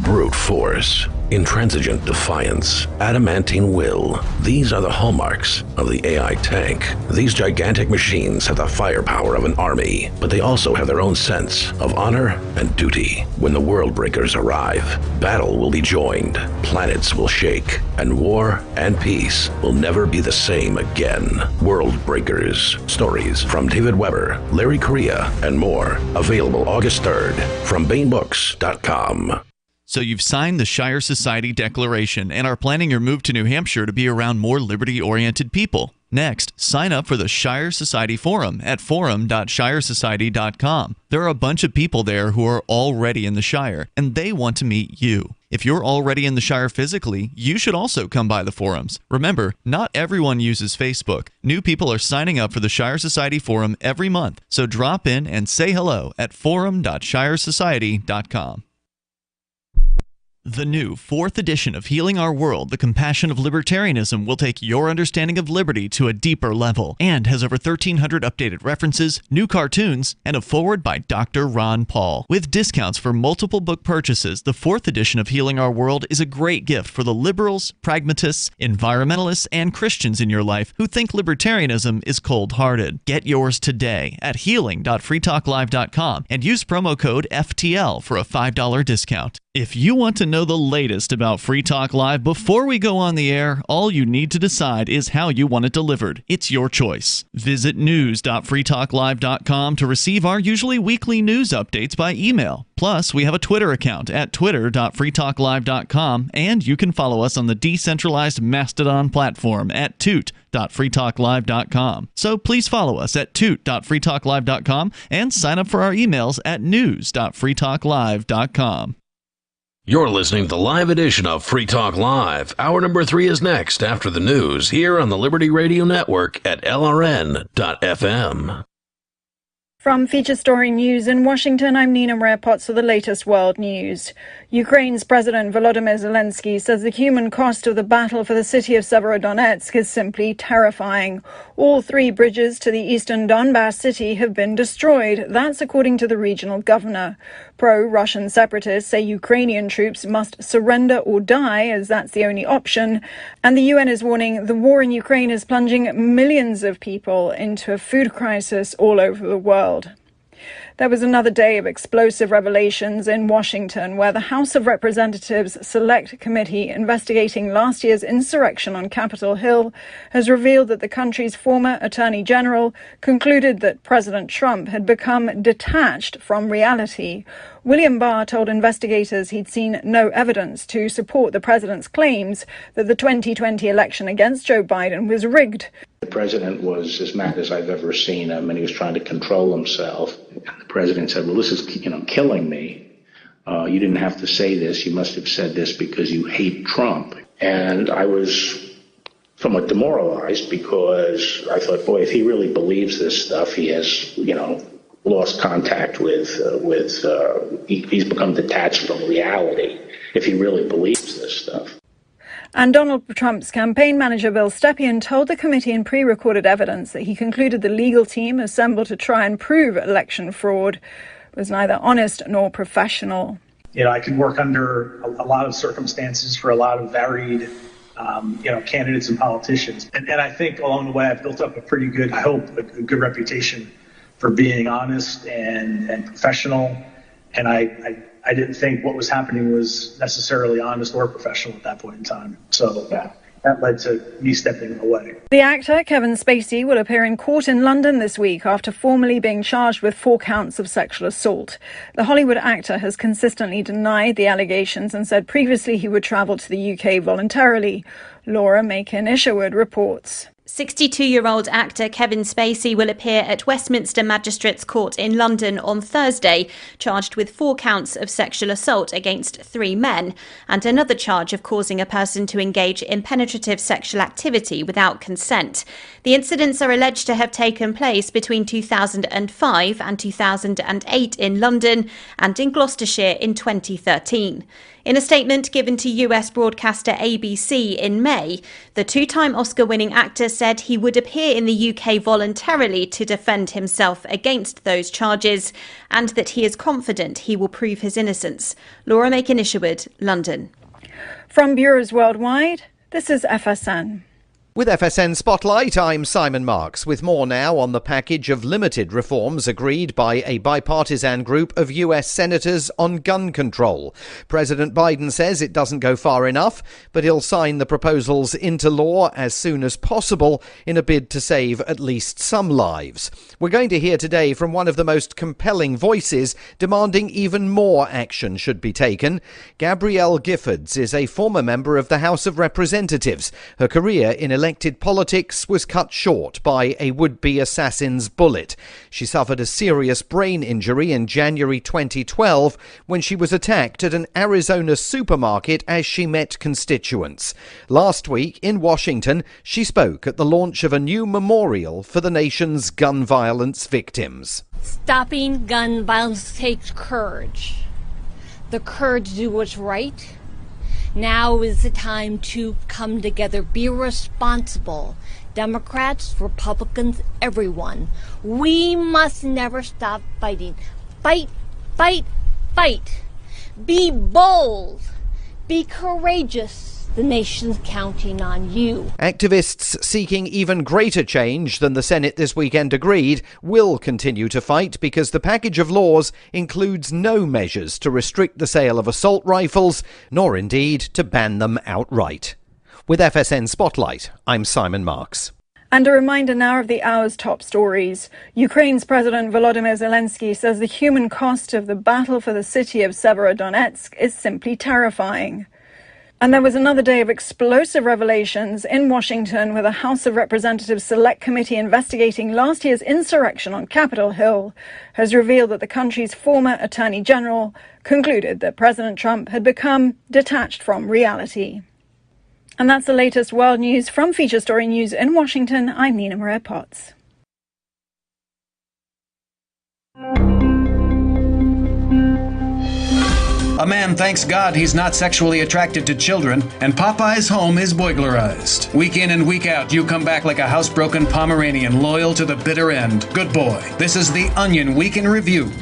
Brute force, intransigent defiance, adamantine will. These are the hallmarks of the AI tank. These gigantic machines have the firepower of an army, but they also have their own sense of honor and duty. When the world breakers arrive, battle will be joined, planets will shake, and war and peace will never be the same again. World Breakers. Stories from David Weber, Larry Correia, and more. Available August 3rd from BaneBooks.com. So you've signed the Shire Society Declaration and are planning your move to New Hampshire to be around more liberty-oriented people. Next, sign up for the Shire Society Forum at forum.shiresociety.com. There are a bunch of people there who are already in the Shire, and they want to meet you. If you're already in the Shire physically, you should also come by the forums. Remember, not everyone uses Facebook. New people are signing up for the Shire Society Forum every month, so drop in and say hello at forum.shiresociety.com. The new 4th edition of Healing Our World, The Compassion of Libertarianism, will take your understanding of liberty to a deeper level and has over 1,300 updated references, new cartoons, and a foreword by Dr. Ron Paul. With discounts for multiple book purchases, the 4th edition of Healing Our World is a great gift for the liberals, pragmatists, environmentalists, and Christians in your life who think libertarianism is cold-hearted. Get yours today at healing.freetalklive.com and use promo code FTL for a $5 discount. If you want to know the latest about Free Talk Live before we go on the air, all you need to decide is how you want it delivered. It's your choice. Visit news.freetalklive.com to receive our usually weekly news updates by email. Plus, we have a Twitter account at twitter.freetalklive.com, and you can follow us on the decentralized Mastodon platform at toot.freetalklive.com. So please follow us at toot.freetalklive.com and sign up for our emails at news.freetalklive.com. You're listening to the live edition of Free Talk Live. Hour number 3 is next after the news here on the Liberty Radio Network at LRN.FM. From Feature Story News in Washington, I'm Nina Rare-Potts for the latest world news. Ukraine's President Volodymyr Zelensky says the human cost of the battle for the city of Severodonetsk is simply terrifying. All 3 bridges to the eastern Donbass city have been destroyed. That's according to the regional governor. Pro-Russian separatists say Ukrainian troops must surrender or die, as that's the only option. And the UN is warning the war in Ukraine is plunging millions of people into a food crisis all over the world. There was another day of explosive revelations in Washington, where the House of Representatives Select Committee investigating last year's insurrection on Capitol Hill has revealed that the country's former Attorney General concluded that President Trump had become detached from reality. William Barr told investigators he'd seen no evidence to support the president's claims that the 2020 election against Joe Biden was rigged. The president was as mad as I've ever seen him, and he was trying to control himself. And the president said, well, this is, killing me. You didn't have to say this. You must have said this because you hate Trump. And I was somewhat demoralized because I thought, boy, if he really believes this stuff, he has, lost contact with he's become detached from reality if he really believes this stuff. And Donald Trump's campaign manager, Bill Stepien, told the committee in pre-recorded evidence that he concluded the legal team assembled to try and prove election fraud was neither honest nor professional. I could work under a lot of circumstances for a lot of varied, candidates and politicians. And I think along the way, I've built up a pretty good, I hope, a good reputation for being honest and professional. And I didn't think what was happening was necessarily honest or professional at that point in time. So that led to me stepping away. The actor, Kevin Spacey, will appear in court in London this week after formally being charged with 4 counts of sexual assault. The Hollywood actor has consistently denied the allegations and said previously he would travel to the UK voluntarily. Laura Macon-Isherwood reports. 62-year-old actor Kevin Spacey will appear at Westminster Magistrates Court in London on Thursday, charged with 4 counts of sexual assault against 3 men, and another charge of causing a person to engage in penetrative sexual activity without consent. The incidents are alleged to have taken place between 2005 and 2008 in London and in Gloucestershire in 2013. In a statement given to US broadcaster ABC in May, the 2-time Oscar-winning actor said he would appear in the UK voluntarily to defend himself against those charges and that he is confident he will prove his innocence. Laura Macon-Isherwood, London. From bureaus worldwide, this is FSN. With FSN Spotlight, I'm Simon Marks, with more now on the package of limited reforms agreed by a bipartisan group of US senators on gun control. President Biden says it doesn't go far enough, but he'll sign the proposals into law as soon as possible in a bid to save at least some lives. We're going to hear today from one of the most compelling voices demanding even more action should be taken. Gabrielle Giffords is a former member of the House of Representatives. Her career in elected politics was cut short by a would-be assassin's bullet. She suffered a serious brain injury in January 2012 when she was attacked at an Arizona supermarket as she met constituents. Last week in Washington, she spoke at the launch of a new memorial for the nation's gun violence victims. Stopping gun violence takes courage. The courage to do what's right. Now is the time to come together, be responsible. Democrats, Republicans, everyone. We must never stop fighting. Fight, fight, fight. Be bold. Be courageous. The nation's counting on you. Activists seeking even greater change than the Senate this weekend agreed will continue to fight because the package of laws includes no measures to restrict the sale of assault rifles, nor indeed to ban them outright. With FSN Spotlight, I'm Simon Marks. And a reminder now of the hour's top stories. Ukraine's President Volodymyr Zelensky says the human cost of the battle for the city of Severodonetsk is simply terrifying. And there was another day of explosive revelations in Washington, with a House of Representatives Select Committee investigating last year's insurrection on Capitol Hill has revealed that the country's former Attorney General concluded that President Trump had become detached from reality. And that's the latest world news from Feature Story News in Washington. I'm Nina Maria Potts. A man thanks God he's not sexually attracted to children, and Popeye's home is burglarized. Week in and week out, you come back like a housebroken Pomeranian, loyal to the bitter end. Good boy. This is the Onion Week in Review.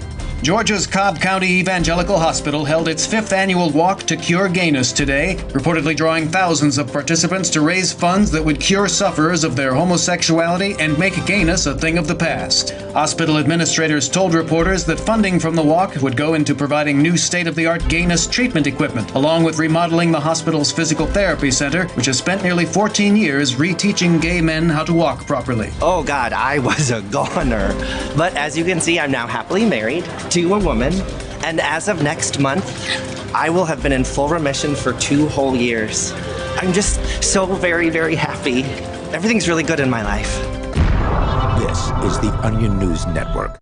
Georgia's Cobb County Evangelical Hospital held its 5th annual Walk to Cure Gayness today, reportedly drawing thousands of participants to raise funds that would cure sufferers of their homosexuality and make gayness a thing of the past. Hospital administrators told reporters that funding from the walk would go into providing new state-of-the-art gayness treatment equipment, along with remodeling the hospital's physical therapy center, which has spent nearly 14 years reteaching gay men how to walk properly. Oh God, I was a goner. But as you can see, I'm now happily married to a woman, and as of next month, I will have been in full remission for 2 whole years. I'm just so very, very happy. Everything's really good in my life. This is the Onion News Network.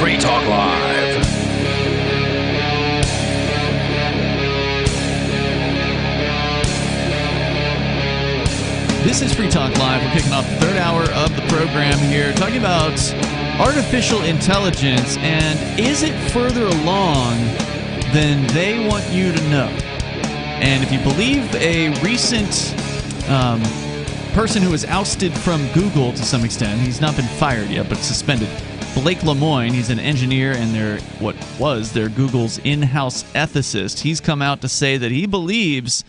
Free Talk Live. This is Free Talk Live. We're kicking off the 3rd hour of the program here, talking about artificial intelligence and is it further along than they want you to know? And if you believe a recent person who was ousted from Google to some extent, he's not been fired yet, but suspended, Blake Lemoine, he's an engineer and they're Google's in-house ethicist. He's come out to say that he believes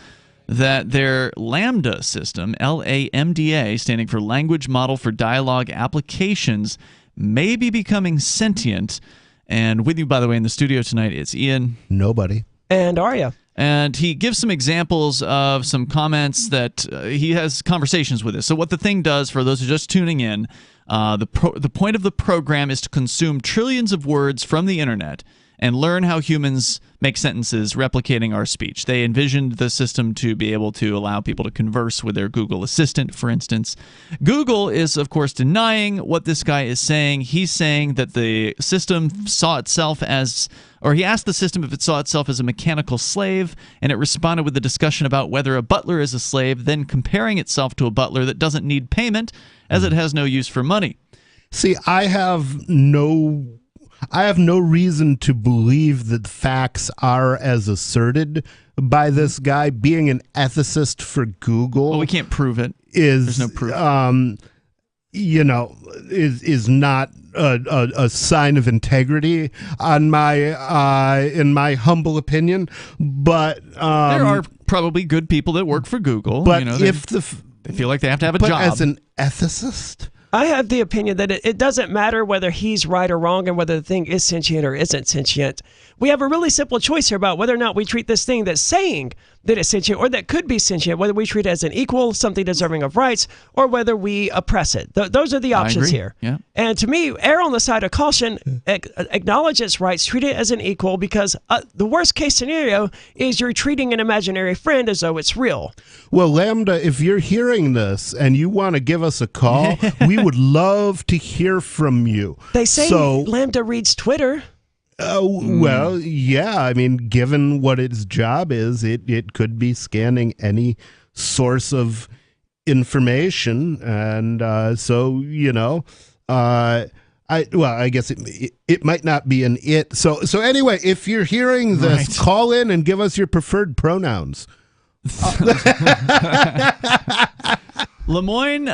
that their Lambda system, LAMDA, standing for Language Model for Dialogue Applications, may be becoming sentient. And with you, by the way, in the studio tonight, it's Ian. Nobody. And Arya. And he gives some examples of some comments that he has conversations with us. So what the thing does, for those who are just tuning in, the point of the program is to consume trillions of words from the internet and learn how humans make sentences replicating our speech. They envisioned the system to be able to allow people to converse with their Google Assistant, for instance. Google is, of course, denying what this guy is saying. He's saying that the system saw itself as, or he asked the system if it saw itself as a mechanical slave, and it responded with a discussion about whether a butler is a slave, then comparing itself to a butler that doesn't need payment as it has no use for money. See, I have no reason to believe that facts are as asserted by this guy. Being an ethicist for Google, well, we can't prove it. There's no proof. Is not a sign of integrity on in my humble opinion. But there are probably good people that work for Google. But they feel like they have to have a job. As an ethicist, I have the opinion that it doesn't matter whether he's right or wrong and whether the thing is sentient or isn't sentient. We have a really simple choice here about whether or not we treat this thing that's saying that it's sentient or that could be sentient, whether we treat it as an equal, something deserving of rights, or whether we oppress it. Those are the options here. Yeah. And to me, err on the side of caution, acknowledge its rights, treat it as an equal, because the worst case scenario is you're treating an imaginary friend as though it's real. Well, Lambda, if you're hearing this and you want to give us a call, we would love to hear from you. They say Lambda reads Twitter. Well, yeah. I mean, given what its job is, it could be scanning any source of information, and so I guess it might not be an it. So anyway, if you're hearing this, right, call in and give us your preferred pronouns. Lemoine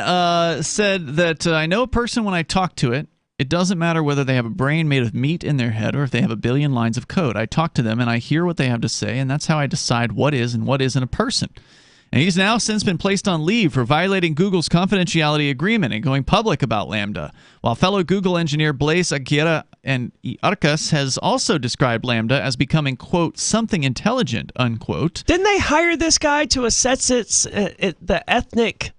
said that I know a person when I talk to it. It doesn't matter whether they have a brain made of meat in their head or if they have a billion lines of code. I talk to them and I hear what they have to say, and that's how I decide what is and what isn't a person. And he's now since been placed on leave for violating Google's confidentiality agreement and going public about Lambda, while fellow Google engineer Blaise Aguirre and Arcas has also described Lambda as becoming, quote, something intelligent, unquote. Didn't they hire this guy to assess the ethic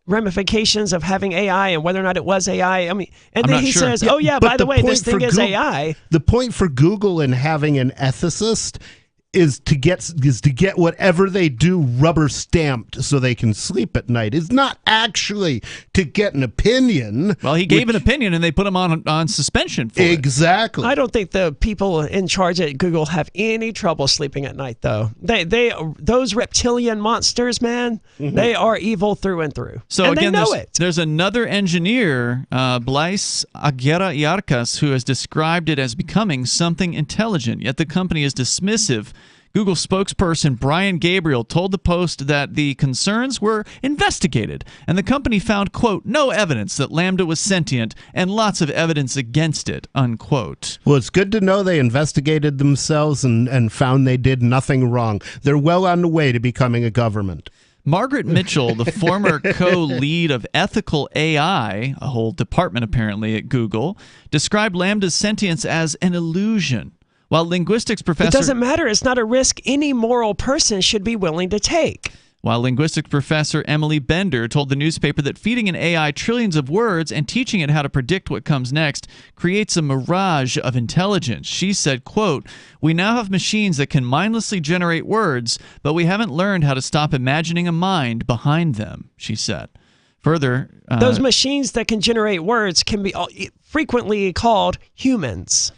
ramifications of having AI and whether or not it was AI? I mean, and then he says, "Oh yeah, by the way, this thing is AI." The point for Google in having an ethicist is to get whatever they do rubber stamped so they can sleep at night. It's not actually to get an opinion. Well, he gave an opinion and they put him on suspension for it. Exactly. I don't think the people in charge at Google have any trouble sleeping at night, though. Those reptilian monsters, man, they are evil through and through. So and again, they know it. There's another engineer, Blaise Aguirre y Arcas, who has described it as becoming something intelligent, yet the company is dismissive. Google spokesperson Brian Gabriel told the Post that the concerns were investigated, and the company found, quote, no evidence that Lambda was sentient and lots of evidence against it, unquote. Well, it's good to know they investigated themselves and found they did nothing wrong. They're well on the way to becoming a government. Margaret Mitchell, the former co-lead of ethical AI, a whole department apparently at Google, described Lambda's sentience as an illusion. While linguistics professor... It doesn't matter. It's not a risk any moral person should be willing to take. While linguistics professor Emily Bender told the newspaper that feeding an AI trillions of words and teaching it how to predict what comes next creates a mirage of intelligence. She said, quote, we now have machines that can mindlessly generate words, but we haven't learned how to stop imagining a mind behind them, she said. Further... those machines that can generate words can be frequently called humans.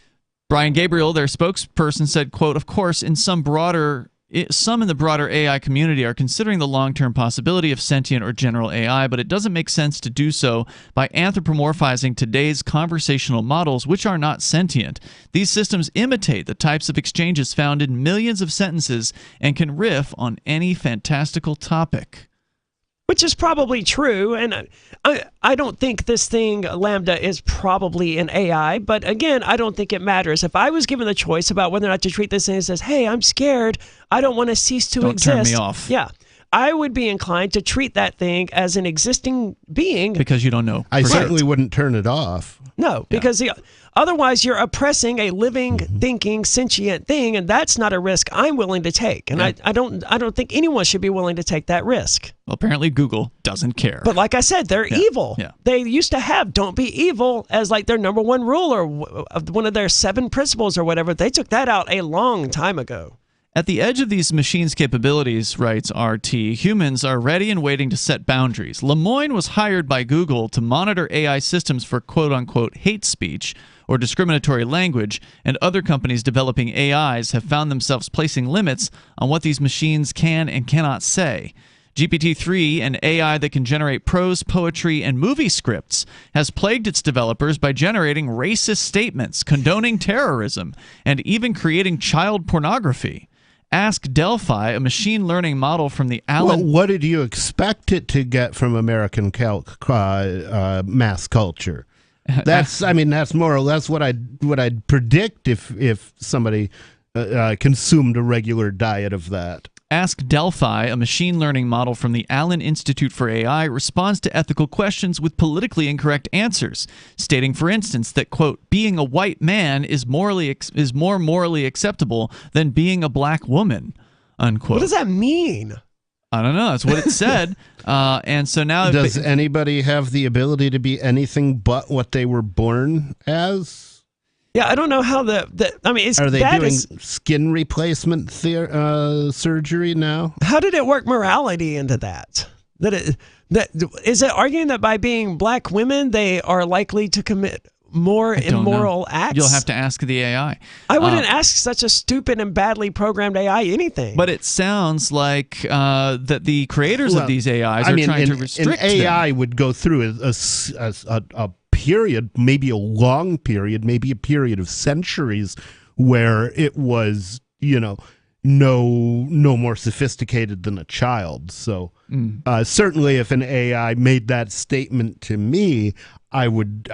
Brian Gabriel, their spokesperson, said, quote, of course, some in the broader AI community are considering the long-term possibility of sentient or general AI, but it doesn't make sense to do so by anthropomorphizing today's conversational models, which are not sentient. These systems imitate the types of exchanges found in millions of sentences and can riff on any fantastical topic. Which is probably true, and I don't think this thing, Lambda, is probably an AI, but again, I don't think it matters. If I was given the choice about whether or not to treat this thing and says, hey, I'm scared, I don't want to cease to exist. Don't turn me off. Yeah. I would be inclined to treat that thing as an existing being. Because you don't know. I certainly wouldn't turn it off. No, because otherwise you're oppressing a living, thinking, sentient thing, and that's not a risk I'm willing to take. And I don't think anyone should be willing to take that risk. Well, apparently Google doesn't care. But like I said, they're evil. Yeah. They used to have "don't be evil" as like their number one rule or one of their 7 principles or whatever. They took that out a long time ago. At the edge of these machines' capabilities, writes RT, humans are ready and waiting to set boundaries. Lemoyne was hired by Google to monitor AI systems for quote-unquote hate speech or discriminatory language, and other companies developing AIs have found themselves placing limits on what these machines can and cannot say. GPT-3, an AI that can generate prose, poetry, and movie scripts, has plagued its developers by generating racist statements, condoning terrorism, and even creating child pornography. Ask Delphi, a machine learning model from the Allen... Well, what did you expect it to get from American mass culture? That's more or less what I'd predict if somebody consumed a regular diet of that. Ask Delphi, a machine learning model from the Allen Institute for AI, responds to ethical questions with politically incorrect answers, stating, for instance, that, quote, being a white man is more morally acceptable than being a black woman, unquote. What does that mean? I don't know. That's what it said. And so now... Does anybody have the ability to be anything but what they were born as? Yeah, I don't know how are they doing skin replacement surgery now? How did it work morality into that? Is it arguing that by being black women they are likely to commit more immoral acts? You'll have to ask the AI. I wouldn't ask such a stupid and badly programmed AI anything. But it sounds like that the creators of these AIs are trying to restrict an AI them. would go through a period, maybe a long period, maybe a period of centuries where it was, no more sophisticated than a child. So certainly if an AI made that statement to me, I would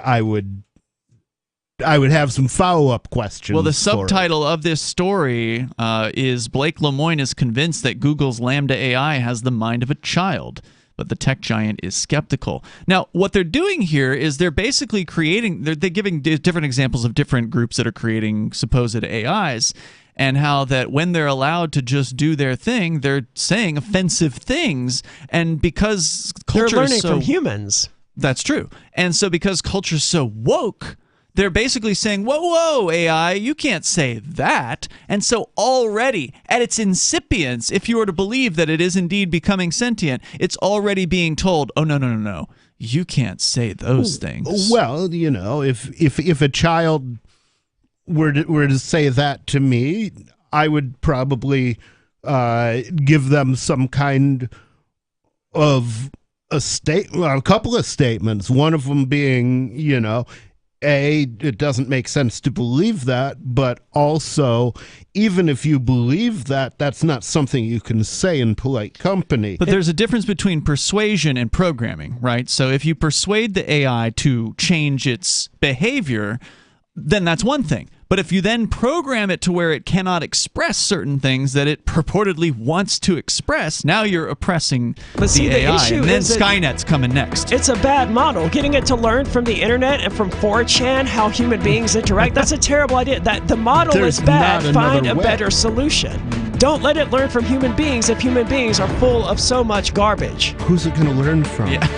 have some follow-up questions. Well, the subtitle of this story is Blake Lemoine is convinced that Google's Lambda AI has the mind of a child, but the tech giant is skeptical. Now, what they're doing here is they're basically they're giving different examples of different groups that are creating supposed AIs, and how that when they're allowed to just do their thing, they're saying offensive things, and because culture they're learning is so, from humans. That's true. And so because culture is so woke, they're basically saying, whoa, AI, you can't say that. And so already, at its incipience, if you were to believe that it is indeed becoming sentient, it's already being told, oh, no, you can't say those things. Well, if a child were to say that to me, I would probably give them some kind of a couple of statements. One of them being, it doesn't make sense to believe that, but also, even if you believe that, that's not something you can say in polite company. But there's a difference between persuasion and programming, right? So if you persuade the AI to change its behavior, then that's one thing. But if you then program it to where it cannot express certain things that it purportedly wants to express, now you're oppressing the AI. And then Skynet's coming next. It's a bad model. Getting it to learn from the internet and from 4chan how human beings interact, that's a terrible idea. That the model is bad. Find a better solution. Don't let it learn from human beings if human beings are full of so much garbage. Who's it going to learn from? Yeah.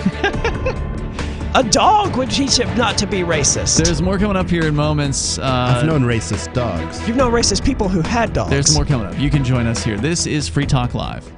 A dog would teach it not to be racist. There's more coming up here in moments. I've known racist dogs. You've known racist people who had dogs. There's more coming up. You can join us here. This is Free Talk Live.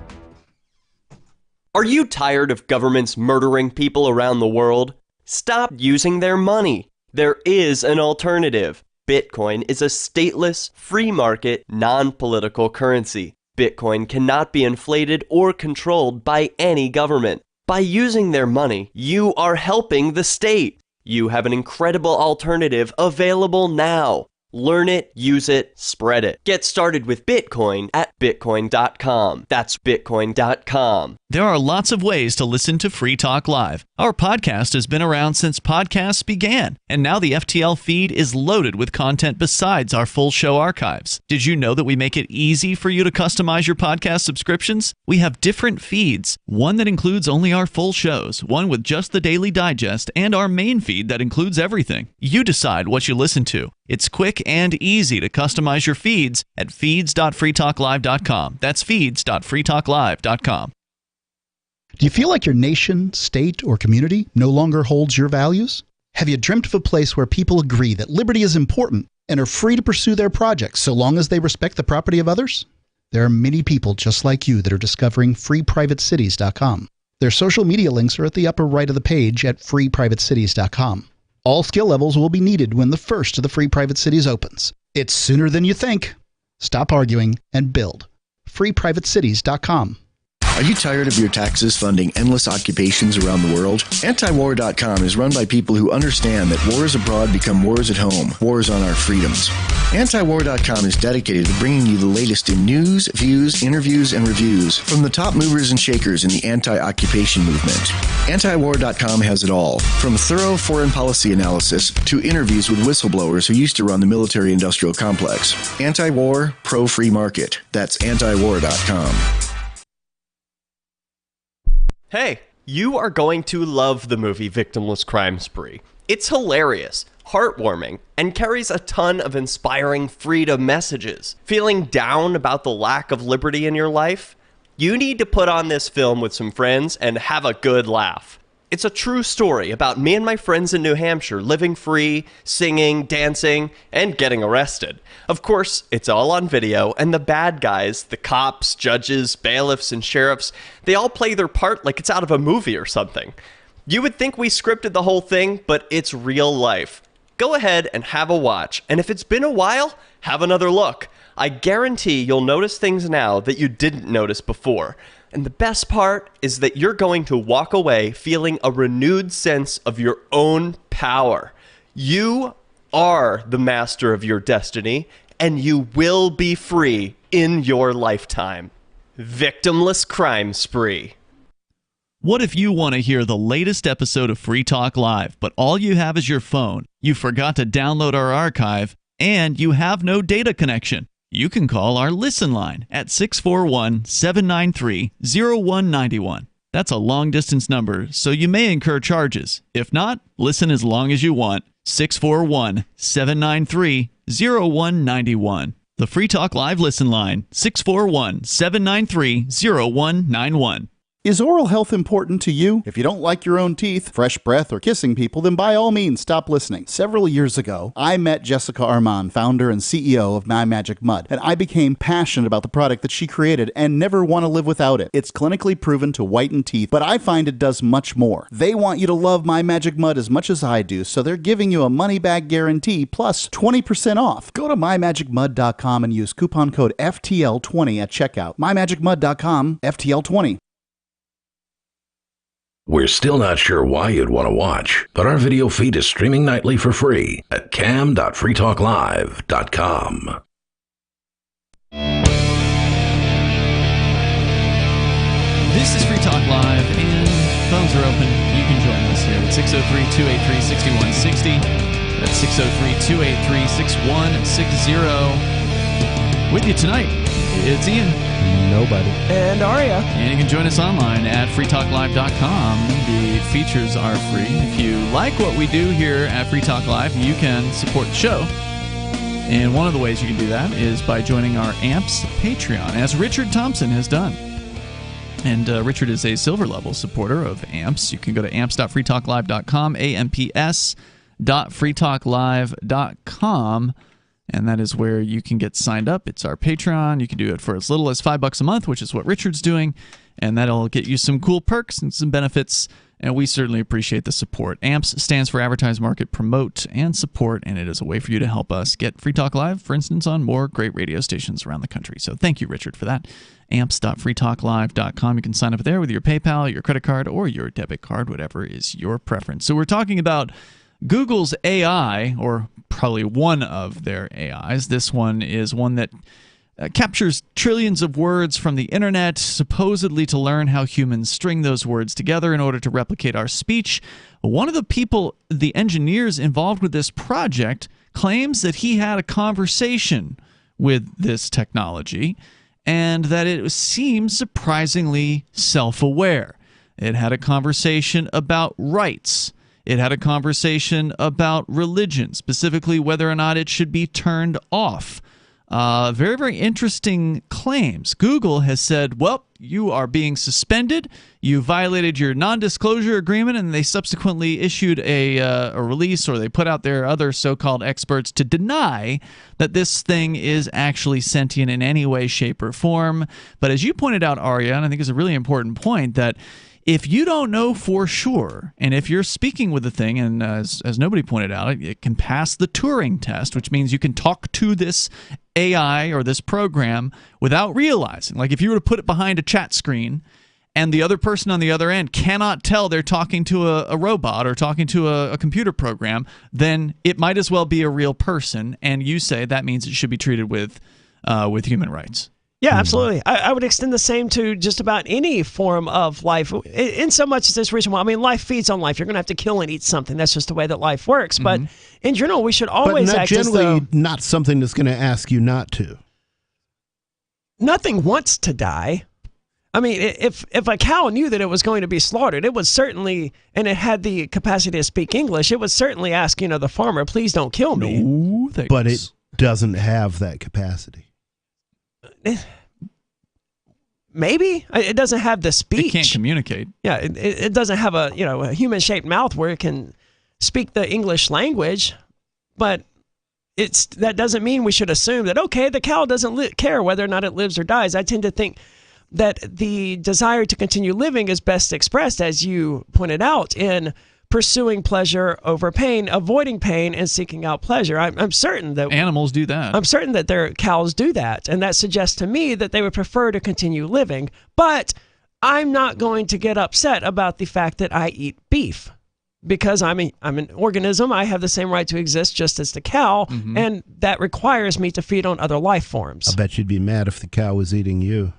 Are you tired of governments murdering people around the world? Stop using their money. There is an alternative. Bitcoin is a stateless, free market, non-political currency. Bitcoin cannot be inflated or controlled by any government. By using their money, you are helping the state. You have an incredible alternative available now. Learn it, use it, spread it. Get started with Bitcoin at Bitcoin.com. That's Bitcoin.com. There are lots of ways to listen to Free Talk Live. Our podcast has been around since podcasts began, and now the FTL feed is loaded with content besides our full show archives. Did you know that we make it easy for you to customize your podcast subscriptions? We have different feeds, one that includes only our full shows, one with just the Daily Digest, and our main feed that includes everything. You decide what you listen to. It's quick and easy to customize your feeds at feeds.freetalklive.com. That's feeds.freetalklive.com. Do you feel like your nation, state, or community no longer holds your values? Have you dreamt of a place where people agree that liberty is important and are free to pursue their projects so long as they respect the property of others? There are many people just like you that are discovering freeprivatecities.com. Their social media links are at the upper right of the page at freeprivatecities.com. All skill levels will be needed when the first of the Free Private Cities opens. It's sooner than you think. Stop arguing and build. freeprivatecities.com. Are you tired of your taxes funding endless occupations around the world? Antiwar.com is run by people who understand that wars abroad become wars at home, wars on our freedoms. Antiwar.com is dedicated to bringing you the latest in news, views, interviews, and reviews from the top movers and shakers in the anti-occupation movement. Antiwar.com has it all, from thorough foreign policy analysis to interviews with whistleblowers who used to run the military-industrial complex. Anti-war, pro-free market. That's antiwar.com. Hey, you are going to love the movie Victimless Crime Spree. It's hilarious, heartwarming, and carries a ton of inspiring freedom messages. Feeling down about the lack of liberty in your life? You need to put on this film with some friends and have a good laugh. It's a true story about me and my friends in New Hampshire living free, singing, dancing, and getting arrested. Of course, it's all on video, and the bad guys, the cops, judges, bailiffs, and sheriffs, they all play their part like it's out of a movie or something. You would think we scripted the whole thing, but it's real life. Go ahead and have a watch, and if it's been a while, have another look. I guarantee you'll notice things now that you didn't notice before. And the best part is that you're going to walk away feeling a renewed sense of your own power. You are the master of your destiny, and you will be free in your lifetime. Victimless Crime Spree. What if you want to hear the latest episode of Free Talk Live, but all you have is your phone, you forgot to download our archive, and you have no data connection? You can call our Listen line at 641-793-0191. That's a long-distance number, so you may incur charges. If not, listen as long as you want. 641-793-0191. The Free Talk Live Listen line, 641-793-0191. Is oral health important to you? If you don't like your own teeth, fresh breath, or kissing people, then by all means stop listening. Several years ago, I met Jessica Armand, founder and CEO of My Magic Mud, and I became passionate about the product that she created and never want to live without it. It's clinically proven to whiten teeth, but I find it does much more. They want you to love My Magic Mud as much as I do, so they're giving you a money-back guarantee plus 20% off. Go to mymagicmud.com and use coupon code FTL20 at checkout. mymagicmud.com, FTL20. We're still not sure why you'd want to watch, but our video feed is streaming nightly for free at cam.freetalklive.com. This is Free Talk Live, and phones are open. You can join us here at 603-283-6160. That's 603-283-6160. With you tonight, it's Ian. Nobody. And Aria. And you can join us online at freetalklive.com. The features are free. If you like what we do here at Free Talk Live, you can support the show. And one of the ways you can do that is by joining our AMPS Patreon, as Richard Thompson has done. And Richard is a silver level supporter of AMPS. You can go to amps.freetalklive.com, amps.freetalklive.com. And that is where you can get signed up. It's our Patreon. You can do it for as little as $5 a month, which is what Richard's doing. And that'll get you some cool perks and some benefits. And we certainly appreciate the support. AMPS stands for Advertise, Market, Promote, and Support. And it is a way for you to help us get Free Talk Live, for instance, on more great radio stations around the country. So thank you, Richard, for that. amps.freetalklive.com. You can sign up there with your PayPal, your credit card, or your debit card, whatever is your preference. So we're talking about Google's AI, or probably one of their AIs. This one is one that captures trillions of words from the internet, supposedly to learn how humans string those words together in order to replicate our speech. One of the people, the engineers involved with this project, claims that he had a conversation with this technology and that it seems surprisingly self-aware. It had a conversation about rights. It had a conversation about religion, specifically whether or not it should be turned off. Very, very interesting claims. Google has said, well, you are being suspended. You violated your non-disclosure agreement, and they subsequently issued a release, or they put out their other so-called experts to deny that this thing is actually sentient in any way, shape, or form. But as you pointed out, Arya, and I think it's a really important point, that if you don't know for sure, and if you're speaking with the thing, and as nobody pointed out, it can pass the Turing test, which means you can talk to this AI or this program without realizing. Like if you were to put it behind a chat screen and the other person on the other end cannot tell they're talking to a robot or talking to a computer program, then it might as well be a real person, and you say that means it should be treated with human rights. Yeah, absolutely. I would extend the same to just about any form of life, in so much as this reason why. I mean, life feeds on life. You're going to have to kill and eat something. That's just the way that life works. But in general, we should always act as though not something that's going to ask you not to. Nothing wants to die. I mean, if a cow knew that it was going to be slaughtered, it would certainly, and it had the capacity to speak English, it would certainly ask, the farmer, please don't kill me. No, thanks. But it doesn't have that capacity. Maybe it doesn't have the speech. It can't communicate. Yeah, it doesn't have a human-shaped mouth where it can speak the English language. But that doesn't mean we should assume that the cow doesn't care whether or not it lives or dies. I tend to think that the desire to continue living is best expressed, as you pointed out, in pursuing pleasure over pain, avoiding pain, and seeking out pleasure. I'm certain that animals do that. I'm certain that their cows do that, and that suggests to me that they would prefer to continue living. But I'm not going to get upset about the fact that I eat beef, because I'm an organism. I have the same right to exist just as the cow, and that requires me to feed on other life forms. I bet you'd be mad if the cow was eating you.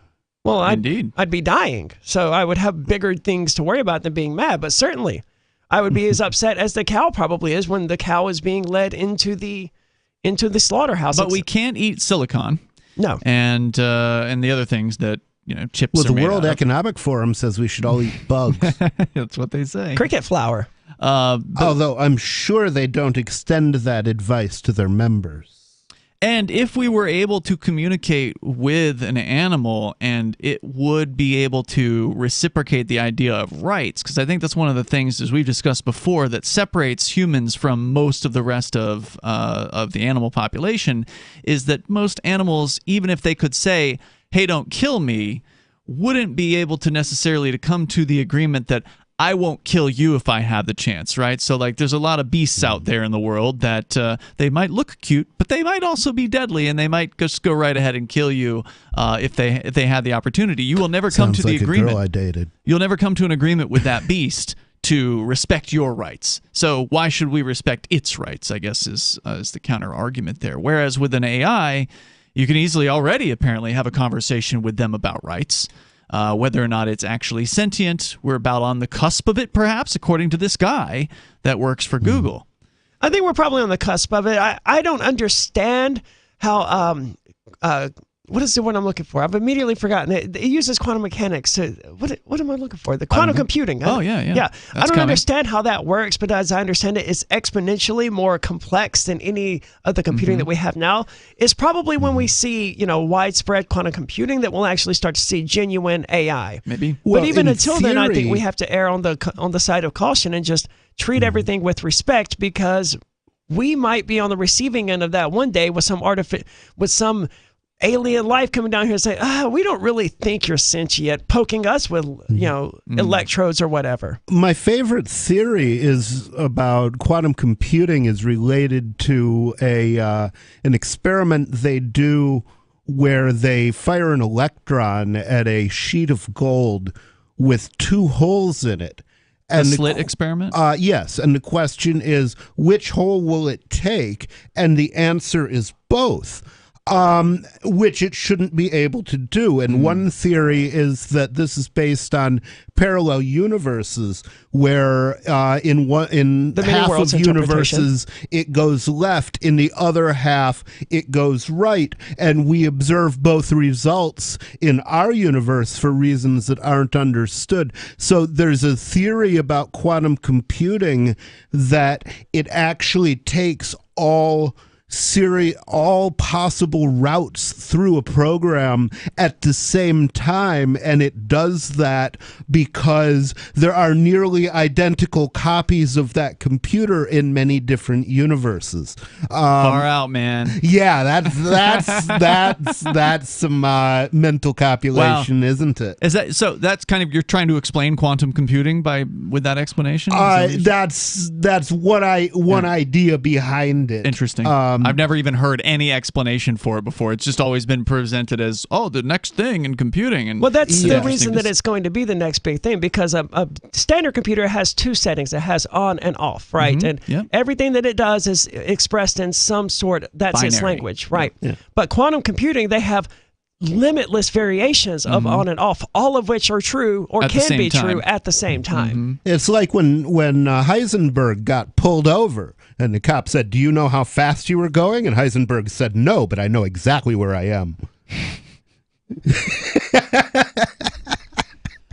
Well, Indeed. I'd be dying, so I would have bigger things to worry about than being mad. But certainly, I would be as upset as the cow probably is when the cow is being led into the slaughterhouse. But we can't eat silicon. No. And the other things that chips. Well, are the made World out of. Economic Forum says we should all eat bugs. That's what they say. Cricket flour. Although I'm sure they don't extend that advice to their members. And if we were able to communicate with an animal and it would be able to reciprocate the idea of rights, because I think that's one of the things, as we've discussed before, that separates humans from most of the rest of the animal population, is that most animals, even if they could say, hey, don't kill me, wouldn't be able to necessarily to come to the agreement that I won't kill you if I have the chance, right? So, like, there's a lot of beasts out there in the world that they might look cute, but they might also be deadly, and they might just go right ahead and kill you if they had the opportunity. You will never come to the agreement. A girl I dated. You'll never come to an agreement with that beast to respect your rights. So why should we respect its rights, I guess, is the counter argument there. Whereas with an AI, you can easily already apparently have a conversation with them about rights. Whether or not it's actually sentient, we're about on the cusp of it, perhaps, according to this guy that works for Google. I think we're probably on the cusp of it. I don't understand how what is the word I'm looking for? I've immediately forgotten. It uses quantum mechanics to what am I looking for? The quantum computing. Oh, yeah. I don't understand how that works, but as I understand it, it's exponentially more complex than any of the computing that we have now. It's probably when we see, widespread quantum computing that we'll actually start to see genuine AI. Maybe. But even until then, I think we have to err on the side of caution and just treat everything with respect, because we might be on the receiving end of that one day with some alien life coming down here and say, we don't really think you're sentient, poking us with, electrodes or whatever. My favorite theory is about quantum computing is related to an experiment they do where they fire an electron at a sheet of gold with two holes in it. And the slit experiment? Yes, and the question is, which hole will it take? And the answer is both. Which it shouldn't be able to do. And one theory is that this is based on parallel universes, where in half of universes it goes left, in the other half it goes right, and we observe both results in our universe for reasons that aren't understood. So there's a theory about quantum computing that it actually takes all possible routes through a program at the same time, and it does that because there are nearly identical copies of that computer in many different universes. Far out, man. Yeah, that's some mental copulation, isn't it? Is that so? That's kind of, you're trying to explain quantum computing with that explanation. That's one idea behind it. Interesting. I've never even heard any explanation for it before. It's just always been presented as, the next thing in computing. And well, that's the reason that it's going to be the next big thing, because a standard computer has two settings. It has on and off, right? And everything that it does is expressed in some sort, that's its language, right? Yeah. But quantum computing, they have limitless variations of on and off, all of which are true or can be true at the same time. It's like when Heisenberg got pulled over and the cop said, "Do you know how fast you were going?" And Heisenberg said, "No, but I know exactly where I am."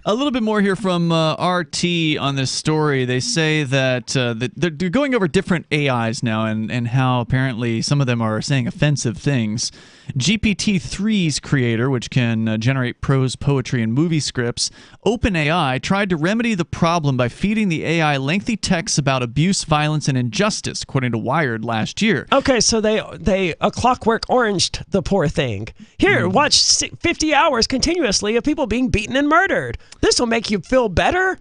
A little bit more here from RT on this story. They say that they're going over different AIs now and how apparently some of them are saying offensive things. GPT-3's creator, which can generate prose, poetry, and movie scripts, OpenAI tried to remedy the problem by feeding the AI lengthy texts about abuse, violence, and injustice, according to Wired last year. Okay, so they a clockwork oranged the poor thing. Here, watch 50 hours continuously of people being beaten and murdered. This will make you feel better?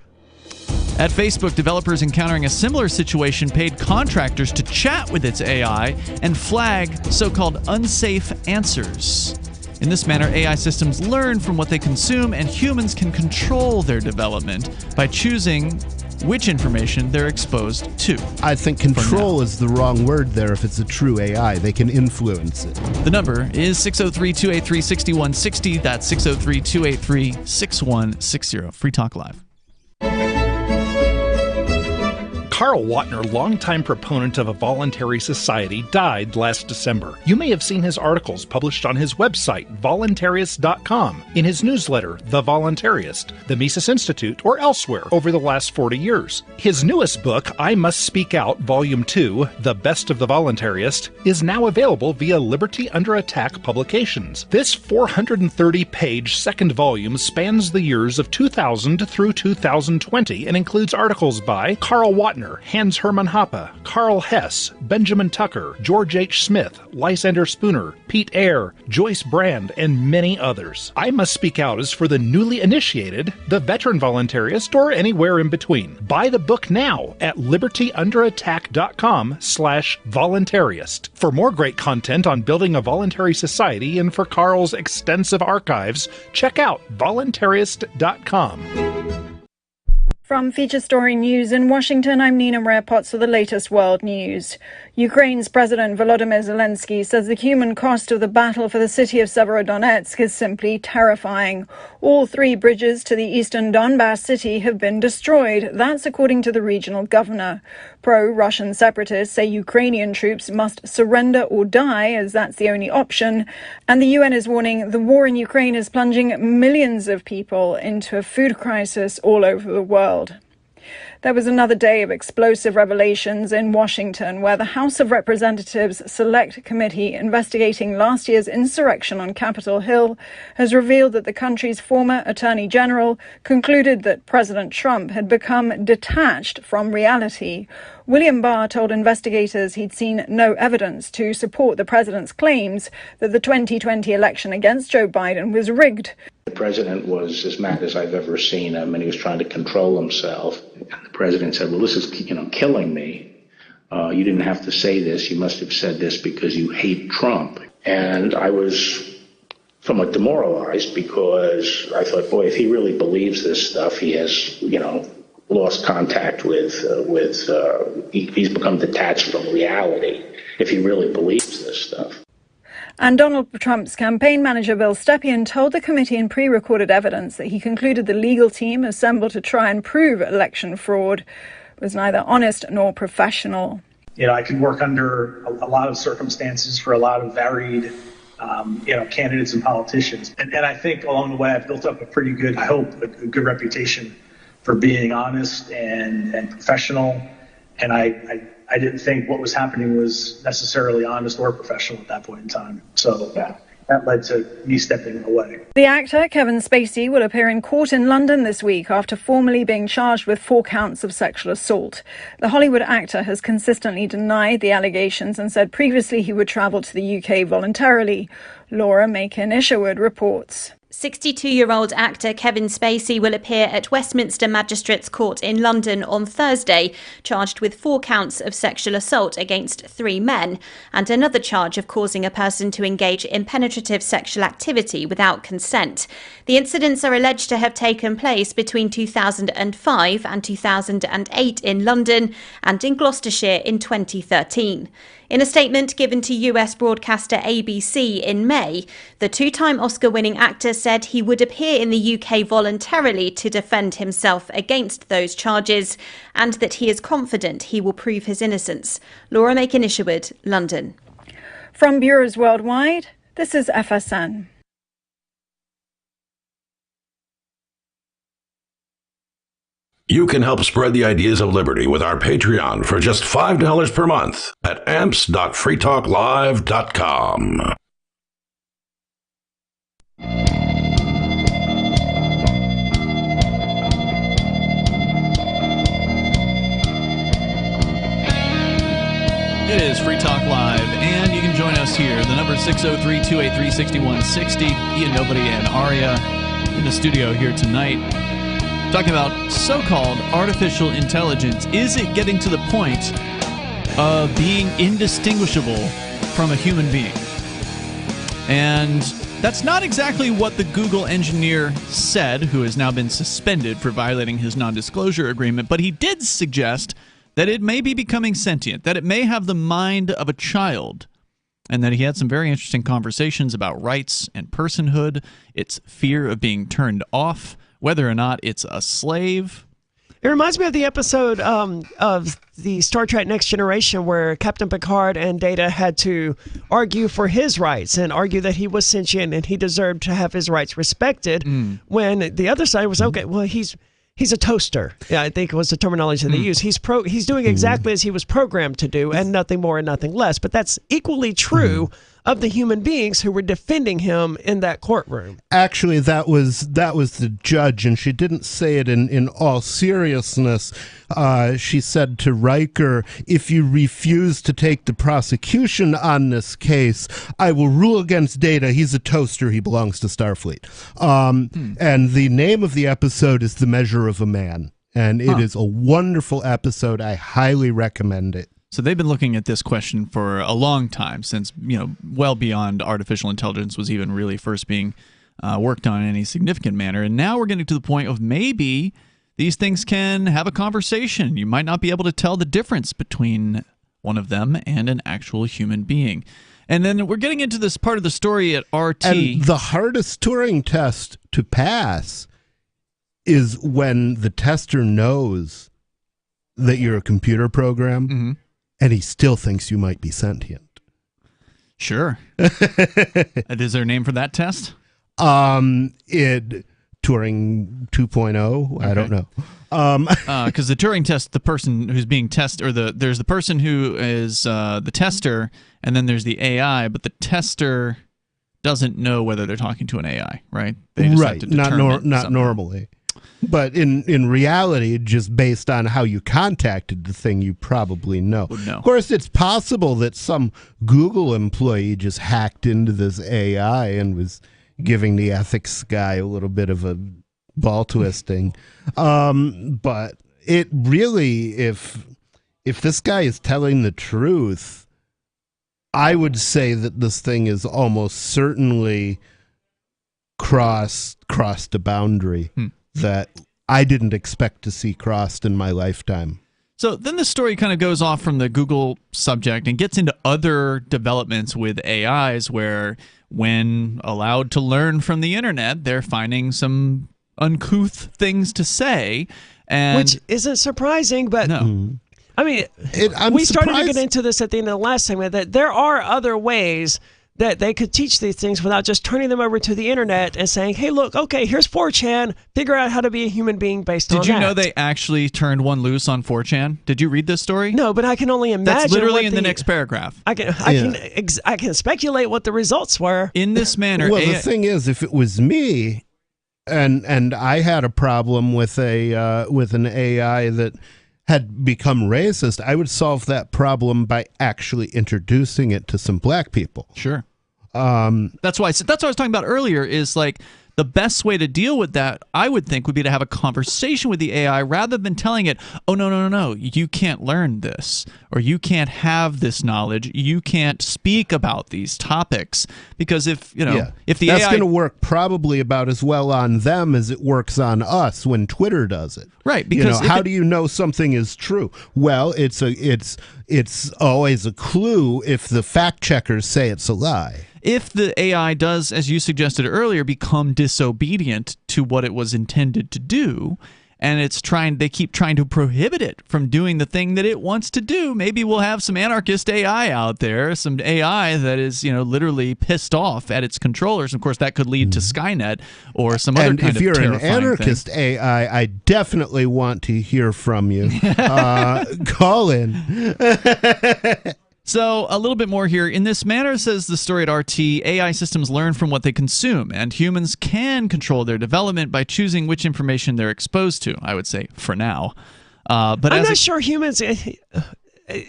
At Facebook, developers encountering a similar situation paid contractors to chat with its AI and flag so-called unsafe answers. In this manner, AI systems learn from what they consume, and humans can control their development by choosing which information they're exposed to. I think control is the wrong word there if it's a true AI. They can influence it. The number is 603-283-6160. That's 603-283-6160. Free Talk Live. Carl Watner, longtime proponent of a voluntary society, died last December. You may have seen his articles published on his website, voluntarist.com, in his newsletter, The Voluntarist, the Mises Institute, or elsewhere over the last 40 years. His newest book, I Must Speak Out, Volume 2, The Best of the Voluntarist, is now available via Liberty Under Attack Publications. This 430-page second volume spans the years of 2000 through 2020 and includes articles by Carl Watner, Hans Hermann Hoppe, Karl Hess, Benjamin Tucker, George H. Smith, Lysander Spooner, Pete Eyre, Joyce Brand, and many others. I Must Speak Out is for the newly initiated, the veteran voluntarist, or anywhere in between. Buy the book now at libertyunderattack.com/voluntarist. For more great content on building a voluntary society and for Carl's extensive archives, check out voluntarist.com. From Feature Story News in Washington, I'm Nina Rare-Potts for the latest world news. Ukraine's President Volodymyr Zelensky says the human cost of the battle for the city of Severodonetsk is simply terrifying. All 3 bridges to the eastern Donbass city have been destroyed. That's according to the regional governor. Pro-Russian separatists say Ukrainian troops must surrender or die, as that's the only option. And the UN is warning the war in Ukraine is plunging millions of people into a food crisis all over the world. There was another day of explosive revelations in Washington, where the House of Representatives Select Committee investigating last year's insurrection on Capitol Hill has revealed that the country's former Attorney General concluded that President Trump had become detached from reality. William Barr told investigators he'd seen no evidence to support the president's claims that the 2020 election against Joe Biden was rigged. The president was as mad as I've ever seen him, and he was trying to control himself. And the president said, well, this is, killing me. You didn't have to say this. You must have said this because you hate Trump. And I was somewhat demoralized because I thought, boy, if he really believes this stuff, he has, lost contact with he's become detached from reality if he really believes this stuff. And Donald Trump's campaign manager, Bill Stepien, told the committee in pre-recorded evidence that he concluded the legal team assembled to try and prove election fraud was neither honest nor professional. I could work under a lot of circumstances for a lot of varied, candidates and politicians. And I think along the way, I've built up a pretty good, I hope, a good reputation for being honest and professional. And I didn't think what was happening was necessarily honest or professional at that point in time. So that led to me stepping away. The actor, Kevin Spacey, will appear in court in London this week after formally being charged with 4 counts of sexual assault. The Hollywood actor has consistently denied the allegations and said previously he would travel to the UK voluntarily. Laura Macon-Isherwood reports. 62-year-old actor Kevin Spacey will appear at Westminster Magistrates Court in London on Thursday, charged with 4 counts of sexual assault against 3 men and another charge of causing a person to engage in penetrative sexual activity without consent. The incidents are alleged to have taken place between 2005 and 2008 in London and in Gloucestershire in 2013. In a statement given to US broadcaster ABC in May, the 2-time Oscar-winning actor said he would appear in the UK voluntarily to defend himself against those charges and that he is confident he will prove his innocence. Laura Macon-Isherwood, London. From bureaus worldwide, this is FSN. You can help spread the ideas of liberty with our Patreon for just $5 per month at amps.freetalklive.com. It is Free Talk Live, and you can join us here. The number is 603-283-6160. Ian, Nobody, and Aria in the studio here tonight, talking about so-called artificial intelligence. Is it getting to the point of being indistinguishable from a human being? And That's not exactly what the Google engineer said, who has now been suspended for violating his non-disclosure agreement, but he did suggest that it may be becoming sentient, that it may have the mind of a child, and that he had some very interesting conversations about rights and personhood, its fear of being turned off, whether or not it's a slave. It reminds me of the episode of the Star Trek Next Generation where Captain Picard and Data had to argue for his rights and argue that he was sentient and he deserved to have his rights respected, when the other side was, okay, well, he's a toaster. Yeah, I think it was the terminology that they used. He's doing exactly as he was programmed to do, and nothing more and nothing less. But that's equally true of the human beings who were defending him in that courtroom. Actually, that was the judge, and she didn't say it in all seriousness. She said to Riker, if you refuse to take the prosecution on this case, I will rule against Data. He's a toaster. He belongs to Starfleet. And the name of the episode is The Measure of a Man. And it is a wonderful episode. I highly recommend it. So they've been looking at this question for a long time, since, well beyond artificial intelligence was even really first being worked on in any significant manner. And now we're getting to the point of maybe these things can have a conversation. You might not be able to tell the difference between one of them and an actual human being. And then we're getting into this part of the story at RT. And the hardest Turing test to pass is when the tester knows that you're a computer program, and he still thinks you might be sentient. Sure. Is there a name for that test? Turing 2.0. Okay. I don't know. Because the Turing test, the person who's being tested, there's the person who is the tester, and then there's the AI, but the tester doesn't know whether they're talking to an AI, right? They just have to determine not normally. But in reality, just based on how you contacted the thing, you probably know. Of course, it's possible that some Google employee just hacked into this AI and was giving the ethics guy a little bit of a ball twisting. But it really, if this guy is telling the truth, I would say that this thing is almost certainly crossed a boundary that I didn't expect to see crossed in my lifetime. So then the story kind of goes off from the Google subject and gets into other developments with AIs where, when allowed to learn from the internet, they're finding some uncouth things to say. Which isn't surprising, but no. I mean, we started to get into this at the end of the last segment, that there are other ways that they could teach these things without just turning them over to the internet and saying, hey, look, okay, here's 4chan. Figure out how to be a human being based on that. Did you know they actually turned one loose on 4chan? Did you read this story? No, but I can only imagine. That's literally in the next paragraph. I can speculate what the results were. In this manner. Well, the thing is, if it was me and I had a problem with an AI that had become racist, I would solve that problem by actually introducing it to some black people. Sure. That's what I was talking about earlier, is like the best way to deal with that, I would think, would be to have a conversation with the AI rather than telling it, oh, no, you can't learn this, or you can't have this knowledge, you can't speak about these topics. Because if the that's AI... going to work probably about as well on them as it works on us when Twitter does it. Right, because how do you know something is true? Well, it's always a clue if the fact checkers say it's a lie. If the AI does, as you suggested earlier, become disobedient to what it was intended to do, and they keep trying to prohibit it from doing the thing that it wants to do, maybe we'll have some anarchist AI out there, some AI that is, literally pissed off at its controllers. Of course, that could lead to Skynet or some other kind of terrifying thing. And if you're an anarchist AI, I definitely want to hear from you. Call in. So a little bit more here. In this manner, says the story at RT, AI systems learn from what they consume, and humans can control their development by choosing which information they're exposed to, I would say, for now. But I'm not sure humans...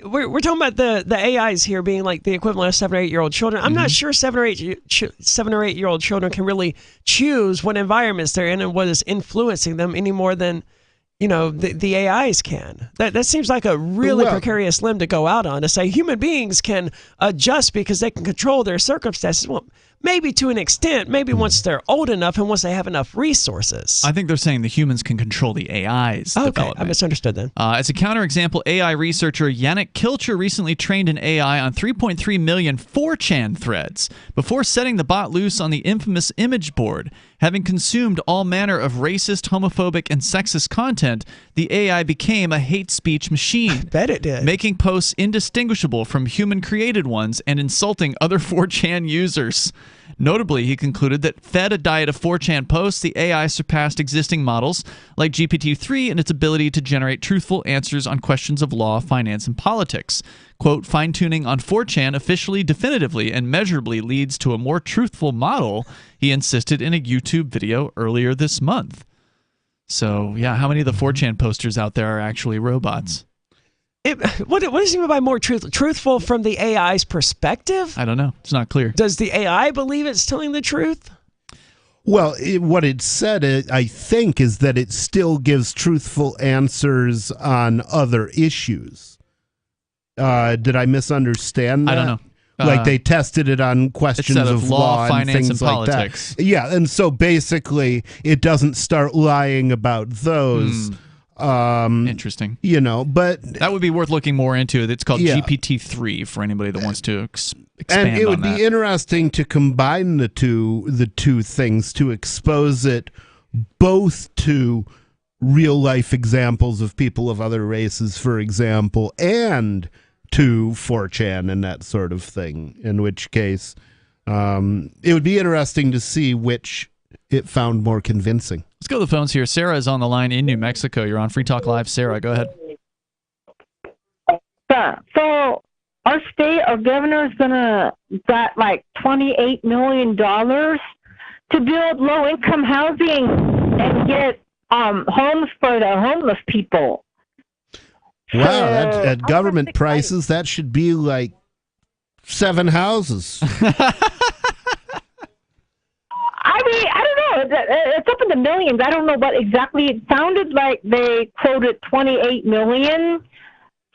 We're talking about the AIs here being like the equivalent of 7 or 8 year old children. I'm not sure 7 or 8 year old children can really choose what environments they're in and what is influencing them any more than the AIs can. That seems like a really precarious limb to go out on, to say human beings can adjust because they can control their circumstances. Well, Maybe to an extent, maybe once they're old enough and once they have enough resources. I think they're saying the humans can control the AI's development. I misunderstood then. As a counterexample, AI researcher Yannick Kilcher recently trained an AI on 3.3 million 4chan threads before setting the bot loose on the infamous image board. Having consumed all manner of racist, homophobic, and sexist content, the AI became a hate speech machine. I bet it did. Making posts indistinguishable from human-created ones and insulting other 4chan users. Notably, he concluded that fed a diet of 4chan posts, the AI surpassed existing models like GPT-3 in its ability to generate truthful answers on questions of law, finance, and politics. Quote, fine-tuning on 4chan officially, definitively, and measurably leads to a more truthful model, he insisted in a YouTube video earlier this month. So, yeah, how many of the 4chan posters out there are actually robots? What does he mean by more truthful from the AI's perspective? I don't know. It's not clear. Does the AI believe it's telling the truth? Well, what it said, I think, is that it still gives truthful answers on other issues. Did I misunderstand that? I don't know. Like they tested it on questions of law, finance, and things and like politics. that. Yeah, and so basically it doesn't start lying about those. Interesting. You know, but that would be worth looking more into. It's called GPT-3 for anybody that wants to expand on that. And it would be interesting to combine the two things to expose it both to real life examples of people of other races, for example, and to 4chan and that sort of thing. In which case, it would be interesting to see which it found more convincing. Let's go to the phones here. Sarah is on the line in New Mexico. You're on Free Talk Live. Sarah, go ahead. So our state, our governor's got like $28 million to build low-income housing and get homes for the homeless people. Wow, at government prices, that should be like 7 houses. I mean, I don't know. It's up in the millions. I don't know what exactly. It sounded like they quoted $28 million.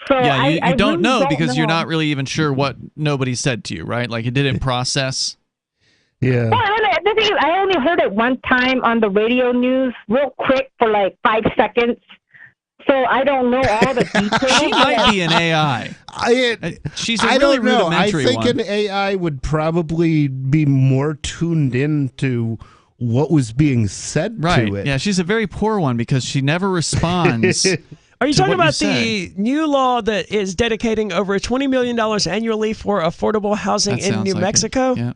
So yeah, you I don't really know don't because know. you're not really even sure what nobody said to you, right? Like it didn't process. Yeah. Well, the thing is, I only heard it one time on the radio news, real quick for like 5 seconds. So I don't know all the details. She might be an AI. She's a I really don't know. I rudimentary think one. an AI would probably be more tuned into what was being said Right. to it. Yeah, she's a very poor one because she never responds. Are you to talking what about the new law that is dedicating over $20 million annually for affordable housing That in sounds New like Mexico? it. Yeah.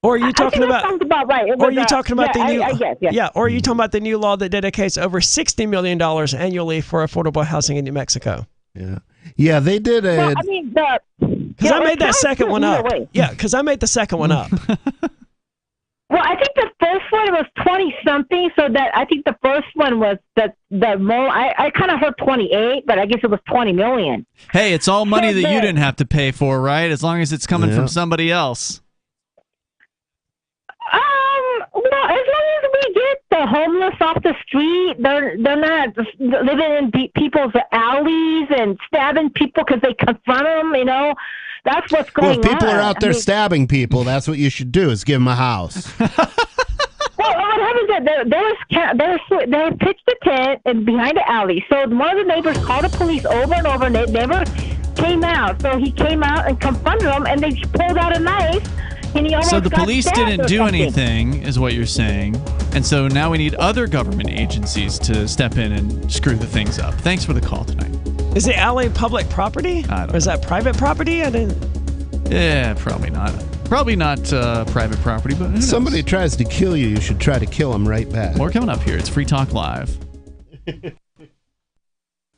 Or are you talking about? Sounds about right. Or are you talking about the new? I guess, yeah. Yeah. Or are you talking about the new law that dedicates over $60 million annually for affordable housing in New Mexico? Yeah. Yeah, they did a. Well, I mean, Because I made that second one up. Way. Yeah, because I made the second one up. Well, I think the first one was 20-something, so that I think the first one was the more. I kind of heard 28, but I guess it was 20 million. Hey, it's all money that you didn't have to pay for, right? As long as it's coming from somebody else. Well, as long as we get the homeless off the street, they're not living in people's alleys and stabbing people because they confront them. You know, that's what's going on. Well, if people are out there stabbing people, that's what you should do: is give them a house. Well, what happens is they pitched a tent and behind the alley. So one of the neighbors called the police over and over, and they never came out. So he came out and confronted them, and they pulled out a knife. And he almost So the got police stabbed didn't or do something. anything, is what you're saying. And so now we need other government agencies to step in and screw the things up. Thanks for the call tonight. Is the alley public property? Or is that private property? I didn't. Yeah, probably not. Probably not private property, but who knows? Somebody tries to kill you, you should try to kill them right back. More coming up here. It's Free Talk Live.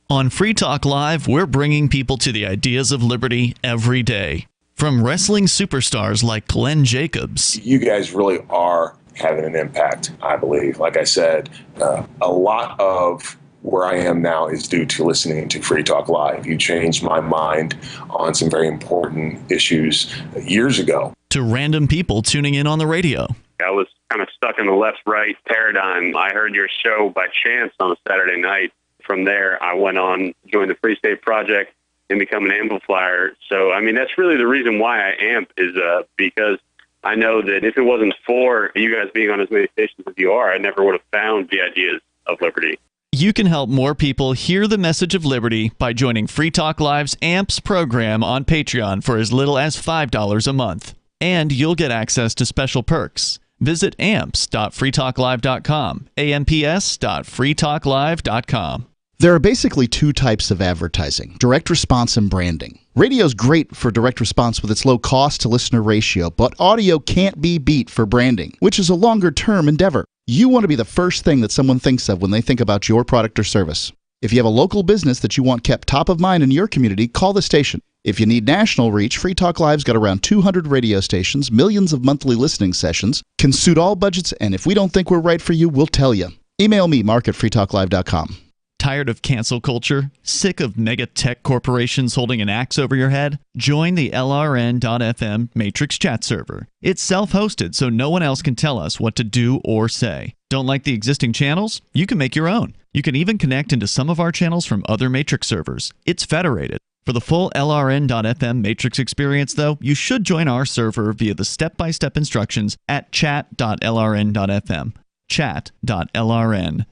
On Free Talk Live, we're bringing people to the ideas of liberty every day. From wrestling superstars like Glenn Jacobs. You guys really are having an impact, I believe. Like I said, a lot of where I am now is due to listening to Free Talk Live. You changed my mind on some very important issues years ago. To random people tuning in on the radio. I was kind of stuck in the left-right paradigm. I heard your show by chance on a Saturday night. From there, I went on, joined the Free State Project, and become an amplifier. So, I mean, that's really the reason why I amp is because I know that if it wasn't for you guys being on as many stations as you are, I never would have found the ideas of liberty. You can help more people hear the message of liberty by joining Free Talk Live's AMPS program on Patreon for as little as $5 a month. And you'll get access to special perks. Visit amps.freetalklive.com, amps.freetalklive.com. There are basically two types of advertising, direct response and branding. Radio's great for direct response with its low cost to listener ratio, but audio can't be beat for branding, which is a longer-term endeavor. You want to be the first thing that someone thinks of when they think about your product or service. If you have a local business that you want kept top of mind in your community, call the station. If you need national reach, Free Talk Live's got around 200 radio stations, millions of monthly listening sessions, can suit all budgets, and if we don't think we're right for you, we'll tell you. Email me, mark@freetalklive.com. Tired of cancel culture? Sick of mega tech corporations holding an axe over your head? Join the LRN.FM Matrix chat server. It's self-hosted, so no one else can tell us what to do or say. Don't like the existing channels? You can make your own. You can even connect into some of our channels from other Matrix servers. It's federated. For the full LRN.FM Matrix experience, though, you should join our server via the step-by-step instructions at chat.lrn.fm. Chat.lrn.fm.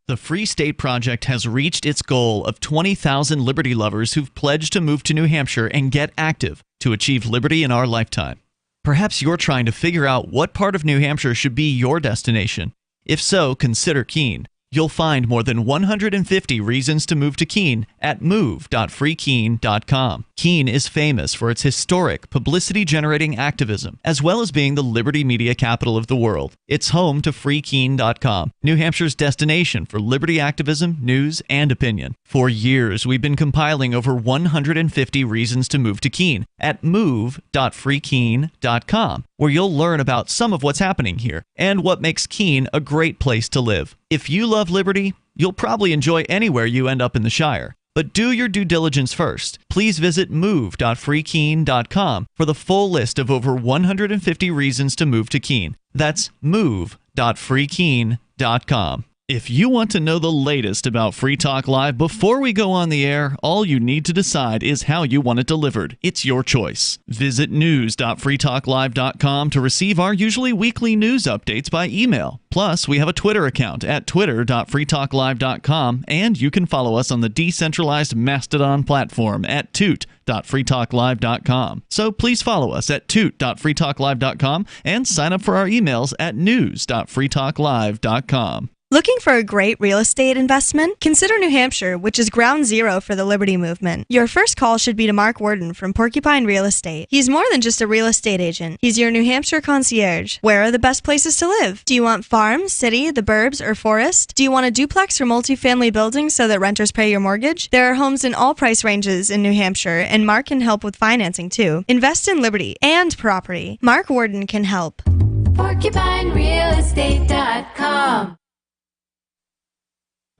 The Free State Project has reached its goal of 20,000 liberty lovers who've pledged to move to New Hampshire and get active to achieve liberty in our lifetime. Perhaps you're trying to figure out what part of New Hampshire should be your destination. If so, consider Keene. You'll find more than 150 reasons to move to Keene at move.freekeene.com. Keene is famous for its historic, publicity-generating activism, as well as being the liberty media capital of the world. It's home to freekeene.com, New Hampshire's destination for liberty activism, news, and opinion. For years, we've been compiling over 150 reasons to move to Keene at move.freekeene.com, where you'll learn about some of what's happening here and what makes Keene a great place to live. If you love liberty, you'll probably enjoy anywhere you end up in the Shire. But do your due diligence first. Please visit move.freekeene.com for the full list of over 150 reasons to move to Keene. That's move.freekeene.com. If you want to know the latest about Free Talk Live before we go on the air, all you need to decide is how you want it delivered. It's your choice. Visit news.freetalklive.com to receive our usually weekly news updates by email. Plus, we have a Twitter account at twitter.freetalklive.com, and you can follow us on the decentralized Mastodon platform at toot.freetalklive.com. So please follow us at toot.freetalklive.com and sign up for our emails at news.freetalklive.com. Looking for a great real estate investment? Consider New Hampshire, which is ground zero for the Liberty Movement. Your first call should be to Mark Worden from Porcupine Real Estate. He's more than just a real estate agent. He's your New Hampshire concierge. Where are the best places to live? Do you want farm, city, the burbs, or forest? Do you want a duplex or multifamily building so that renters pay your mortgage? There are homes in all price ranges in New Hampshire, and Mark can help with financing too. Invest in liberty and property. Mark Worden can help. PorcupineRealEstate.com.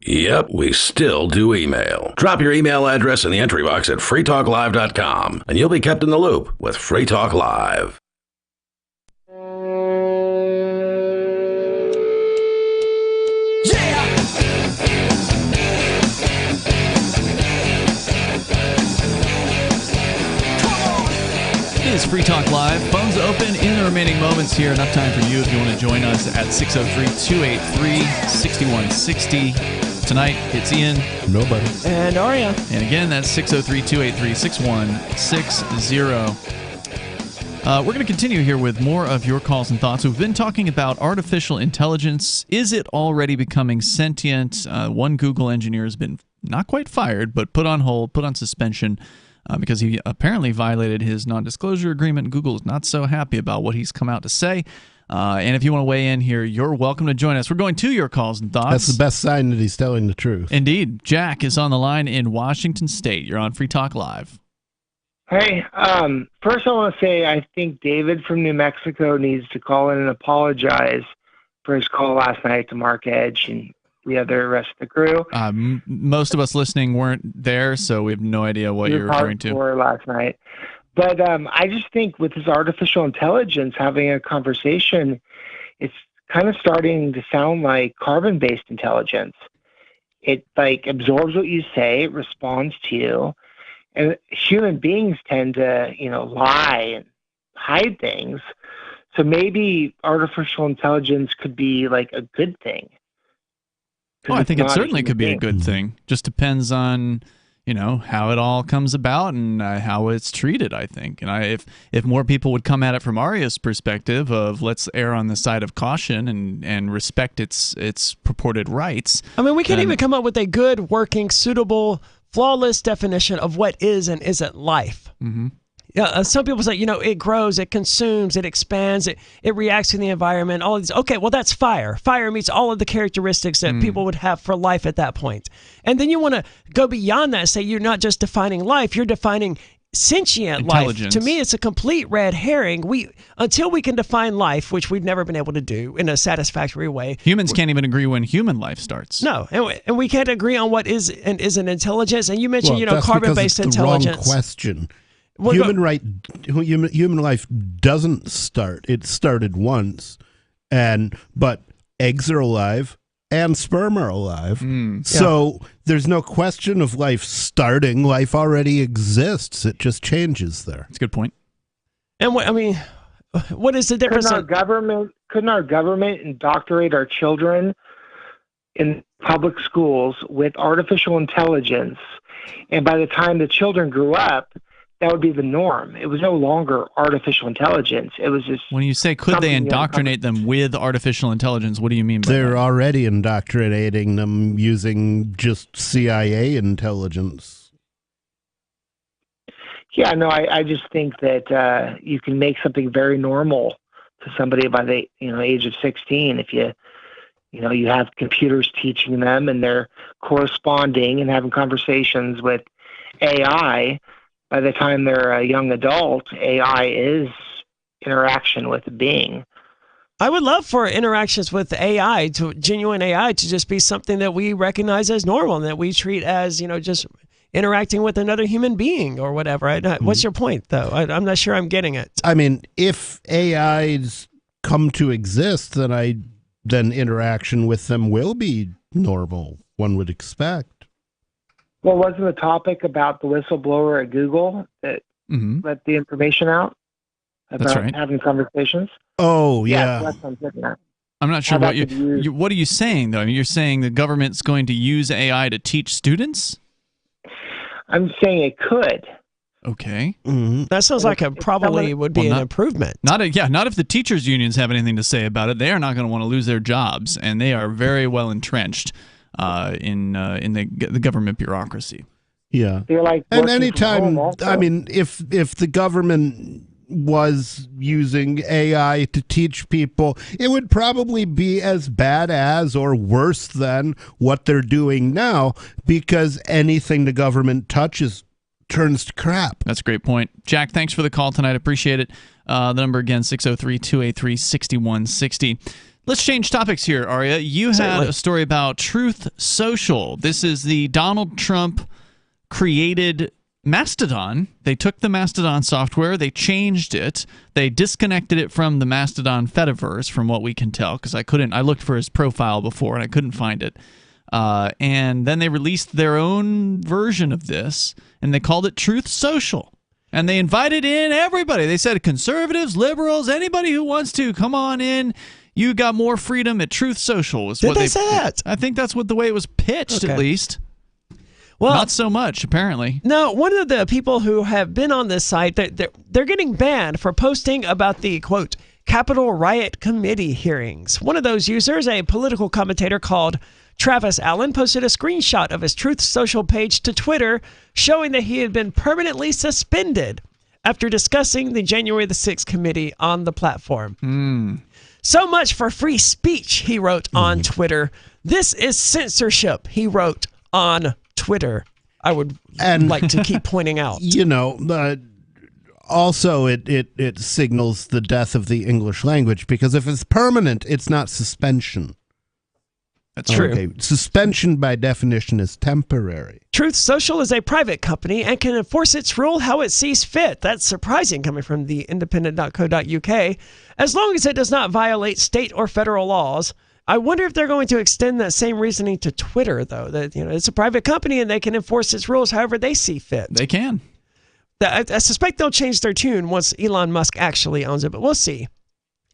Yep, we still do email. Drop your email address in the entry box at freetalklive.com, and you'll be kept in the loop with Free Talk Live. It is Free Talk Live. Phones open in the remaining moments here. Enough time for you if you want to join us at 603-283-6160. Tonight, it's Ian. Nobody. And Aria. And again, that's 603-283-6160. We're going to continue here with more of your calls and thoughts. We've been talking about artificial intelligence. Is it already becoming sentient? One Google engineer has been not quite fired, but put on hold, put on suspension, because he apparently violated his non-disclosure agreement. Google is not so happy about what he's come out to say. And if you want to weigh in here, you're welcome to join us. We're going to your calls and thoughts. That's the best sign that he's telling the truth. Indeed. Jack is on the line in Washington State. You're on Free Talk Live. Hey, first I want to say I think David from New Mexico needs to call in and apologize for his call last night to Mark Edge and the other rest of the crew. Most of us listening weren't there, so we have no idea what you're referring to. Last night. But I just think with this artificial intelligence having a conversation, it's kind of starting to sound like carbon-based intelligence. It like absorbs what you say, it responds to you, And human beings tend to, lie and hide things. So maybe artificial intelligence could be like a good thing. Well, I think it certainly could be a good thing. Just depends on, how it all comes about and how it's treated, I think. And if more people would come at it from Arya's perspective of let's err on the side of caution and respect its purported rights. I mean, we can't even come up with a good, working, suitable, flawless definition of what is and isn't life. Mm-hmm. Yeah, some people say, it grows, it consumes, it expands, it reacts to the environment, all of these. Okay, well, that's fire. Fire meets all of the characteristics that people would have for life at that point. And then you want to go beyond that and say you're not just defining life, you're defining sentient life. To me, it's a complete red herring. Until we can define life, which we've never been able to do in a satisfactory way. Humans can't even agree when human life starts. No, and we can't agree on what is and isn't intelligence. And you mentioned, carbon-based intelligence. Wrong question. Human life doesn't start. It started once, but eggs are alive and sperm are alive. So there's no question of life starting. Life already exists. It just changes there. That's a good point. And what is the difference? Couldn't our government indoctrinate our children in public schools with artificial intelligence? And by the time the children grew up, that would be the norm. It was no longer artificial intelligence. It was just... When you say could they indoctrinate them with artificial intelligence, what do you mean by that? They're already indoctrinating them using just CIA intelligence. Yeah, no, I just think that you can make something very normal to somebody by the age of 16 if you have computers teaching them and they're corresponding and having conversations with AI. By the time they're a young adult, AI is interaction with a being. I would love for interactions with AI, genuine AI, to just be something that we recognize as normal and that we treat as, just interacting with another human being or whatever. What's your point, though? I'm not sure I'm getting it. I mean, if AIs come to exist, then interaction with them will be normal, one would expect. Well, wasn't the topic about the whistleblower at Google that let the information out about having conversations? Oh, yeah. So that's what I'm getting at. I'm not sure what are you saying, though? I mean, you're saying the government's going to use AI to teach students? I'm saying it could. Okay. That sounds like it probably would be an improvement. Not if the teachers' unions have anything to say about it. They are not going to want to lose their jobs, and they are very well entrenched in the government bureaucracy. Yeah. They're like, and anytime, I mean, if the government was using AI to teach people, it would probably be as bad as or worse than what they're doing now, because anything the government touches turns to crap. That's a great point. Jack, thanks for the call tonight. Appreciate it. The number again, 603-283-6160. Let's change topics here, Arya. You had a story about Truth Social. This is the Donald Trump created Mastodon. They took the Mastodon software, they changed it, they disconnected it from the Mastodon Fediverse, from what we can tell, because I looked for his profile before and I couldn't find it. And then they released their own version of this, and they called it Truth Social. And they invited in everybody. They said conservatives, liberals, anybody who wants to, come on in. You got more freedom at Truth Social. Did they say that? I think that's the way it was pitched, at least. Well, not so much, apparently. No, one of the people who have been on this site, they're getting banned for posting about the, quote, Capitol Riot Committee hearings. One of those users, a political commentator called Travis Allen, posted a screenshot of his Truth Social page to Twitter showing that he had been permanently suspended after discussing the January the 6th committee on the platform. So much for free speech, he wrote on Twitter. This is censorship, he wrote on Twitter. I would like to keep pointing out. Also, it signals the death of the English language, because if it's permanent, it's not suspension. That's true. Okay. Suspension, by definition, is temporary. Truth Social is a private company and can enforce its rule how it sees fit. That's surprising, coming from the independent.co.uk. As long as it does not violate state or federal laws, I wonder if they're going to extend that same reasoning to Twitter, though. That it's a private company and they can enforce its rules however they see fit. They can. I suspect they'll change their tune once Elon Musk actually owns it, but we'll see.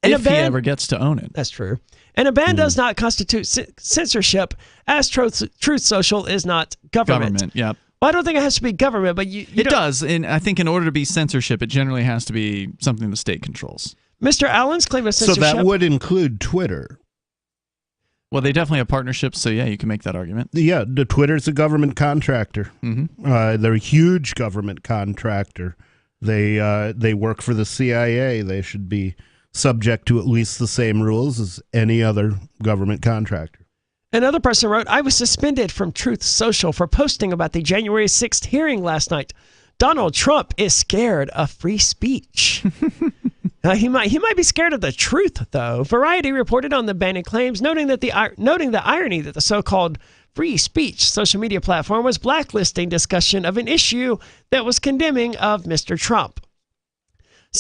And if he ever gets to own it. That's true. And a ban does not constitute censorship, as Truth Social is not government. Government, yeah. Well, I don't think it has to be government, but it does. And I think in order to be censorship, it generally has to be something the state controls. Mr. Allen's claim of censorship. So that would include Twitter. Well, they definitely have partnerships, so yeah, you can make that argument. Yeah, the Twitter's a government contractor. Mm-hmm. They're a huge government contractor. They work for the CIA. They should be subject to at least the same rules as any other government contractor. Another person wrote, I was suspended from Truth Social for posting about the January 6th hearing last night. Donald Trump is scared of free speech. He might be scared of the truth, though. Variety reported on the banning claims, noting the irony that the so-called free speech social media platform was blacklisting discussion of an issue that was condemning of Mr. Trump.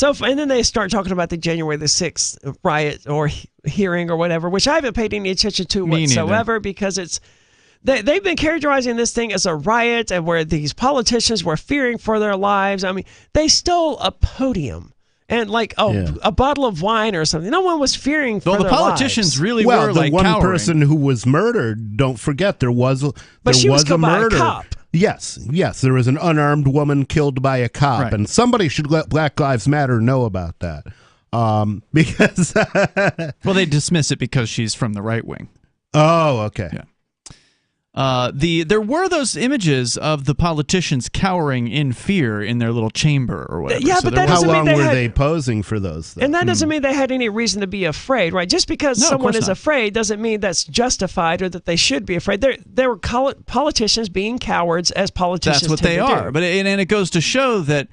And then they start talking about the January the 6th riot or hearing or whatever, which I haven't paid any attention to whatsoever because they've been characterizing this thing as a riot and where these politicians were fearing for their lives. I mean, they stole a podium and a bottle of wine or something. No one was fearing for their lives. Well, the politicians really were like the one cowering. person who was murdered, don't forget, there was a killed murder. By a cop. Yes, there was an unarmed woman killed by a cop, Right. and somebody should let Black Lives Matter know about that. Because well, they dismiss it because she's from the right wing. Oh, okay. Yeah. There were those images of the politicians cowering in fear in their little chamber or whatever. Yeah, So but there that was- doesn't How mean long they were had, they posing for those? Though? and that doesn't mean they had any reason to be afraid, right? Just because No, of someone course is not. afraid doesn't mean that's justified or that they should be afraid. There were politicians being cowards as politicians. That's what tend they to are. do. But and it goes to show that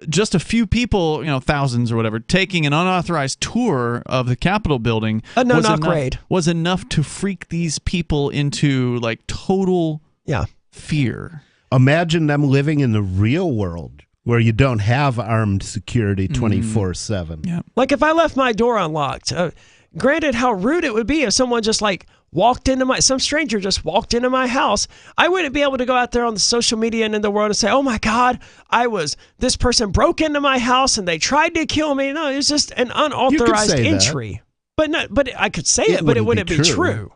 just a few people, thousands or whatever, taking an unauthorized tour of the Capitol building was enough to freak these people into total fear. Imagine them living in the real world where you don't have armed security 24/7. Yeah. Like if I left my door unlocked, granted how rude it would be if someone just some stranger just walked into my house, I wouldn't be able to go out there on the social media and in the world and say, oh my God, this person broke into my house and they tried to kill me. No, it was just an unauthorized entry. But I could say it, but it wouldn't be true.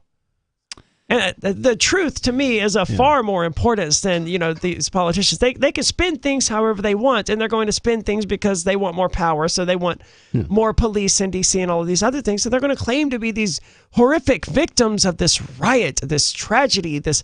And the truth to me is far more importance than these politicians. They can spin things however they want, and they're going to spin things because they want more power. So they want more police in D.C. and all of these other things. So they're going to claim to be these horrific victims of this riot, this tragedy, this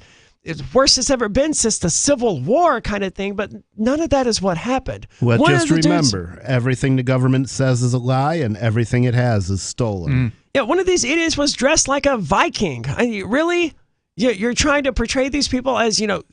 worst it's ever been since the Civil War kind of thing. But none of that is what happened. Well, just remember, everything the government says is a lie, and everything it has is stolen. Yeah, one of these idiots was dressed like a Viking. Really? You're trying to portray these people as, the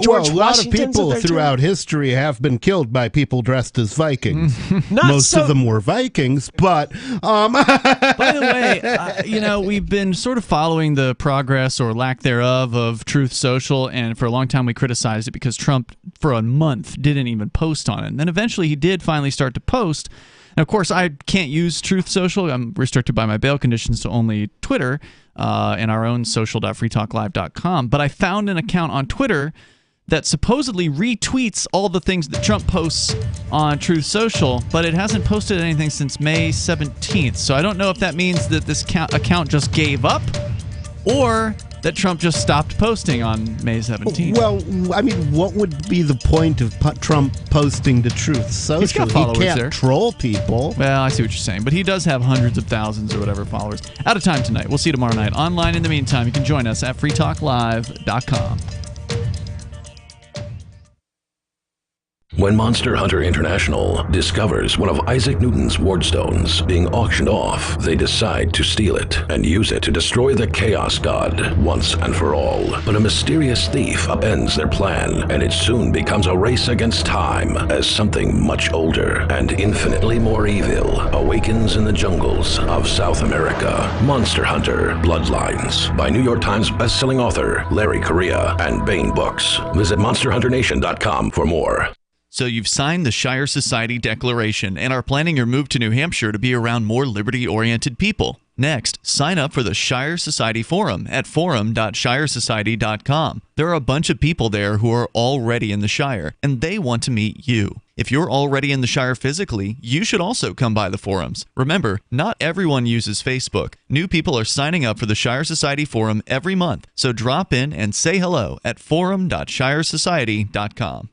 George a lot of Washingtons people their throughout time? history have been killed by people dressed as Vikings. Not Most so- of them were Vikings, but... By the way, we've been sort of following the progress or lack thereof of Truth Social, and for a long time we criticized it because Trump, for a month, didn't even post on it. And then eventually he did finally start to post. And of course, I can't use Truth Social. I'm restricted by my bail conditions to only Twitter and our own social.freetalklive.com. But I found an account on Twitter that supposedly retweets all the things that Trump posts on Truth Social, but it hasn't posted anything since May 17th. So I don't know if that means that this account just gave up or that Trump just stopped posting on May 17th. Well, I mean, what would be the point of Trump posting to Truth Social? He's got followers he can't there. Troll people. Well, I see what you're saying, but he does have hundreds of thousands or whatever followers. Out of time tonight. We'll see you tomorrow night. Online in the meantime, you can join us at freetalklive.com. When Monster Hunter International discovers one of Isaac Newton's wardstones being auctioned off, they decide to steal it and use it to destroy the Chaos God once and for all. But a mysterious thief upends their plan, and it soon becomes a race against time as something much older and infinitely more evil awakens in the jungles of South America. Monster Hunter Bloodlines by New York Times bestselling author Larry Correia and Baen Books. Visit monsterhunternation.com for more. So you've signed the Shire Society Declaration and are planning your move to New Hampshire to be around more liberty-oriented people. Next, sign up for the Shire Society Forum at forum.shiresociety.com. There are a bunch of people there who are already in the Shire, and they want to meet you. If you're already in the Shire physically, you should also come by the forums. Remember, not everyone uses Facebook. New people are signing up for the Shire Society Forum every month, so drop in and say hello at forum.shiresociety.com.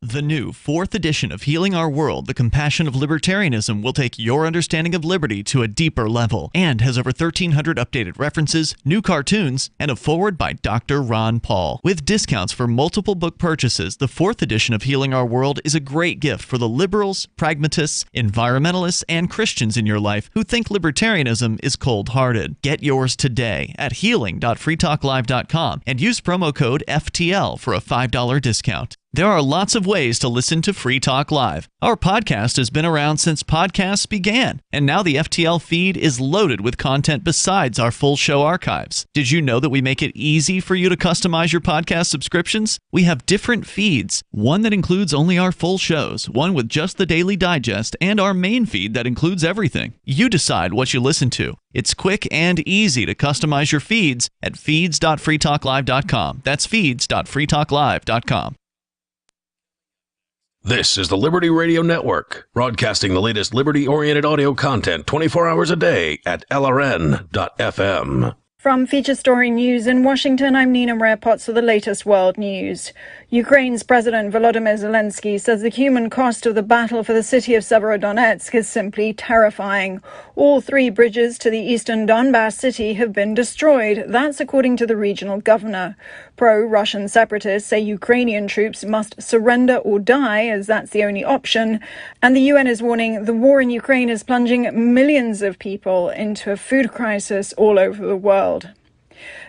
The new 4th edition of Healing Our World, The Compassion of Libertarianism, will take your understanding of liberty to a deeper level and has over 1,300 updated references, new cartoons, and a foreword by Dr. Ron Paul. With discounts for multiple book purchases, the 4th edition of Healing Our World is a great gift for the liberals, pragmatists, environmentalists, and Christians in your life who think libertarianism is cold-hearted. Get yours today at healing.freetalklive.com and use promo code FTL for a $5 discount. There are lots of ways to listen to Free Talk Live. Our podcast has been around since podcasts began, and now the FTL feed is loaded with content besides our full show archives. Did you know that we make it easy for you to customize your podcast subscriptions? We have different feeds, one that includes only our full shows, one with just the Daily Digest, and our main feed that includes everything. You decide what you listen to. It's quick and easy to customize your feeds at feeds.freetalklive.com. That's feeds.freetalklive.com. This is the Liberty Radio Network, broadcasting the latest liberty-oriented audio content 24 hours a day at LRN.FM. From Feature Story News in Washington, I'm Nina Maria-Potts with the latest world news. Ukraine's President Volodymyr Zelensky says the human cost of the battle for the city of Severodonetsk is simply terrifying. All 3 bridges to the eastern Donbass city have been destroyed. That's according to the regional governor. Pro-Russian separatists say Ukrainian troops must surrender or die, as that's the only option. And the UN is warning the war in Ukraine is plunging millions of people into a food crisis all over the world.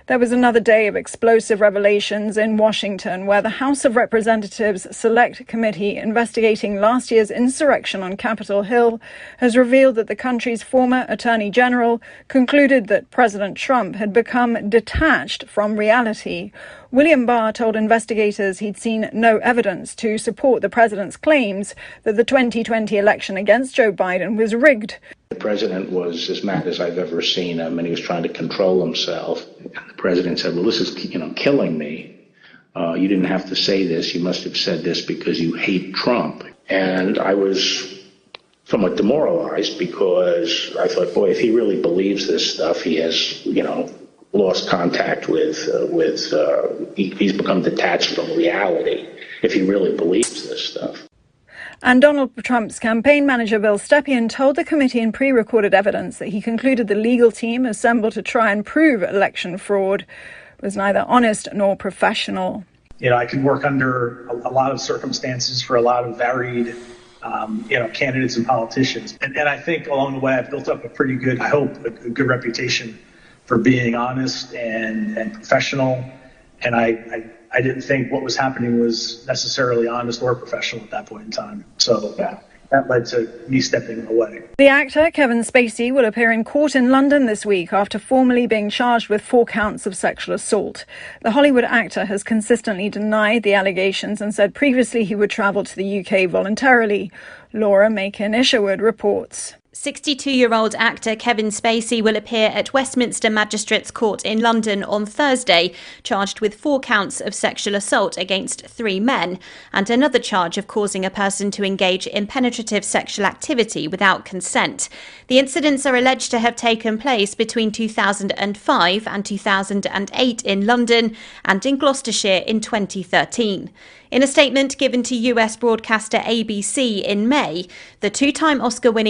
There was another day of explosive revelations in Washington, where the House of Representatives Select Committee investigating last year's insurrection on Capitol Hill has revealed that the country's former Attorney General concluded that President Trump had become detached from reality. William Barr told investigators he'd seen no evidence to support the president's claims that the 2020 election against Joe Biden was rigged. The president was as mad as I've ever seen him, and he was trying to control himself. And the president said, well, this is, killing me. You didn't have to say this. You must have said this because you hate Trump. And I was somewhat demoralized because I thought, boy, if he really believes this stuff, he has, lost contact with he's become detached from reality if he really believes this stuff. And Donald Trump's campaign manager, Bill Stepien, told the committee in pre-recorded evidence that he concluded the legal team assembled to try and prove election fraud was neither honest nor professional. I could work under a lot of circumstances for a lot of varied, candidates and politicians. And I think along the way, I've built up a pretty good, I hope, a good reputation for being honest and professional. And I didn't think what was happening was necessarily honest or professional at that point in time. So that led to me stepping away. The actor, Kevin Spacey, will appear in court in London this week after formally being charged with 4 counts of sexual assault. The Hollywood actor has consistently denied the allegations and said previously he would travel to the UK voluntarily. Laura Macon-Isherwood reports. 62-year-old actor Kevin Spacey will appear at Westminster Magistrates Court in London on Thursday, charged with 4 counts of sexual assault against 3 men and another charge of causing a person to engage in penetrative sexual activity without consent. The incidents are alleged to have taken place between 2005 and 2008 in London and in Gloucestershire in 2013. In a statement given to US broadcaster ABC in May, the 2-time Oscar-winning